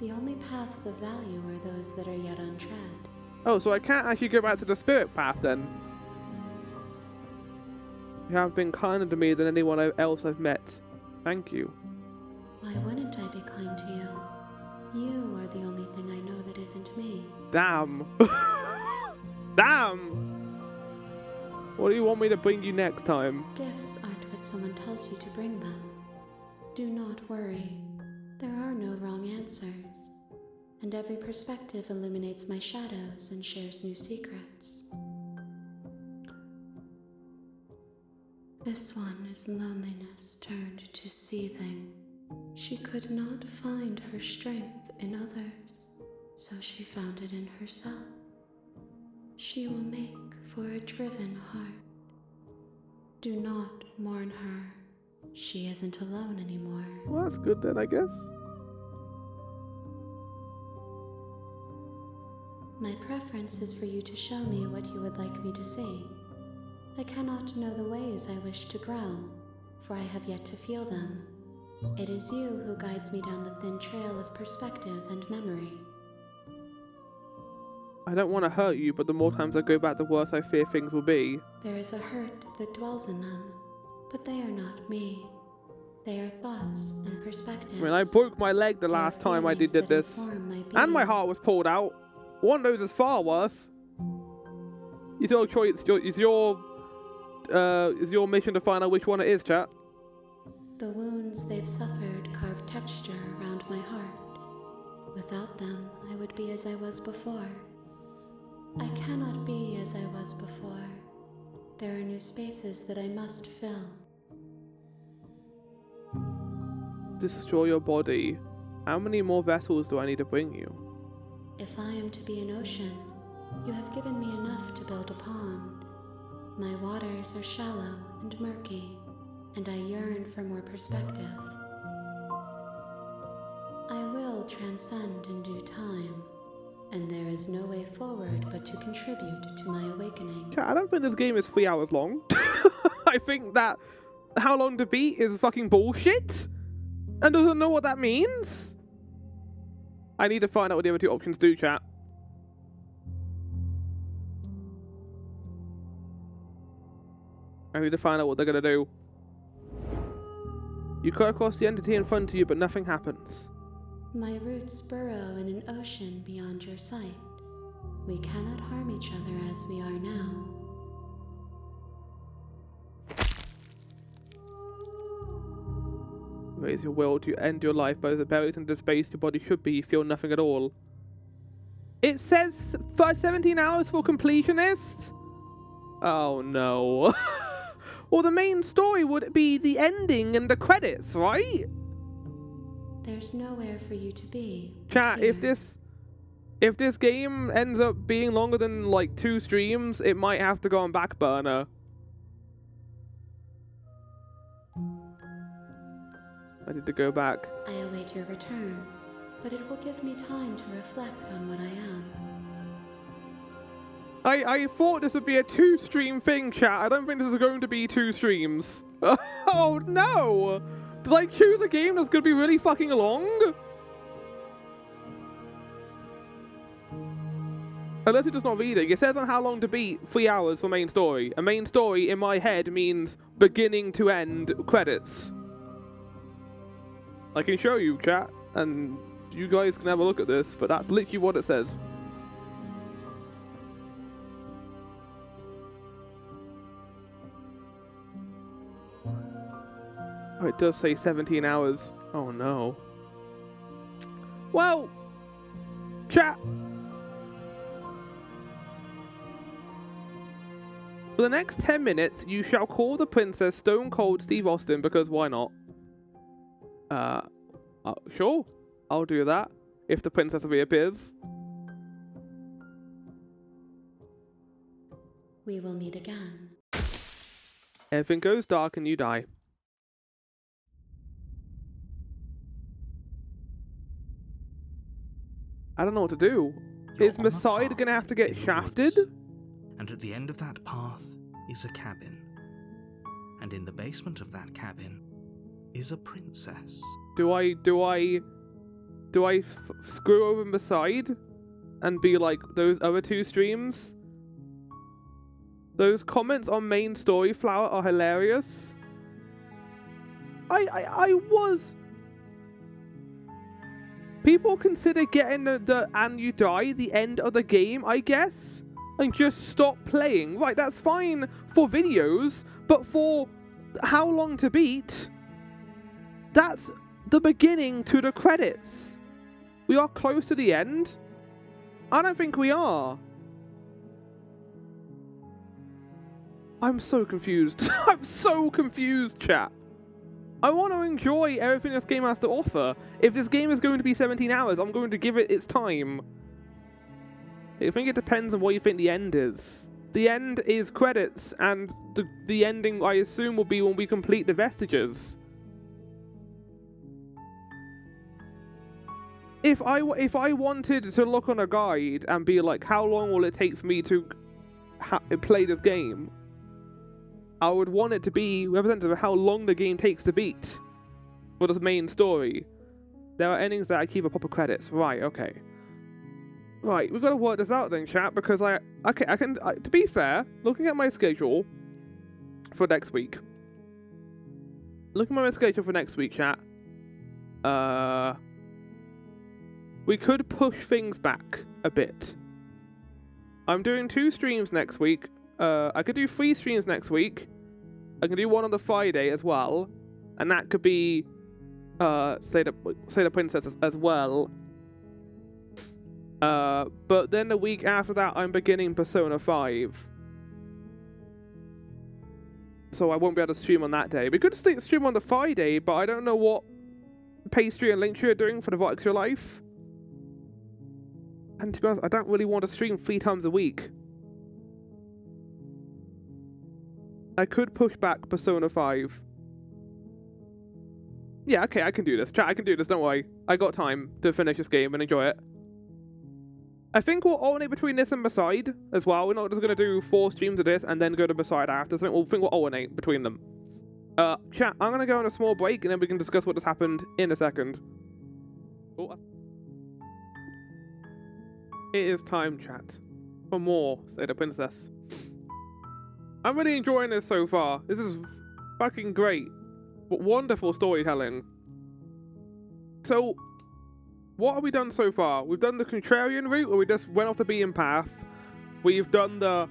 The only paths of value are those that are yet untread. Oh, so I can't actually go back to the spirit path then? You have been kinder to me than anyone else I've met. Thank you. Why wouldn't I be kind to you? You are the only thing I know that isn't me. Damn. Damn! What do you want me to bring you next time? Gifts aren't what someone tells you to bring them. Do not worry. There are no wrong answers. And every perspective illuminates my shadows and shares new secrets. This one is loneliness turned to seething. She could not find her strength in others, so she found it in herself. She will make for a driven heart. Do not mourn her. She isn't alone anymore. Well, that's good then, I guess. My preference is for you to show me what you would like me to see. I cannot know the ways I wish to grow, for I have yet to feel them. It is you who guides me down the thin trail of perspective and memory. I don't want to hurt you, but the more times I go back, the worse I fear things will be. There is a hurt that dwells in them, but they are not me. They are thoughts and perspectives. I mean, I broke my leg the last time I did this, and my heart was pulled out. One knows is far worse. It's your choice. It's your is your mission to find out which one it is, chat? The wounds they've suffered carve texture around my heart. Without them, I would be as I was before. I cannot be as I was before. There are new spaces that I must fill. Destroy your body. How many more vessels do I need to bring you? If I am to be an ocean, you have given me enough to build a pond. My waters are shallow and murky, and I yearn for more perspective. I will transcend in due time, and there is no way forward but to contribute to my awakening. I don't think this game is 3 hours long. I think that how long to beat is fucking bullshit and doesn't know what that means. I need to find out what the other two options do, chat. I need to find out what they're gonna do. You cut across the entity in front of you, but nothing happens. My roots burrow in an ocean beyond your sight. We cannot harm each other as we are now. Raise your will to end your life, but as it buries into space your body should be, you feel nothing at all. It says for 17 hours for completionist? Oh no. Well, the main story would be the ending and the credits, right? There's nowhere for you to be. Chat, here. if this game ends up being longer than like 2 streams, it might have to go on back burner. I need to go back. I await your return, but it will give me time to reflect on what I am. I thought this would be a 2-stream thing, chat. I don't think this is going to be 2 streams. Oh no! Did I choose a game that's going to be really fucking long? Unless it's just not reading. It says on how long to beat 3 hours for main story. A main story in my head means beginning to end credits. I can show you, chat, and you guys can have a look at this, but that's literally what it says. Oh, it does say 17 hours. Oh no. Well, chat. For the next 10 minutes, you shall call the princess Stone Cold Steve Austin, because why not? Sure. I'll do that. If the princess reappears. We will meet again. Everything goes dark and you die. I don't know what to do. Is Messiah gonna have to get shafted? And at the end of that path is a cabin. And in the basement of that cabin is a princess. Do I screw over Messiah and be like those other 2 streams? Those comments on main story flower are hilarious. I was. People consider getting the and you die the end of the game, I guess, and just stop playing. Right, that's fine for videos, but for how long to beat, that's the beginning to the credits. We are close to the end. I don't think we are. I'm so confused. I'm so confused, chat. I want to enjoy everything this game has to offer. If this game is going to be 17 hours, I'm going to give it its time. I think it depends on what you think the end is. The end is credits, and the ending, I assume, will be when we complete the vestiges. If I wanted to look on a guide and be like, how long will it take for me to play this game? I would want it to be representative of how long the game takes to beat for this main story. There are endings that I keep a proper credits. Right, okay. Right, we've got to work this out then, chat, because to be fair, looking at my schedule for next week. Chat. We could push things back a bit. I'm doing 2 streams next week. I could do 3 streams next week, I can do one on the Friday as well, and that could be Slay the Princess as well. But then the week after that, I'm beginning Persona 5. So I won't be able to stream on that day. We could stream on the Friday, but I don't know what Pastry and Linktree are doing for the Vox Your Life. And to be honest, I don't really want to stream 3 times a week. I could push back Persona 5. Yeah, okay, I can do this. Chat, I can do this, don't worry. I got time to finish this game and enjoy it. I think we'll alternate between this and Beside as well. We're not just going to do 4 streams of this and then go to Beside after. So I think we'll alternate between them. Chat, I'm going to go on a small break and then we can discuss what has happened in a second. Oh. It is time, chat, for more Slay the Princess. I'm really enjoying this so far. This is fucking great. But wonderful storytelling. So, what have we done so far? We've done the contrarian route, where we just went off the beaten path. We've done the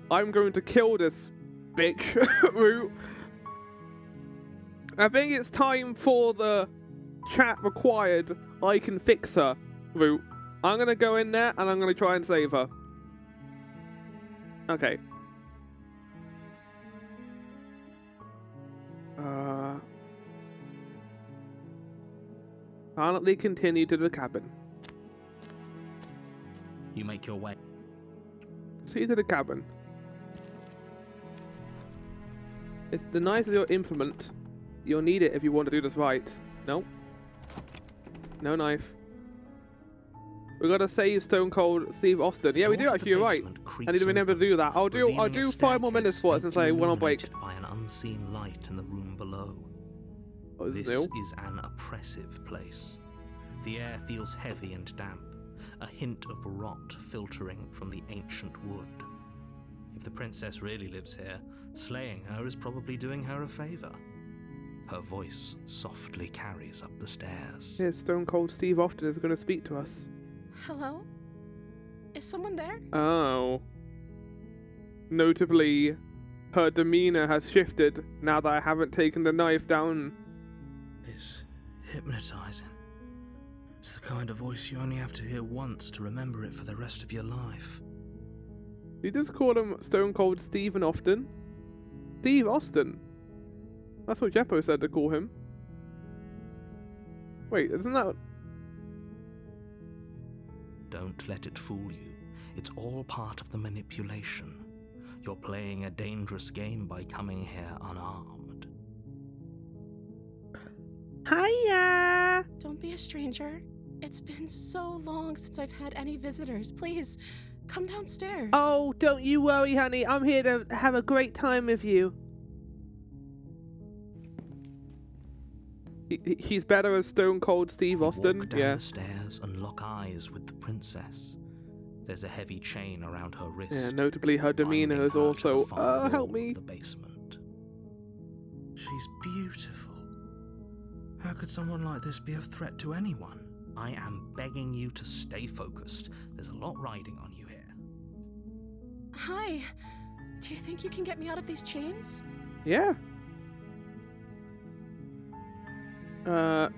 I'm going to kill this bitch route. I think it's time for the chat required I can fix her route. I'm going to go in there and I'm going to try and save her. Okay. Silently continue to the cabin. You make your way. See to the cabin. It's the knife is your implement. You'll need it if you want to do this right. No. No knife. We gotta save Stone Cold Steve Austin. Yeah, we do actually. You're right. I need to remember to do that. I'll do 5 more minutes for it since I went on break. By an unseen light in the room below. Oh, this is an oppressive place. The air feels heavy and damp, a hint of rot filtering from the ancient wood. If the princess really lives here, slaying her is probably doing her a favor. Her voice softly carries up the stairs. Here's Stone Cold Steve Austin is going to speak to us. Hello? Is someone there? Oh. Notably, her demeanor has shifted now that I haven't taken the knife down. It's hypnotizing. It's the kind of voice you only have to hear once to remember it for the rest of your life. You just call him Stone Cold Stephen Austin? Steve Austin? That's what Jeppo said to call him. Wait, isn't that... Don't let it fool you. It's all part of the manipulation. You're playing a dangerous game by coming here unarmed. Hiya! Don't be a stranger. It's been so long since I've had any visitors. Please, come downstairs. Oh, don't you worry, honey. I'm here to have a great time with you. He's better as Stone Cold Steve Austin. Walk down the stairs and lock eyes with the princess. There's a heavy chain around her wrist. Yeah, notably her demeanor is also, help me. The basement. She's beautiful. How could someone like this be a threat to anyone? I am begging you to stay focused. There's a lot riding on you here. Hi. Do you think you can get me out of these chains? Yeah.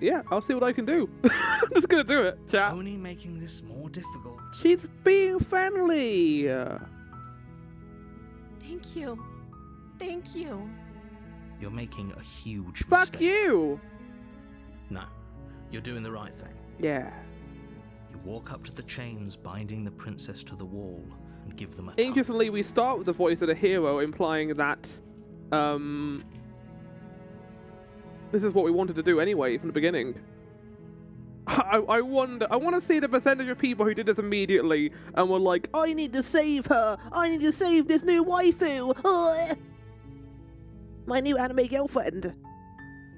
Yeah, I'll see what I can do. I'm just gonna do it, chat. Only making this more difficult. She's being friendly. Thank you. Thank you. You're making a huge Fuck mistake. you! No, you're doing the right thing. Yeah. You walk up to the chains binding the princess to the wall and give them a Interestingly, we start with the voice of the hero, implying that, this is what we wanted to do anyway from the beginning. I wonder, I want to see the percentage of people who did this immediately and were like, I need to save her! I need to save this new waifu! My new anime girlfriend!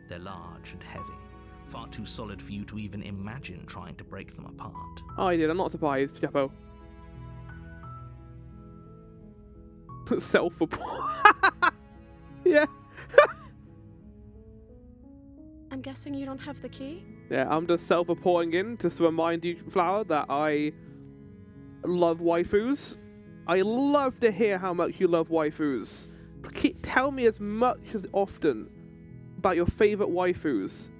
They're large and heavy, far too solid for you to even imagine trying to break them apart. I did, I'm not surprised, Jeppo. Self-report. Yeah. I'm guessing you don't have the key? Yeah, I'm just self-reporting in just to remind you, Flower, that I love waifus. I love to hear how much you love waifus. tell me as much as often about your favorite waifus,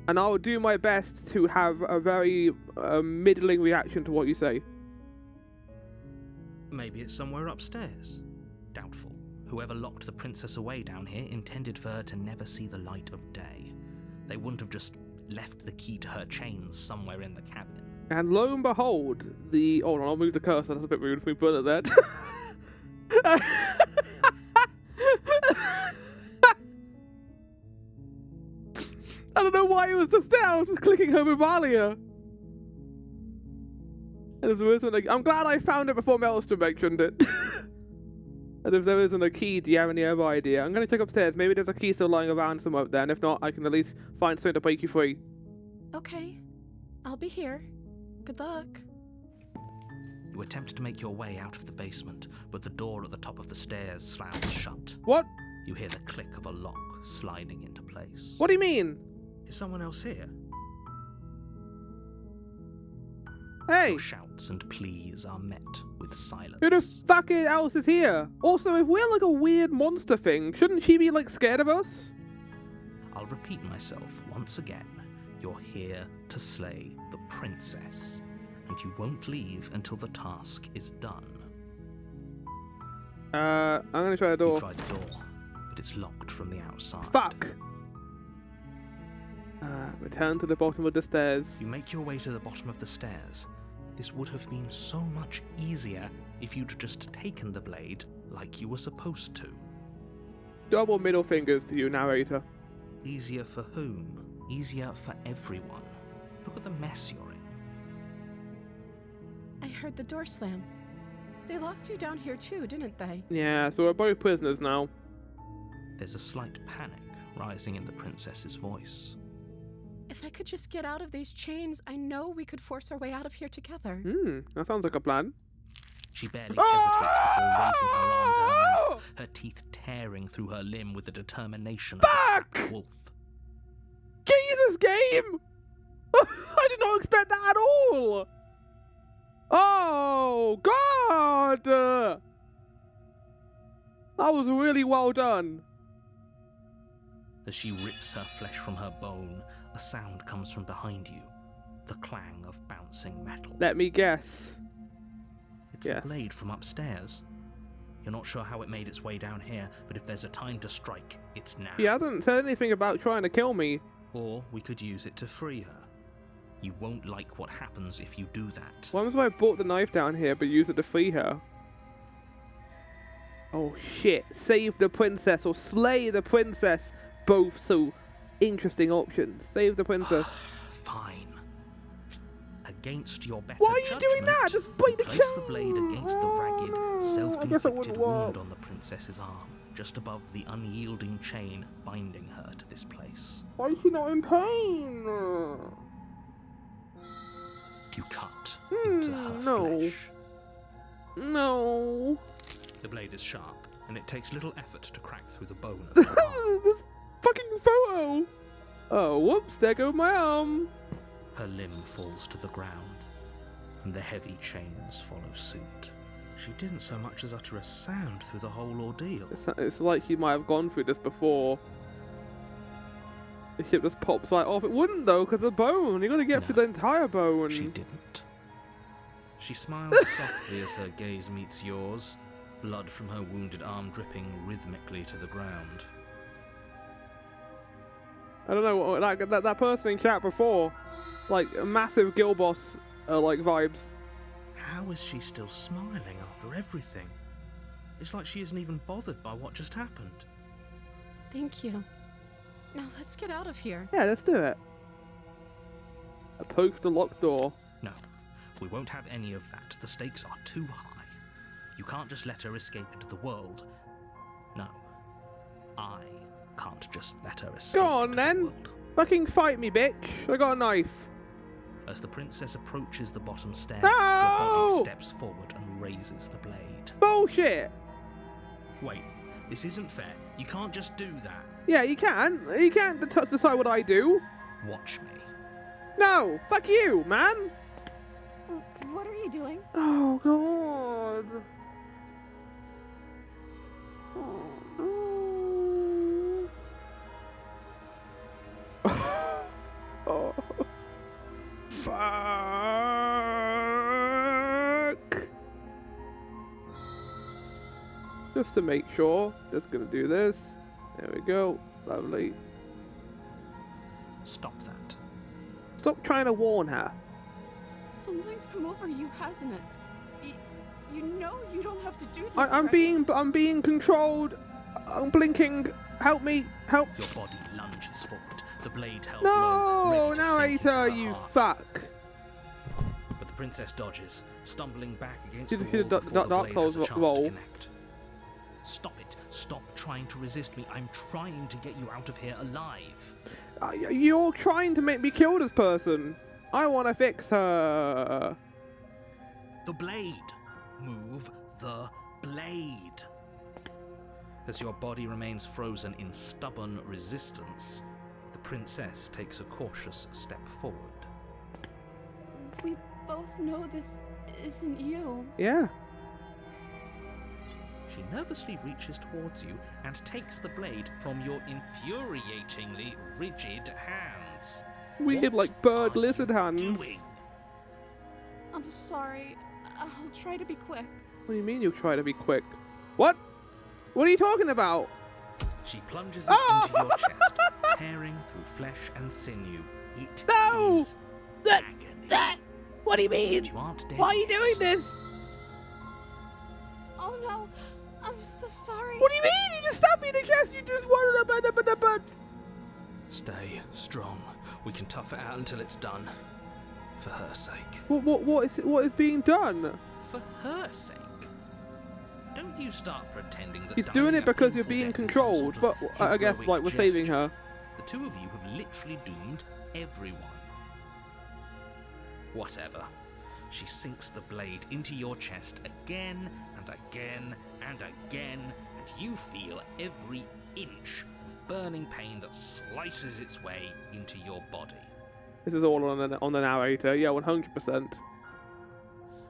and I'll do my best to have a very middling reaction to what you say. Maybe it's somewhere upstairs. Doubtful. Whoever locked the princess away down here intended for her to never see the light of day. They wouldn't have just left the key to her chains somewhere in the cabin. And lo and behold, oh no, I'll move the cursor, that's a bit rude for me putting it there. I don't know why it was just there, I was just clicking Homobalia. And if there isn't I'm glad I found it before Maelstrom mentioned it. And if there isn't a key, do you have any other idea? I'm going to check upstairs, maybe there's a key still lying around somewhere up there, and if not, I can at least find something to break you free. Okay, I'll be here. Good luck. You attempt to make your way out of the basement, but the door at the top of the stairs slams shut. What? You hear the click of a lock sliding into place. What do you mean? Is someone else here? Hey! Your shouts and pleas are met with silence. Who the fuck else is here? Also, if we're like a weird monster thing, shouldn't she be like scared of us? I'll repeat myself once again. You're here to slay the princess, and you won't leave until the task is done. I'm gonna try the door. You try the door, but it's locked from the outside. Fuck! Return to the bottom of the stairs. You make your way to the bottom of the stairs. This would have been so much easier if you'd just taken the blade like you were supposed to. Double middle fingers to you, narrator. Easier for whom? Easier for everyone. Look at the mess you're in. I heard the door slam. They locked you down here too, didn't they? Yeah, so we're both prisoners now. There's a slight panic rising in the princess's voice. If I could just get out of these chains, I know we could force our way out of here together. That sounds like a plan. She barely hesitates before raising her arm to her mouth, her teeth tearing through her limb with the determination of a pack wolf. Jesus, game! I did not expect that at all! Oh, God! That was really well done. As she rips her flesh from her bone, a sound comes from behind you. The clang of bouncing metal. Let me guess. It's the blade from upstairs. You're not sure how it made its way down here, but if there's a time to strike, it's now. He hasn't said anything about trying to kill me. Or we could use it to free her. You won't like what happens if you do that. Why was I brought the knife down here but use it to free her? Oh shit. Save the princess or slay the princess. Both so interesting options. Save the princess. Fine. Against your better Why are you doing that? Just bite the place the blade against the ragged, self-inflicted wound on the princess's arm, just above the unyielding chain binding her to this place. Why is she not in pain? You cut into her flesh. No. The blade is sharp, and it takes little effort to crack through the bone of her arm. This fucking photo! Oh, whoops, there goes my arm. Her limb falls to the ground, and the heavy chains follow suit. She didn't so much as utter a sound through the whole ordeal. It's like she might have gone through this before. The ship just pops right off. It wouldn't though, because of the bone. You gotta get through the entire bone. She didn't. She smiles softly as her gaze meets yours, blood from her wounded arm dripping rhythmically to the ground. I don't know what that person in chat before, like massive Gil Boss like vibes. How is she still smiling after everything? It's like she isn't even bothered by what just happened. Thank you. Now let's get out of here. Yeah, let's do it. I poke the locked door. No, we won't have any of that. The stakes are too high. You can't just let her escape into the world. No, I can't just let her escape. Go on then. Fucking fight me, bitch. I got a knife. As the princess approaches the bottom stair, No! your body steps forward and raises the blade. Bullshit. Wait, this isn't fair. You can't just do that. Yeah, you can. You can't decide what I do. Watch me. No, fuck you, man. What are you doing? Oh, God. Oh. Fuck. Just to make sure, just gonna do this. There we go. Lovely. Stop that. Stop trying to warn her. Something's come over you, hasn't it? You know you don't have to do this. I'm being controlled. I'm blinking. Help me. Help. Your body lunges forward. The blade held No, low, ready to sink narrator, into her you heart. fuck. But the princess dodges, stumbling back against Did the you wall do the before the Dark blade has Souls a chance roll? to connect. Stop it. Stop trying to resist me. I'm trying to get you out of here alive. You're trying to make me kill this person. I want to fix her. The blade. Move the blade. As your body remains frozen in stubborn resistance, the princess takes a cautious step forward. We both know this isn't you. Yeah. She nervously reaches towards you and takes the blade from your infuriatingly rigid hands. Weird, What like bird are you lizard hands. doing? I'm sorry. I'll try to be quick. What do you mean you'll try to be quick? What? What are you talking about? She plunges it into your chest, tearing through flesh and sinew. It No! is agony. What do you mean? You aren't dead Why are you yet. doing this? Oh no, I'm so sorry. What do you mean? You just stabbed me in the chest. You just wanted a Stay strong. We can tough it out until it's done. For her sake. What is being done? For her sake. Don't you start pretending that He's dying doing a it because you're painful being death is some controlled, sort but of I guess heroic like we're saving gesture. her. The two of you have literally doomed everyone. Whatever. She sinks the blade into your chest again and again and again, and you feel every inch of burning pain that slices its way into your body. This is all on the narrator. Yeah, 100%.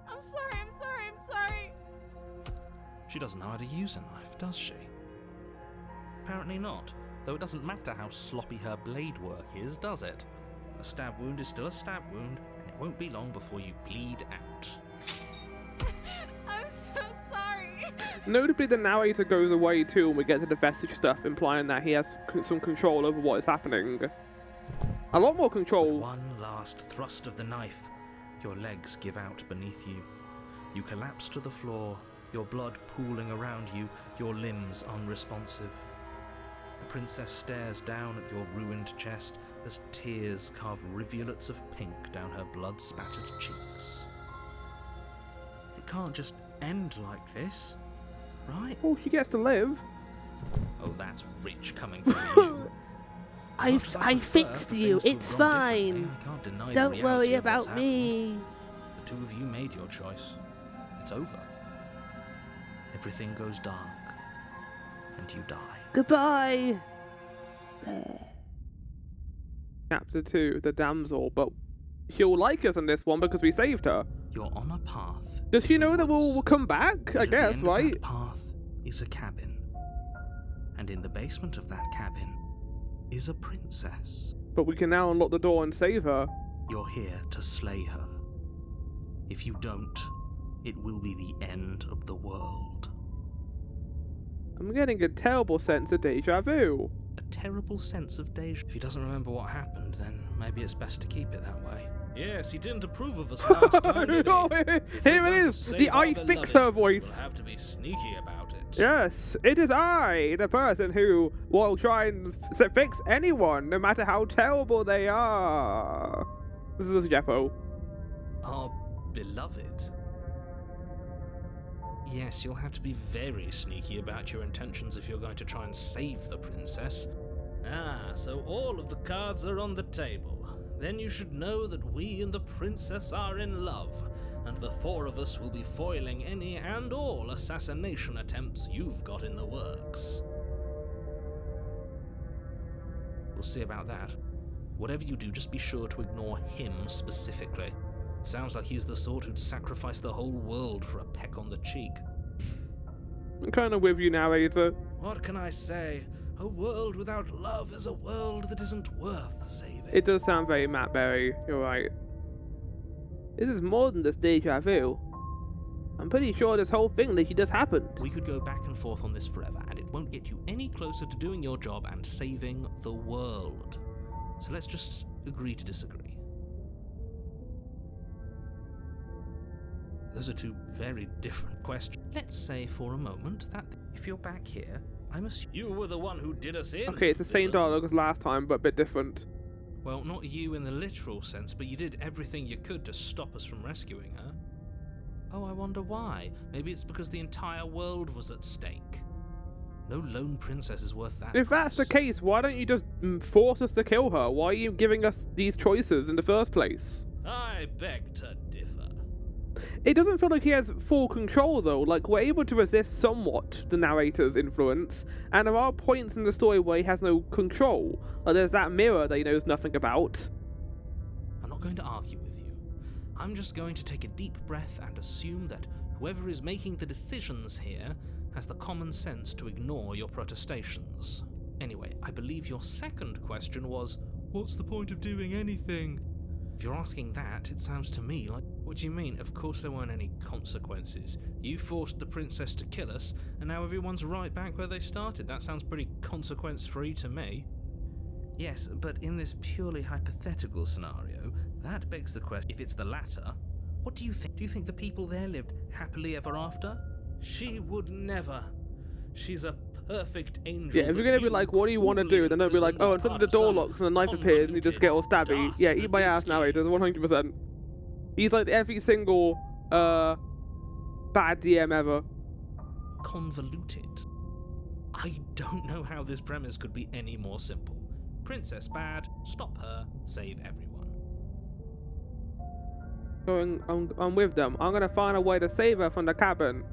I'm sorry. She doesn't know how to use a knife, does she? Apparently not, though it doesn't matter how sloppy her blade work is, does it? A stab wound is still a stab wound, and it won't be long before you bleed out. I'm so sorry. Notably, the narrator goes away too when we get to the vestige stuff, implying that he has some control over what is happening. A lot more With control. one last thrust of the knife, your legs give out beneath you. You collapse to the floor, your blood pooling around you, your limbs unresponsive. The princess stares down at your ruined chest as tears carve rivulets of pink down her blood-spattered cheeks. It can't just end like this, right? Oh, she gets to live. Oh, that's rich coming from you. I fixed you. It's fine. Don't worry about me. The two of you made your choice. It's over. Everything goes dark, and you die. Goodbye. Chapter 2, the Damsel, but she'll like us in this one because we saved her. You're on a path. Does she know that we'll come back? I At the guess, end of right? that path is a cabin, and in the basement of that cabin is a princess. But we can now unlock the door and save her. You're here to slay her. If you don't, it will be the end of the world. I'm getting a terrible sense of deja vu. A terrible sense of deja. If he doesn't remember what happened, then maybe it's best to keep it that way. Yes, he didn't approve of us last time, did he? Oh, If here we're it going to is, save the our I fix beloved, her voice. We'll have to be sneaky about it. Yes, it is I, the person who will try and fix anyone, no matter how terrible they are. This is Jeppo. Our beloved. Yes, you'll have to be very sneaky about your intentions if you're going to try and save the princess. Ah, so all of the cards are on the table. Then you should know that we and the princess are in love, and the four of us will be foiling any and all assassination attempts you've got in the works. We'll see about that. Whatever you do, just be sure to ignore him specifically. It sounds like he's the sort who'd sacrifice the whole world for a peck on the cheek. I'm kind of with you, narrator. What can I say? A world without love is a world that isn't worth saving. It does sound very Matt Berry, you're right. This is more than just deja vu. I'm pretty sure this whole thing literally just happened. We could go back and forth on this forever, and it won't get you any closer to doing your job and saving the world. So let's just agree to disagree. Those are two very different questions. Let's say for a moment that if you're back here, I'm assuming You were the one who did us in. Okay, it's the same dialogue as last time, but a bit different. well, not you in the literal sense, but you did everything you could to stop us from rescuing her. Oh, I wonder why. Maybe it's because the entire world was at stake. No lone princess is worth that. If that's the case, why don't you just force us to kill her? Why are you giving us these choices in the first place? I beg to differ. It doesn't feel like he has full control though, like we're able to resist somewhat the narrator's influence, and there are points in the story where he has no control. Like there's that mirror that he knows nothing about. I'm not going to argue with you. I'm just going to take a deep breath and assume that whoever is making the decisions here has the common sense to ignore your protestations. Anyway, I believe your second question was, what's the point of doing anything? If you're asking that, it sounds to me like, what do you mean? Of course there weren't any consequences. You forced the princess to kill us, and now everyone's right back where they started. That sounds pretty consequence-free to me. Yes, but in this purely hypothetical scenario, that begs the question, if it's the latter, what do you think? Do you think the people there lived happily ever after? She would never. She's a perfect angel. Yeah, if you're gonna be like, what do you want to do? Then they'll be like, oh, and suddenly the door locks and a knife appears and you just get all stabby. Yeah, eat my ass narrator, 100%. He's like every single, bad DM ever. Convoluted. I don't know how this premise could be any more simple. Princess bad, stop her, save everyone. I'm with them. I'm gonna find a way to save her from the cabin.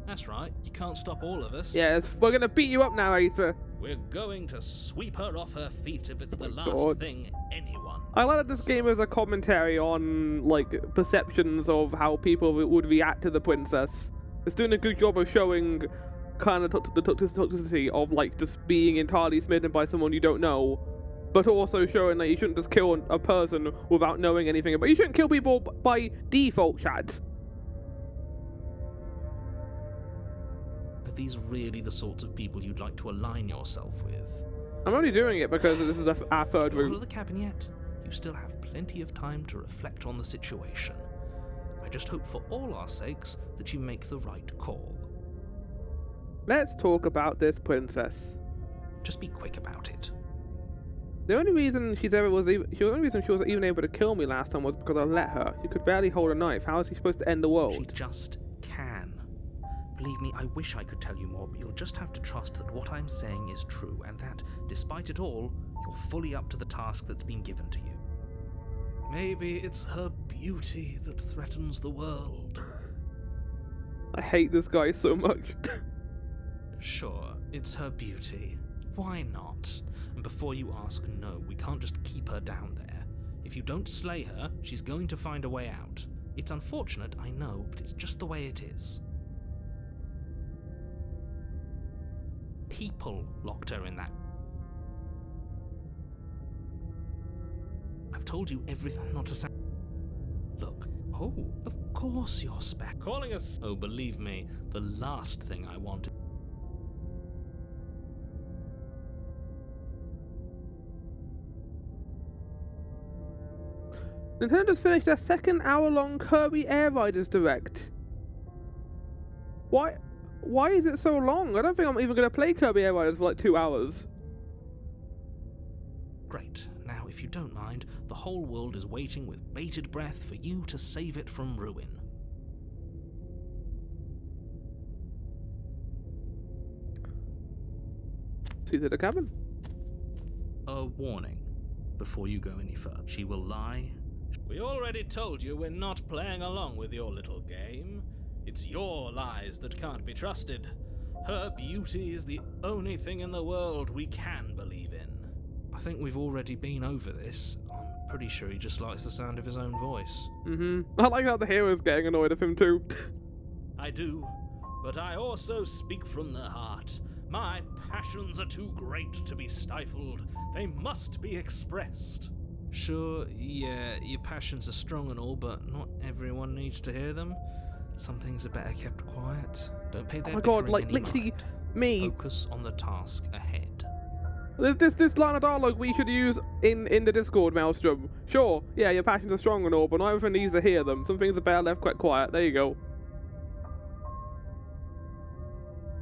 That's right, you can't stop all of us. Yes, we're gonna beat you up, narrator. We're going to sweep her off her feet if it's the last God. thing anyone. I like that this game is a commentary on, like, perceptions of how people would react to the princess. It's doing a good job of showing kind of the toxicity of, like, just being entirely smitten by someone you don't know, but also showing that you shouldn't just kill a person without knowing anything about. You shouldn't kill people by default, chat. Are these really the sorts of people you'd like to align yourself with? I'm only doing it because this is our third You're not route. at the cabin yet. You still have plenty of time to reflect on the situation. I just hope for all our sakes that you make the right call. Let's talk about this princess. Just be quick about it. The only reason she was even able to kill me last time was because I let her. She could barely hold a knife. How is she supposed to end the She world? just can. Believe me, I wish I could tell you more, but you'll just have to trust that what I'm saying is true, and that, despite it all, you're fully up to the task that's been given to you. Maybe it's her beauty that threatens the world. I hate this guy so much. Sure, it's her beauty. Why not? And before you ask, no, we can't just keep her down there. If you don't slay her, she's going to find a way out. It's unfortunate, I know, but it's just the way it is. People locked her in that. I've told you everything, not to sound. Look, oh, of course you're Spectre. Calling us. Oh, believe me, the last thing I wanted. Nintendo's finished their second hour-long Kirby Air Riders Direct. Why is it so long? I don't think I'm even going to play Kirby Air Riders for like 2 hours. Great. Now, if you don't mind, the whole world is waiting with bated breath for you to save it from ruin. See to the cabin. A warning. Before you go any further, she will lie. We already told you we're not playing along with your little game. It's your lies that can't be trusted. Her beauty is the only thing in the world we can believe in. I think we've already been over this. I'm pretty sure he just likes the sound of his own voice. I like how the hero's getting annoyed of him too. I do, but I also speak from the heart. My passions are too great to be stifled. They must be expressed. Sure, yeah, your passions are strong and all, but not everyone needs to hear them. Some things are better kept quiet. Don't pay their Oh my god, bickering like any literally mind. me. Focus on the task ahead. There's this line of dialogue we should use in the Discord, Maelstrom. Sure, yeah, your passions are strong and all, but not everyone needs to hear them. Some things are better left quite quiet. There you go.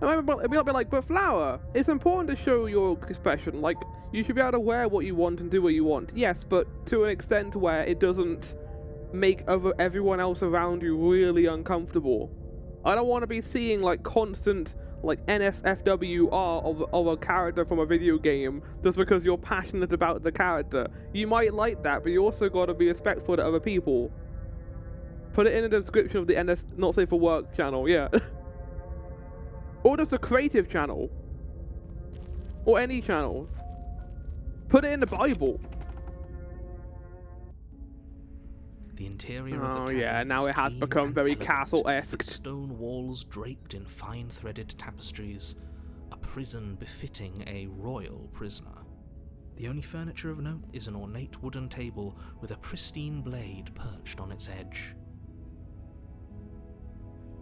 And we might be like, but Flower, it's important to show your expression. Like, you should be able to wear what you want and do what you want. Yes, but to an extent where it doesn't make everyone else around you really uncomfortable. I don't want to be seeing like constant like NFFWR of a character from a video game just because you're passionate about the character. You might like that, but you also got to be respectful to other people. Put it in the description of the NF Not Safe for Work channel, yeah. Or just a creative channel. Or any channel. Put it in the Bible. The interior of the Oh cabin yeah, now is it has clean become and very elegant, castle-esque. with stone walls draped in fine-threaded tapestries, a prison befitting a royal prisoner. The only furniture of note is an ornate wooden table with a pristine blade perched on its edge.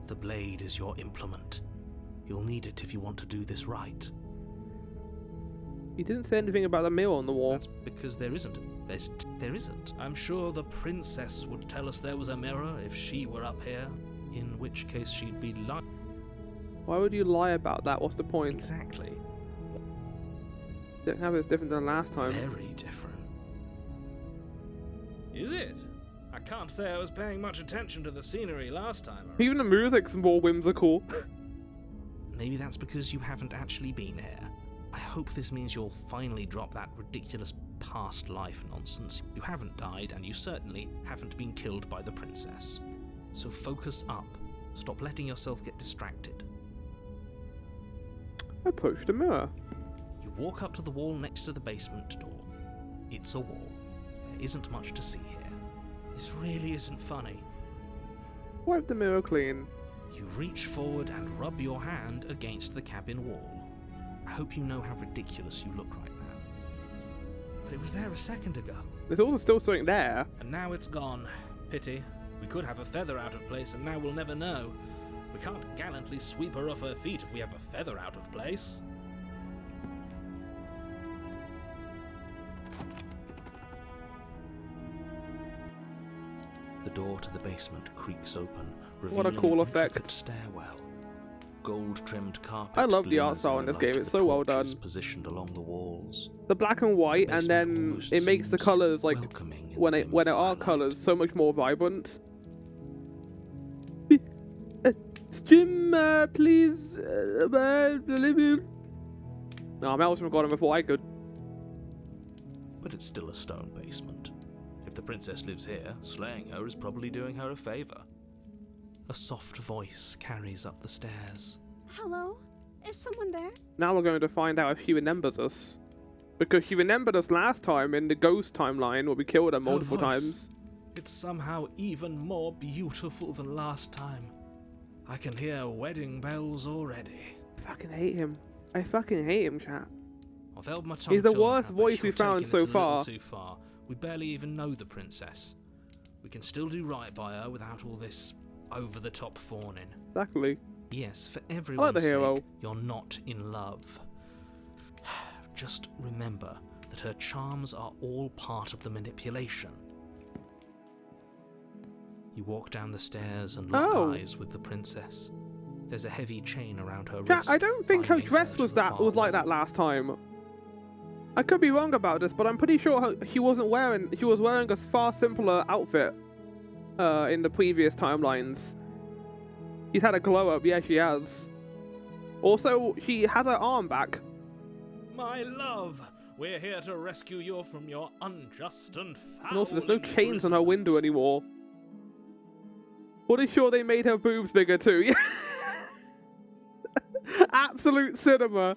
The blade is your implement. You'll need it if you want to do this right. He didn't say anything about the mirror on the wall. That's because there isn't. There isn't. I'm sure the princess would tell us there was a mirror if she were up here, in which case she'd be lying. Why would you lie about that? What's the point? Exactly. How is different than last time? Very different. Is it? I can't say I was paying much attention to the scenery last time. Even the music's more whimsical. Maybe that's because you haven't actually been here. I hope this means you'll finally drop that ridiculous past life nonsense. You haven't died, and you certainly haven't been killed by the princess. So focus up. Stop letting yourself get distracted. Approach the mirror. You walk up to the wall next to the basement door. It's a wall. There isn't much to see here. This really isn't funny. Wipe the mirror clean. You reach forward and rub your hand against the cabin wall. I hope you know how ridiculous you look right now. But it was there a second ago. There's also still something there. And now it's gone. Pity. We could have a feather out of place, and now we'll never know. We can't gallantly sweep her off her feet if we have a feather out of place. The door to the basement creaks open, What a revealing cool an intricate effect. stairwell. Gold-trimmed carpet. I love the art glimmers style in the this game, light it's of the so well torches done. Positioned along the walls. The black and white, The and basement then almost it makes the seems colours like welcoming in when the it dim are firelight. colours so much more vibrant. Jim, please. No, Maelstrom got him before I could. But it's still a stone basement. If the princess lives here, slaying her is probably doing her a favour. A soft voice carries up the stairs. Hello? Is someone there? Now we're going to find out if she remembers us. Because she remembered us last time in the ghost timeline where we killed her multiple voice. times. It's somehow even more beautiful than last time. I can hear wedding bells already. I fucking hate him. I fucking hate him, chat. I've held my tongue He's the till now, worst but voice you're we've found taking so this a little far. Too far. We barely even know the princess. We can still do right by her without all this over-the-top fawning. Exactly. Yes, for everyone's the hero. sake, you're not in love. Just remember that her charms are all part of the manipulation. You walk down the stairs and lock eyes with the princess. There's a heavy chain around her Chat, wrist. I don't think her binding dress to was the far like that wall. last time. I could be wrong about this, but I'm pretty sure she was wearing a far simpler outfit in the previous timelines. She's had a glow up, yeah, she has. Also, she has her arm back. My love, we're here to rescue you from your unjust and foul And also, there's no chains on her imprisonment. window anymore. Pretty sure they made her boobs bigger too. Absolute cinema.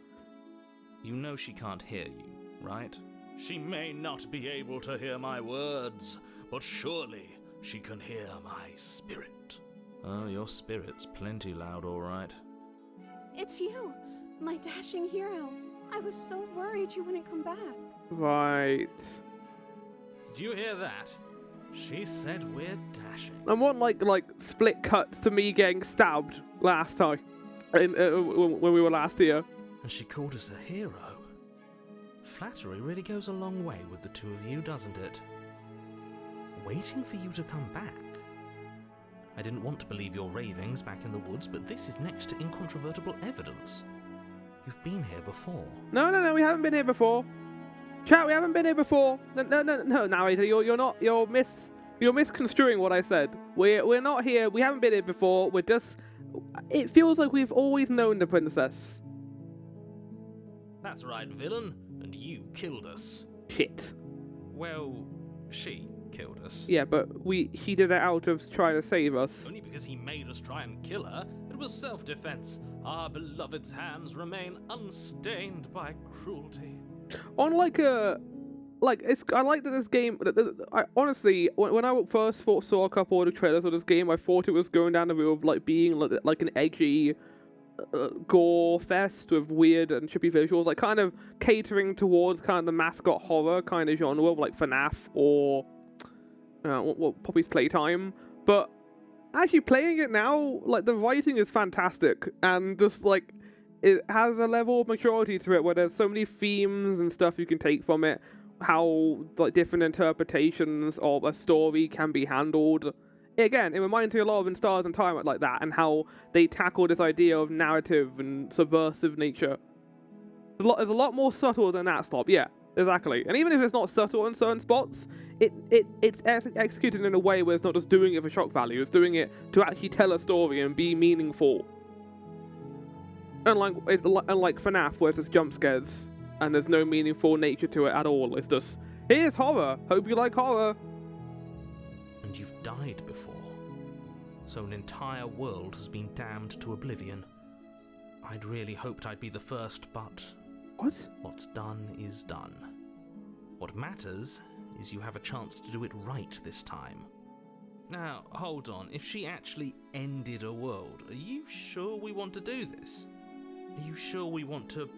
You know she can't hear you, right? She may not be able to hear my words, but surely she can hear my spirit. Oh, your spirit's plenty loud, all right. It's you, my dashing hero. I was so worried you wouldn't come back. Right. you hear that? She said we're dashing. I want like split cuts to me getting stabbed last time, when we were last here. And she called us a hero. Flattery really goes a long way with the two of you, doesn't it? Waiting for you to come back. I didn't want to believe your ravings back in the woods, but this is next to incontrovertible evidence. You've been here before. No, we haven't been here before. Chat, we haven't been here before. No, narrator, you're misconstruing what I said. We're not here. We haven't been here before. We're just. It feels like we've always known the princess. That's right, villain. And you killed us. Shit. Well, she killed us. Yeah, but she did it out of trying to save us. Only because he made us try and kill her. It was self-defense. Our beloved's hands remain unstained by cruelty. On I like that this game. Honestly, when I first saw a couple of the trailers of this game, I thought it was going down the road of like being like an edgy gore fest with weird and trippy visuals, like kind of catering towards kind of the mascot horror kind of genre, like FNAF or Poppy's Playtime. But actually playing it now, like the writing is fantastic, and just like it has a level of maturity to it where there's so many themes and stuff you can take from it, how like different interpretations of a story can be handled. Again, it reminds me a lot of In Stars and Time like that, and how they tackle this idea of narrative and subversive nature. It's a lot more subtle than that stop, yeah, exactly. And even if it's not subtle in certain spots, it's executed in a way where it's not just doing it for shock value, it's doing it to actually tell a story and be meaningful. Unlike FNAF, where it's just jump scares, and there's no meaningful nature to it at all. It's just, here's horror, hope you like horror. And you've died before, so an entire world has been damned to oblivion. I'd really hoped I'd be the first, but... What? What's done is done. What matters is you have a chance to do it right this time. Now, hold on. If she actually ended a world, are you sure we want to do this? Are you sure we want to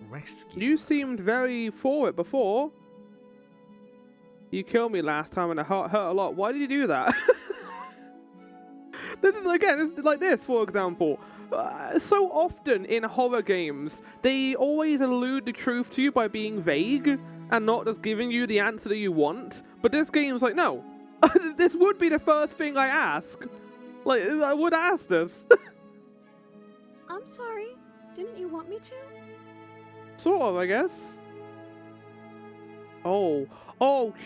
rescue You her? seemed very for it before. You killed me last time and it hurt a lot. Why did you do that? This is, again, it's like this, for example. So often in horror games, they always allude the truth to you by being vague and not just giving you the answer that you want. But this game's like, no. This would be the first thing I ask. Like, I would ask this. I'm sorry. Didn't you want me to? Sort of, I guess. Oh,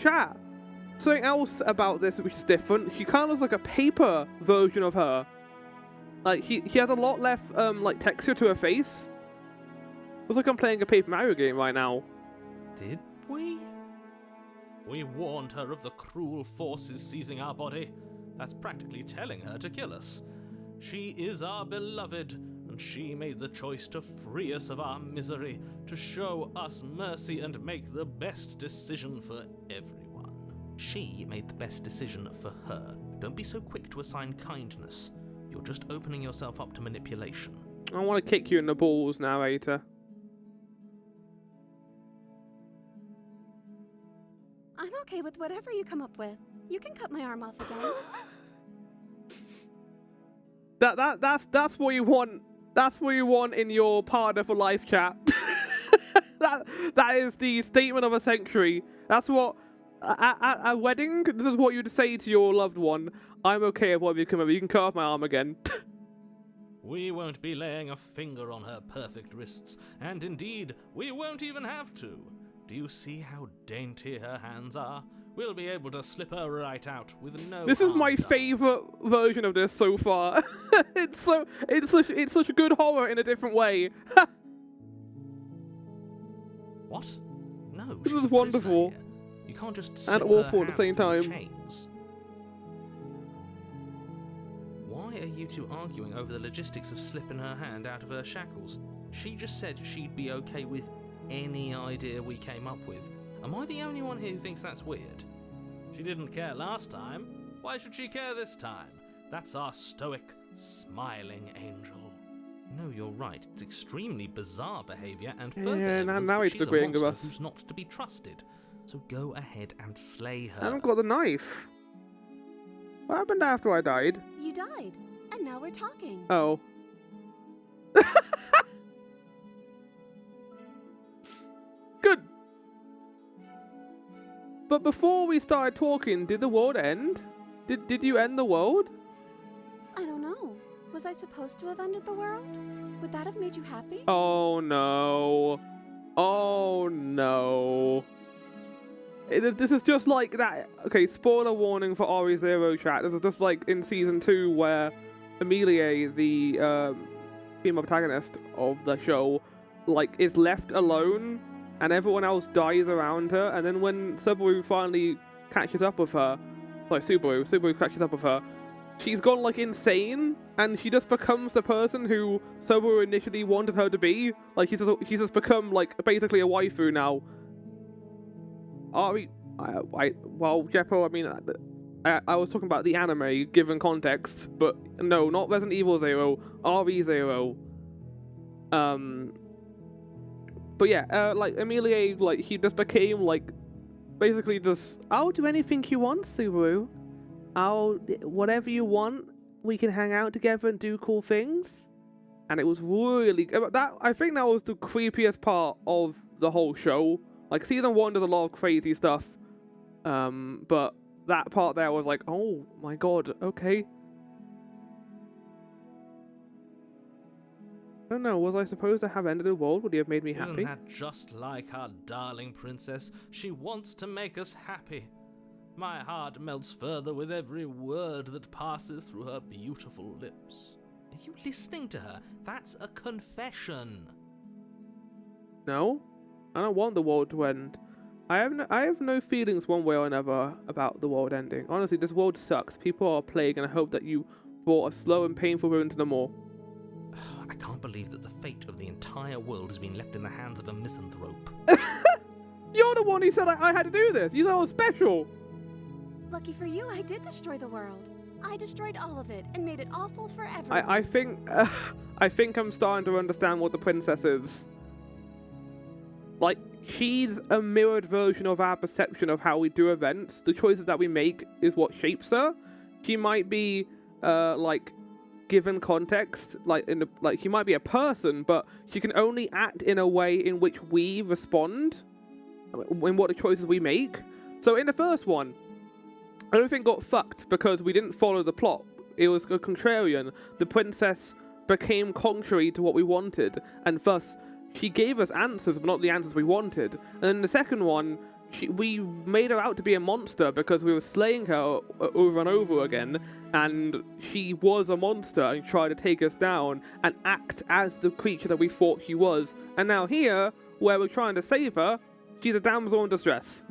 chat. Something else about this which is different. She kind of looks like a paper version of her. Like, she has a lot less, like, texture to her face. Looks like I'm playing a Paper Mario game right now. Did we? We warned her of the cruel forces seizing our body. That's practically telling her to kill us. She is our beloved, and she made the choice to free us of our misery, to show us mercy and make the best decision for everyone. She made the best decision for her. Don't be so quick to assign kindness. You're just opening yourself up to manipulation. I want to kick you in the balls, narrator. I'm okay with whatever you come up with. You can cut my arm off again. That's what you want. That's what you want in your partner for life, chat. that is the statement of a century. That's what at a wedding. This is what you'd say to your loved one. I'm okay with whatever you come over. You can cut off my arm again. We won't be laying a finger on her perfect wrists, and indeed, we won't even have to. Do you see how dainty her hands are? We'll be able to slip her right out with no. This is my harm done. favorite version of this so far. it's such a good horror in a different way. What? No. This she's is a wonderful. prisoner here. You can't just And slip awful her at the same hand through time. chains. Why are you two arguing over the logistics of slipping her hand out of her shackles? She just said she'd be okay with any idea we came up with. Am I the only one here who thinks that's weird? She didn't care last time. Why should she care this time? That's our stoic, smiling angel. No, you're right. It's extremely bizarre behaviour and Yeah, further now evidence that he's she's a agreeing with monster us. who's not to be trusted. So go ahead and slay her. I haven't got the knife. What happened after I died? You died, and now we're talking. Oh. Good. But before we started talking, did the world end? Did you end the world? I don't know. Was I supposed to have ended the world? Would that have made you happy? Oh no. Oh no. This is just like that. Okay, spoiler warning for Ori Zero chat. This is just like in season 2 where Emilie, the female protagonist of the show, like is left alone and everyone else dies around her, and then when Subaru finally catches up with her, like Subaru catches up with her, she's gone like insane, and she just becomes the person who Subaru initially wanted her to be. Like she's just become like basically a waifu now. Ari, well, Jeppo, I mean, I was talking about the anime, given context, but no, not Resident Evil 0, RE0. But yeah, like, Emilie, like, he just became, like, basically just, I'll do anything you want, Subaru. Whatever you want, we can hang out together and do cool things. And it was really, I think that was the creepiest part of the whole show. Like, season 1 does a lot of crazy stuff, but that part there was like, oh my god, okay. I don't know, was I supposed to have ended the world? Would he have made me happy? Isn't that just like our darling princess? She wants to make us happy. My heart melts further with every word that passes through her beautiful lips. Are you listening to her? That's a confession. No? I don't want the world to end. I have no feelings one way or another about the world ending. Honestly, this world sucks. People are plague, and I hope that you brought a slow and painful ruin to them all. I can't believe that the fate of the entire world has been left in the hands of a misanthrope. You're the one who said I had to do this. You said I was special. Lucky for you, I did destroy the world. I destroyed all of it and made it awful for everyone. I think I'm starting to understand what the princess is. Like, she's a mirrored version of our perception of how we do events. The choices that we make is what shapes her. She might be, like, given context, like she might be a person, but she can only act in a way in which we respond, in what the choices we make. So in the first one, everything got fucked because we didn't follow the plot. It was a contrarian. The princess became contrary to what we wanted, and thus she gave us answers, but not the answers we wanted. And in the second one, we made her out to be a monster because we were slaying her over and over again, and she was a monster and tried to take us down and act as the creature that we thought she was. And now here, where we're trying to save her, she's a damsel in distress.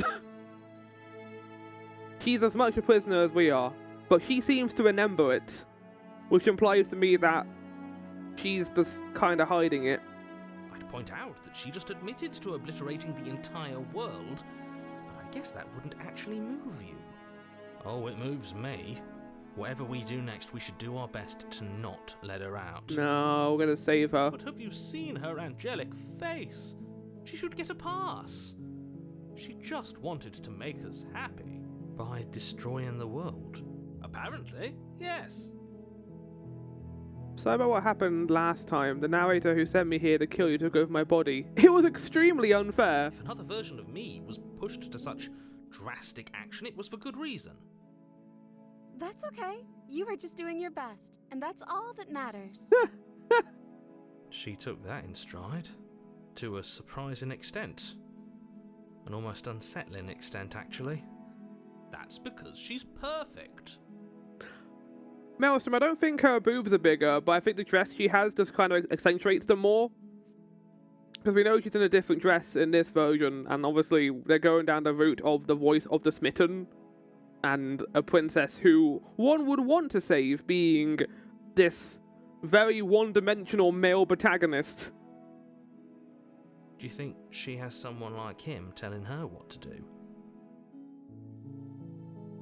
She's as much a prisoner as we are, but she seems to remember it, which implies to me that she's just kind of hiding it. Point out that she just admitted to obliterating the entire world, but I guess that wouldn't actually move you. Oh, it moves me. Whatever we do next, we should do our best to not let her out. No, we're gonna save her. But have you seen her angelic face? She should get a pass. She just wanted to make us happy. By destroying the world? Apparently, yes. So about what happened last time. The narrator who sent me here to kill you took over my body. It was extremely unfair. If another version of me was pushed to such drastic action, it was for good reason. That's okay. You were just doing your best, and that's all that matters. She took that in stride. To a surprising extent. An almost unsettling extent, actually. That's because she's perfect. Maelstrom, I don't think her boobs are bigger, but I think the dress she has just kind of accentuates them more. Because we know she's in a different dress in this version, and obviously they're going down the route of the voice of the smitten, and a princess who one would want to save being this very one-dimensional male protagonist. Do you think she has someone like him telling her what to do?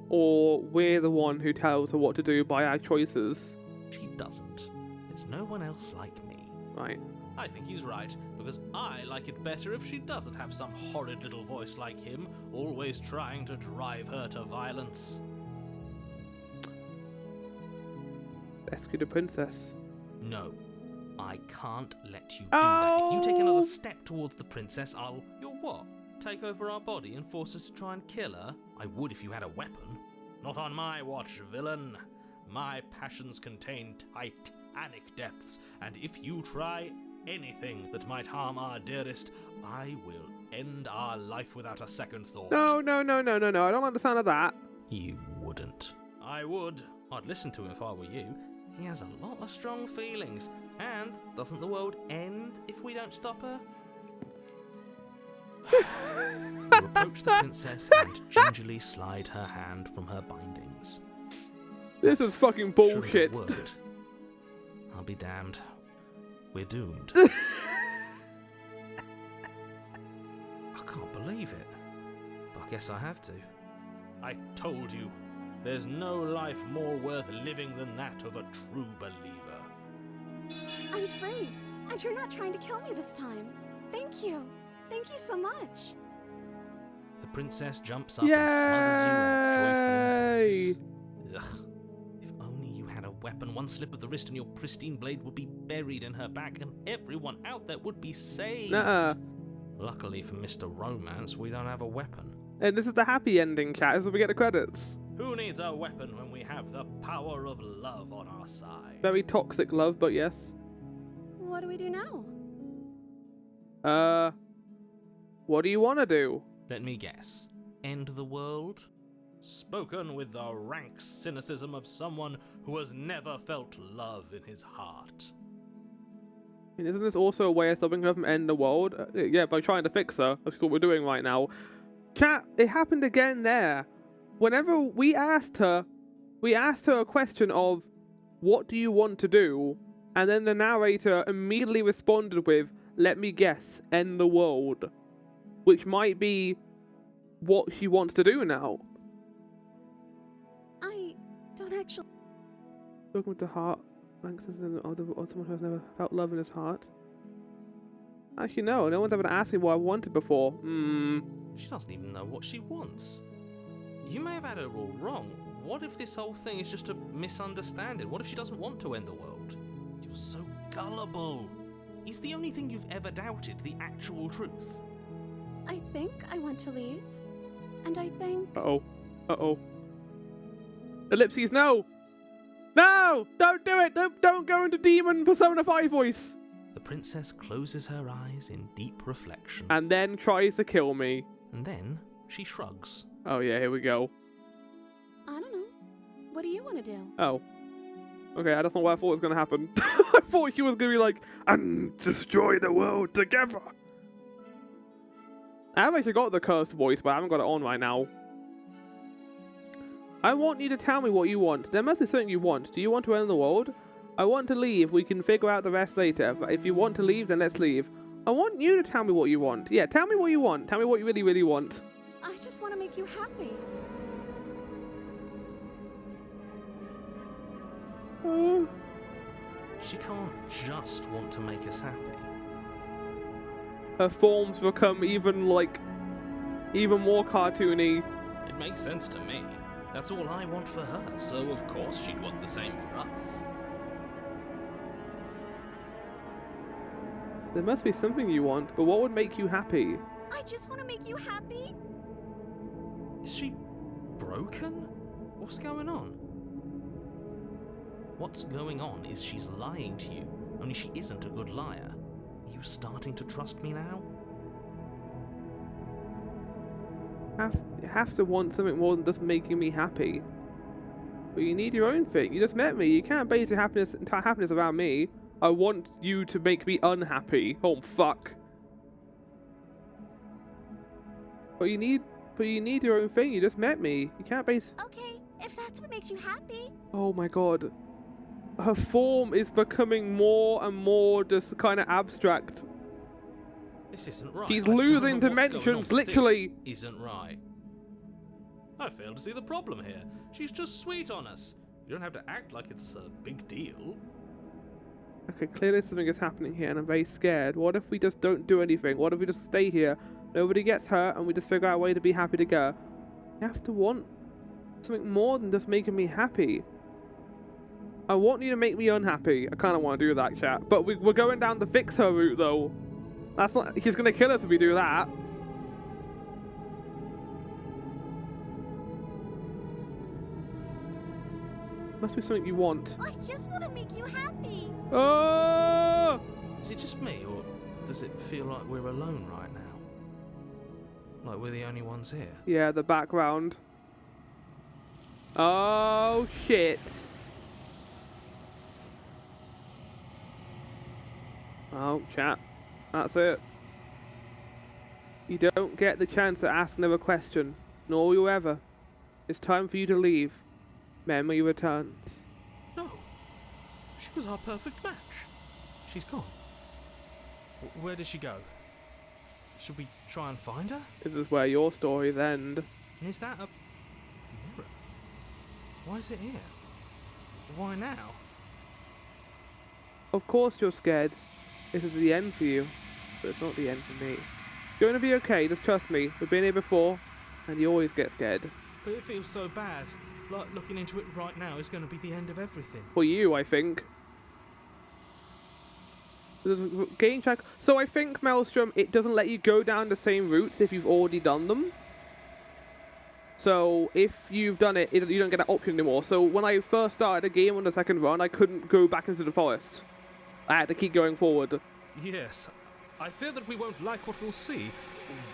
Or we're the one who tells her what to do by our choices? She doesn't. There's no one else like me. Right. I think he's right, because I like it better if she doesn't have some horrid little voice like him, always trying to drive her to violence. Rescue the princess. No, I can't let you do that. If you take another step towards the princess, You'll what? Take over our body and force us to try and kill her? I would if you had a weapon. Not on my watch, villain. My passions contain titanic depths, and if you try anything that might harm our dearest, I will end our life without a second thought. No. I don't like the sound of that. You wouldn't. I would. I'd listen to him if I were you. He has a lot of strong feelings. And doesn't the world end if we don't stop her? You approach the princess and gingerly slide her hand from her bindings. This is fucking bullshit. I'll be damned. We're doomed. I can't believe it. But I guess I have to. I told you, there's no life more worth living than that of a true believer. I'm free, and you're not trying to kill me this time. Thank you. Thank you so much. The princess jumps up and smothers you in a joyful embrace. Ugh. If only you had a weapon, one slip of the wrist and your pristine blade would be buried in her back and everyone out there would be saved. Luckily for Mr. Romance, we don't have a weapon. And this is the happy ending, chat. This is where we get the credits. Who needs a weapon when we have the power of love on our side? Very toxic love, but yes. What do we do now? What do you want to do? Let me guess. End the world? Spoken with the rank cynicism of someone who has never felt love in his heart. I mean, isn't this also a way of stopping her from ending the world? Yeah, by trying to fix her. That's what we're doing right now. Cat, it happened again there. Whenever we asked her a question of, what do you want to do? And then the narrator immediately responded with, let me guess, end the world. Which might be what she wants to do now. I don't actually... Spoken with the heart. Thanks to someone who has never felt love in his heart. Actually, no one's ever asked me what I wanted before. She doesn't even know what she wants. You may have had her all wrong. What if this whole thing is just a misunderstanding? What if she doesn't want to end the world? You're so gullible. Is the only thing you've ever doubted the actual truth? I think I want to leave. And I think... Uh-oh. Ellipses, no! No! Don't do it! Don't go into Demon Persona 5 voice! The princess closes her eyes in deep reflection. And then tries to kill me. And then she shrugs. Oh yeah, here we go. I don't know. What do you want to do? Oh. Okay, that's not what I thought was going to happen. I thought she was going to be like, and destroy the world together. I have actually got the cursed voice, but I haven't got it on right now. I want you to tell me what you want. There must be something you want. Do you want to end the world? I want to leave. We can figure out the rest later. If you want to leave, then let's leave. I want you to tell me what you want. Yeah, tell me what you want. Tell me what you really, really want. I just want to make you happy. She can't just want to make us happy. Her forms become even more cartoony. It makes sense to me. That's all I want for her, so of course she'd want the same for us. There must be something you want, but what would make you happy? I just want to make you happy. Is she broken? What's going on? What's going on is she's lying to you, only she isn't a good liar. Are you starting to trust me now? You have to want something more than just making me happy. But you need your own thing. You just met me. You can't base your entire happiness around me. I want you to make me unhappy. Oh fuck. But you need your own thing. You just met me. You can't base. Okay, if that's what makes you happy. Oh my god. Her form is becoming more and more just kind of abstract. This isn't right. She's losing dimensions, literally. This isn't right. I fail to see the problem here. She's just sweet on us. You don't have to act like it's a big deal. Okay, clearly something is happening here and I'm very scared. What if we just don't do anything? What if we just stay here? Nobody gets hurt and we just figure out a way to be happy together. You have to want something more than just making me happy. I want you to make me unhappy. I kind of want to do that, chat. But we're going down the fix her route, though. That's not... He's going to kill us if we do that. Must be something you want. I just want to make you happy. Oh! Is it just me, or does it feel like we're alone right now? Like we're the only ones here? Yeah, the background. Oh, shit. Oh, chat. That's it. You don't get the chance to ask another question. Nor will you ever. It's time for you to leave. Memory returns. No. She was our perfect match. She's gone. Where did she go? Should we try and find her? This is where your stories end. And is that a mirror? Why is it here? Why now? Of course you're scared. This is the end for you. But it's not the end for me. You're gonna be okay, just trust me. We've been here before, and you always get scared. But it feels so bad. Like looking into it right now is going to be the end of everything. For you, I think. Game track. So I think, Maelstrom, it doesn't let you go down the same routes if you've already done them. So if you've done it, you don't get that option anymore. So when I first started the game on the second run, I couldn't go back into the forest. I had to keep going forward. Yes. I fear that we won't like what we'll see.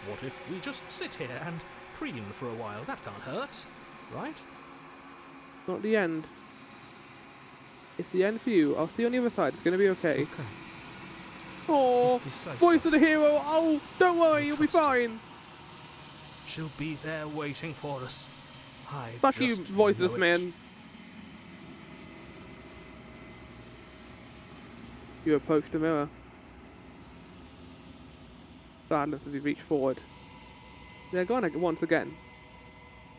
What if we just sit here and preen for a while? That can't hurt, right? Not the end. It's the end for you. I'll see you on the other side. It's going to be okay. Okay. Oh, voice of the hero. Oh, don't worry. You'll be fine. She'll be there waiting for us. Fuck you, voiceless man. You approach the mirror. Sadness as you reach forward. They're gone once again.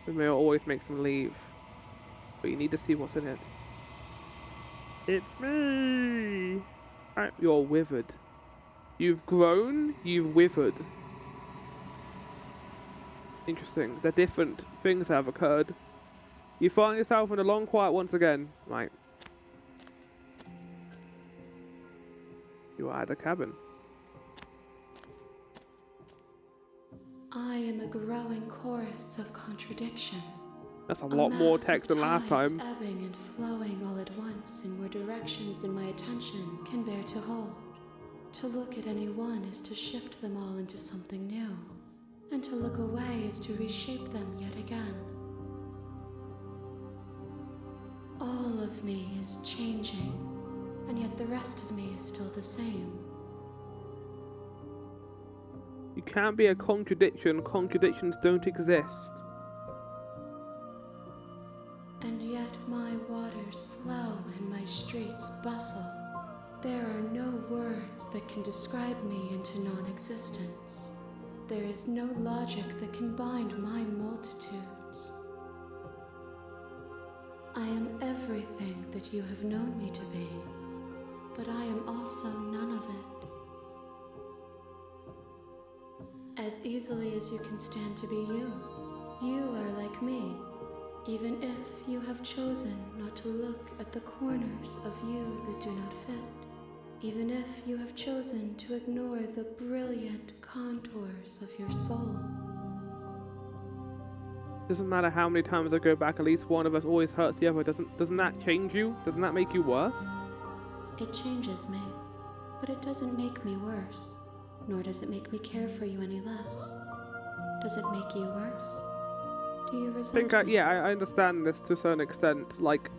The mirror always makes them leave. But you need to see what's in it. It's me! You're withered. You've grown, you've withered. Interesting. They're different things that have occurred. You find yourself in a long quiet once again. Right. You are at a cabin. I am a growing chorus of contradiction. That's a lot more text than last time. Ebbing and flowing all at once in more directions than my attention can bear to hold. To look at any one is to shift them all into something new, and to look away is to reshape them yet again. All of me is changing, and yet the rest of me is still the same. You can't be a contradiction. Contradictions don't exist. And yet my waters flow and my streets bustle. There are no words that can describe me into non-existence. There is no logic that can bind my multitudes. I am everything that you have known me to be, but I am also none of it. As easily as you can stand to be you, you are like me. Even if you have chosen not to look at the corners of you that do not fit. Even if you have chosen to ignore the brilliant contours of your soul. Doesn't matter how many times I go back, at least one of us always hurts the other. Doesn't that change you? Doesn't that make you worse? It changes me, but it doesn't make me worse. Nor does it make me care for you any less. Does it make you worse? Do you resent me? I understand this to a certain extent. Like,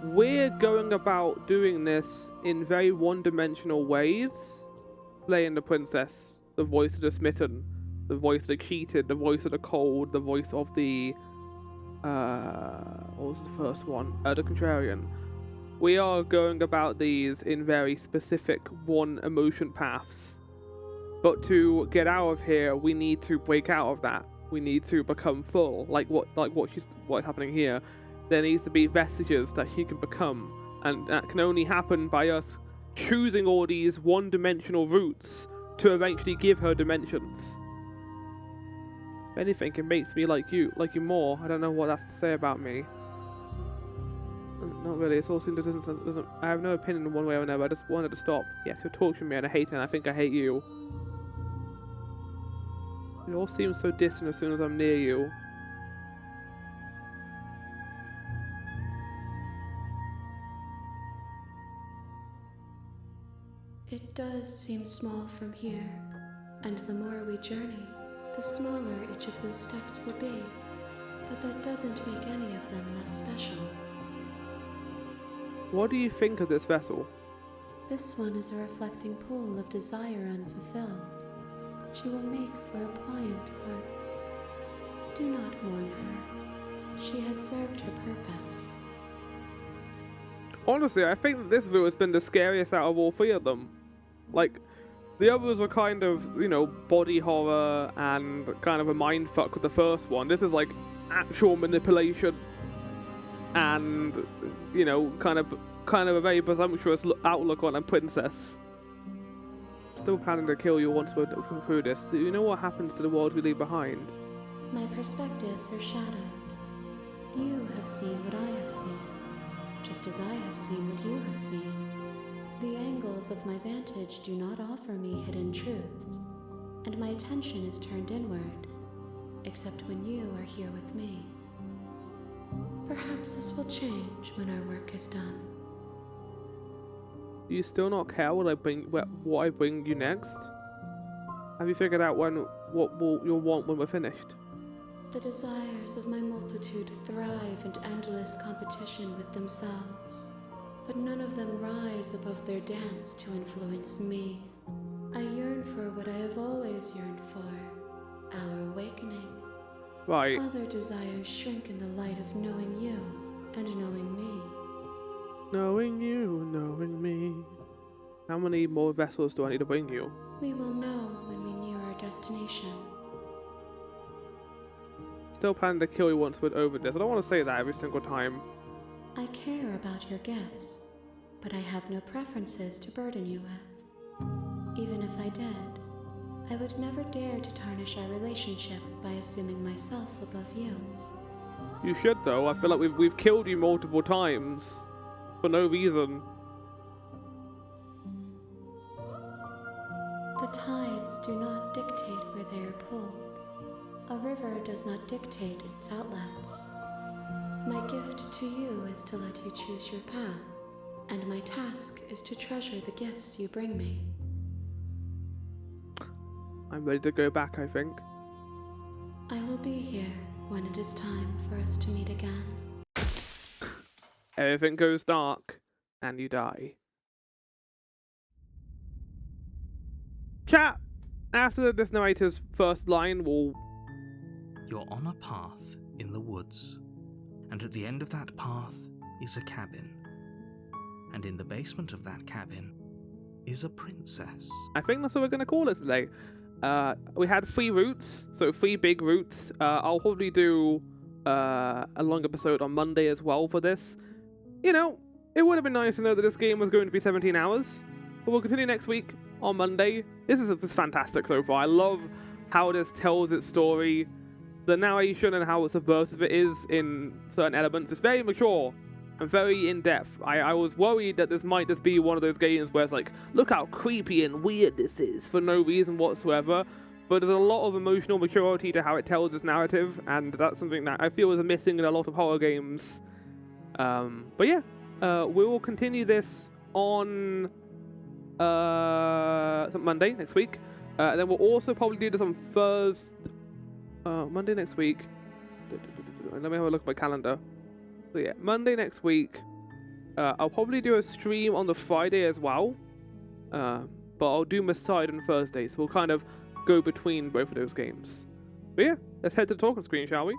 we're going about doing this in very one-dimensional ways. Playing the princess, the voice of the smitten, the voice of the cheated, the voice of the cold, the voice of the... what was the first one? The contrarian. We are going about these in very specific one emotion paths. But to get out of here, we need to break out of that. We need to become full, what's happening here. There needs to be vestiges that she can become. And that can only happen by us choosing all these one-dimensional routes to eventually give her dimensions. If anything, it makes me like you more. I don't know what that's to say about me. Not really. It all seems doesn't. I have no opinion in one way or another. I just wanted to stop. Yes, you're torturing me, and I hate it. And I think I hate you. It all seems so distant as soon as I'm near you. It does seem small from here, and the more we journey, the smaller each of those steps will be. But that doesn't make any of them less special. What do you think of this vessel? This one is a reflecting pool of desire unfulfilled. She will make for a pliant heart. Do not mourn her. She has served her purpose. Honestly, I think that this route has been the scariest out of all three of them. Like, the others were kind of, you know, body horror and kind of a mindfuck with the first one. This is like actual manipulation and, you know, kind of a very presumptuous outlook on a princess. Still planning to kill you once we're through this. Do you know what happens to the world we leave behind? My perspectives are shadowed. You have seen what I have seen, just as I have seen what you have seen. The angles of my vantage do not offer me hidden truths, and my attention is turned inward, except when you are here with me. Perhaps this will change when our work is done. Do you still not care what I bring you next? Have you figured out what you'll want when we're finished? The desires of my multitude thrive in endless competition with themselves, but none of them rise above their dance to influence me. I yearn for what I have always yearned for, our awakening. Right. Other desires shrink in the light of knowing you and knowing me. Knowing you, knowing me. How many more vessels do I need to bring you? We will know when we near our destination. Still planning to kill you once we're over this. I don't want to say that every single time. I care about your gifts, but I have no preferences to burden you with. Even if I did, I would never dare to tarnish our relationship by assuming myself above you. You should, though. I feel like we've killed you multiple times for no reason. The tides do not dictate where they are pulled. A river does not dictate its outlets. My gift to you is to let you choose your path, and my task is to treasure the gifts you bring me. I'm ready to go back, I think. I will be here when it is time for us to meet again. Everything goes dark, and you die. Chat! After this narrator's first line, we'll... You're on a path in the woods, and at the end of that path is a cabin. And in the basement of that cabin is a princess. I think that's what we're going to call it today. We had 3 routes, so 3 big routes. I'll probably do a long episode on Monday as well for this. You know, it would have been nice to know that this game was going to be 17 hours, but we'll continue next week on Monday. This is fantastic so far. I love how this tells its story. The narration and how subversive it is in certain elements. It's very mature and very in-depth. I was worried that this might just be one of those games where it's like, look how creepy and weird this is for no reason whatsoever. But there's a lot of emotional maturity to how it tells its narrative, and that's something that I feel is missing in a lot of horror games. But yeah, we will continue this on Monday next week. And then we'll also probably do this on Thursday. Monday next week. Let me have a look at my calendar. So yeah, Monday next week. I'll probably do a stream on the Friday as well. But I'll do my side on Thursday, so we'll kind of go between both of those games. But yeah, let's head to the talking screen, shall we?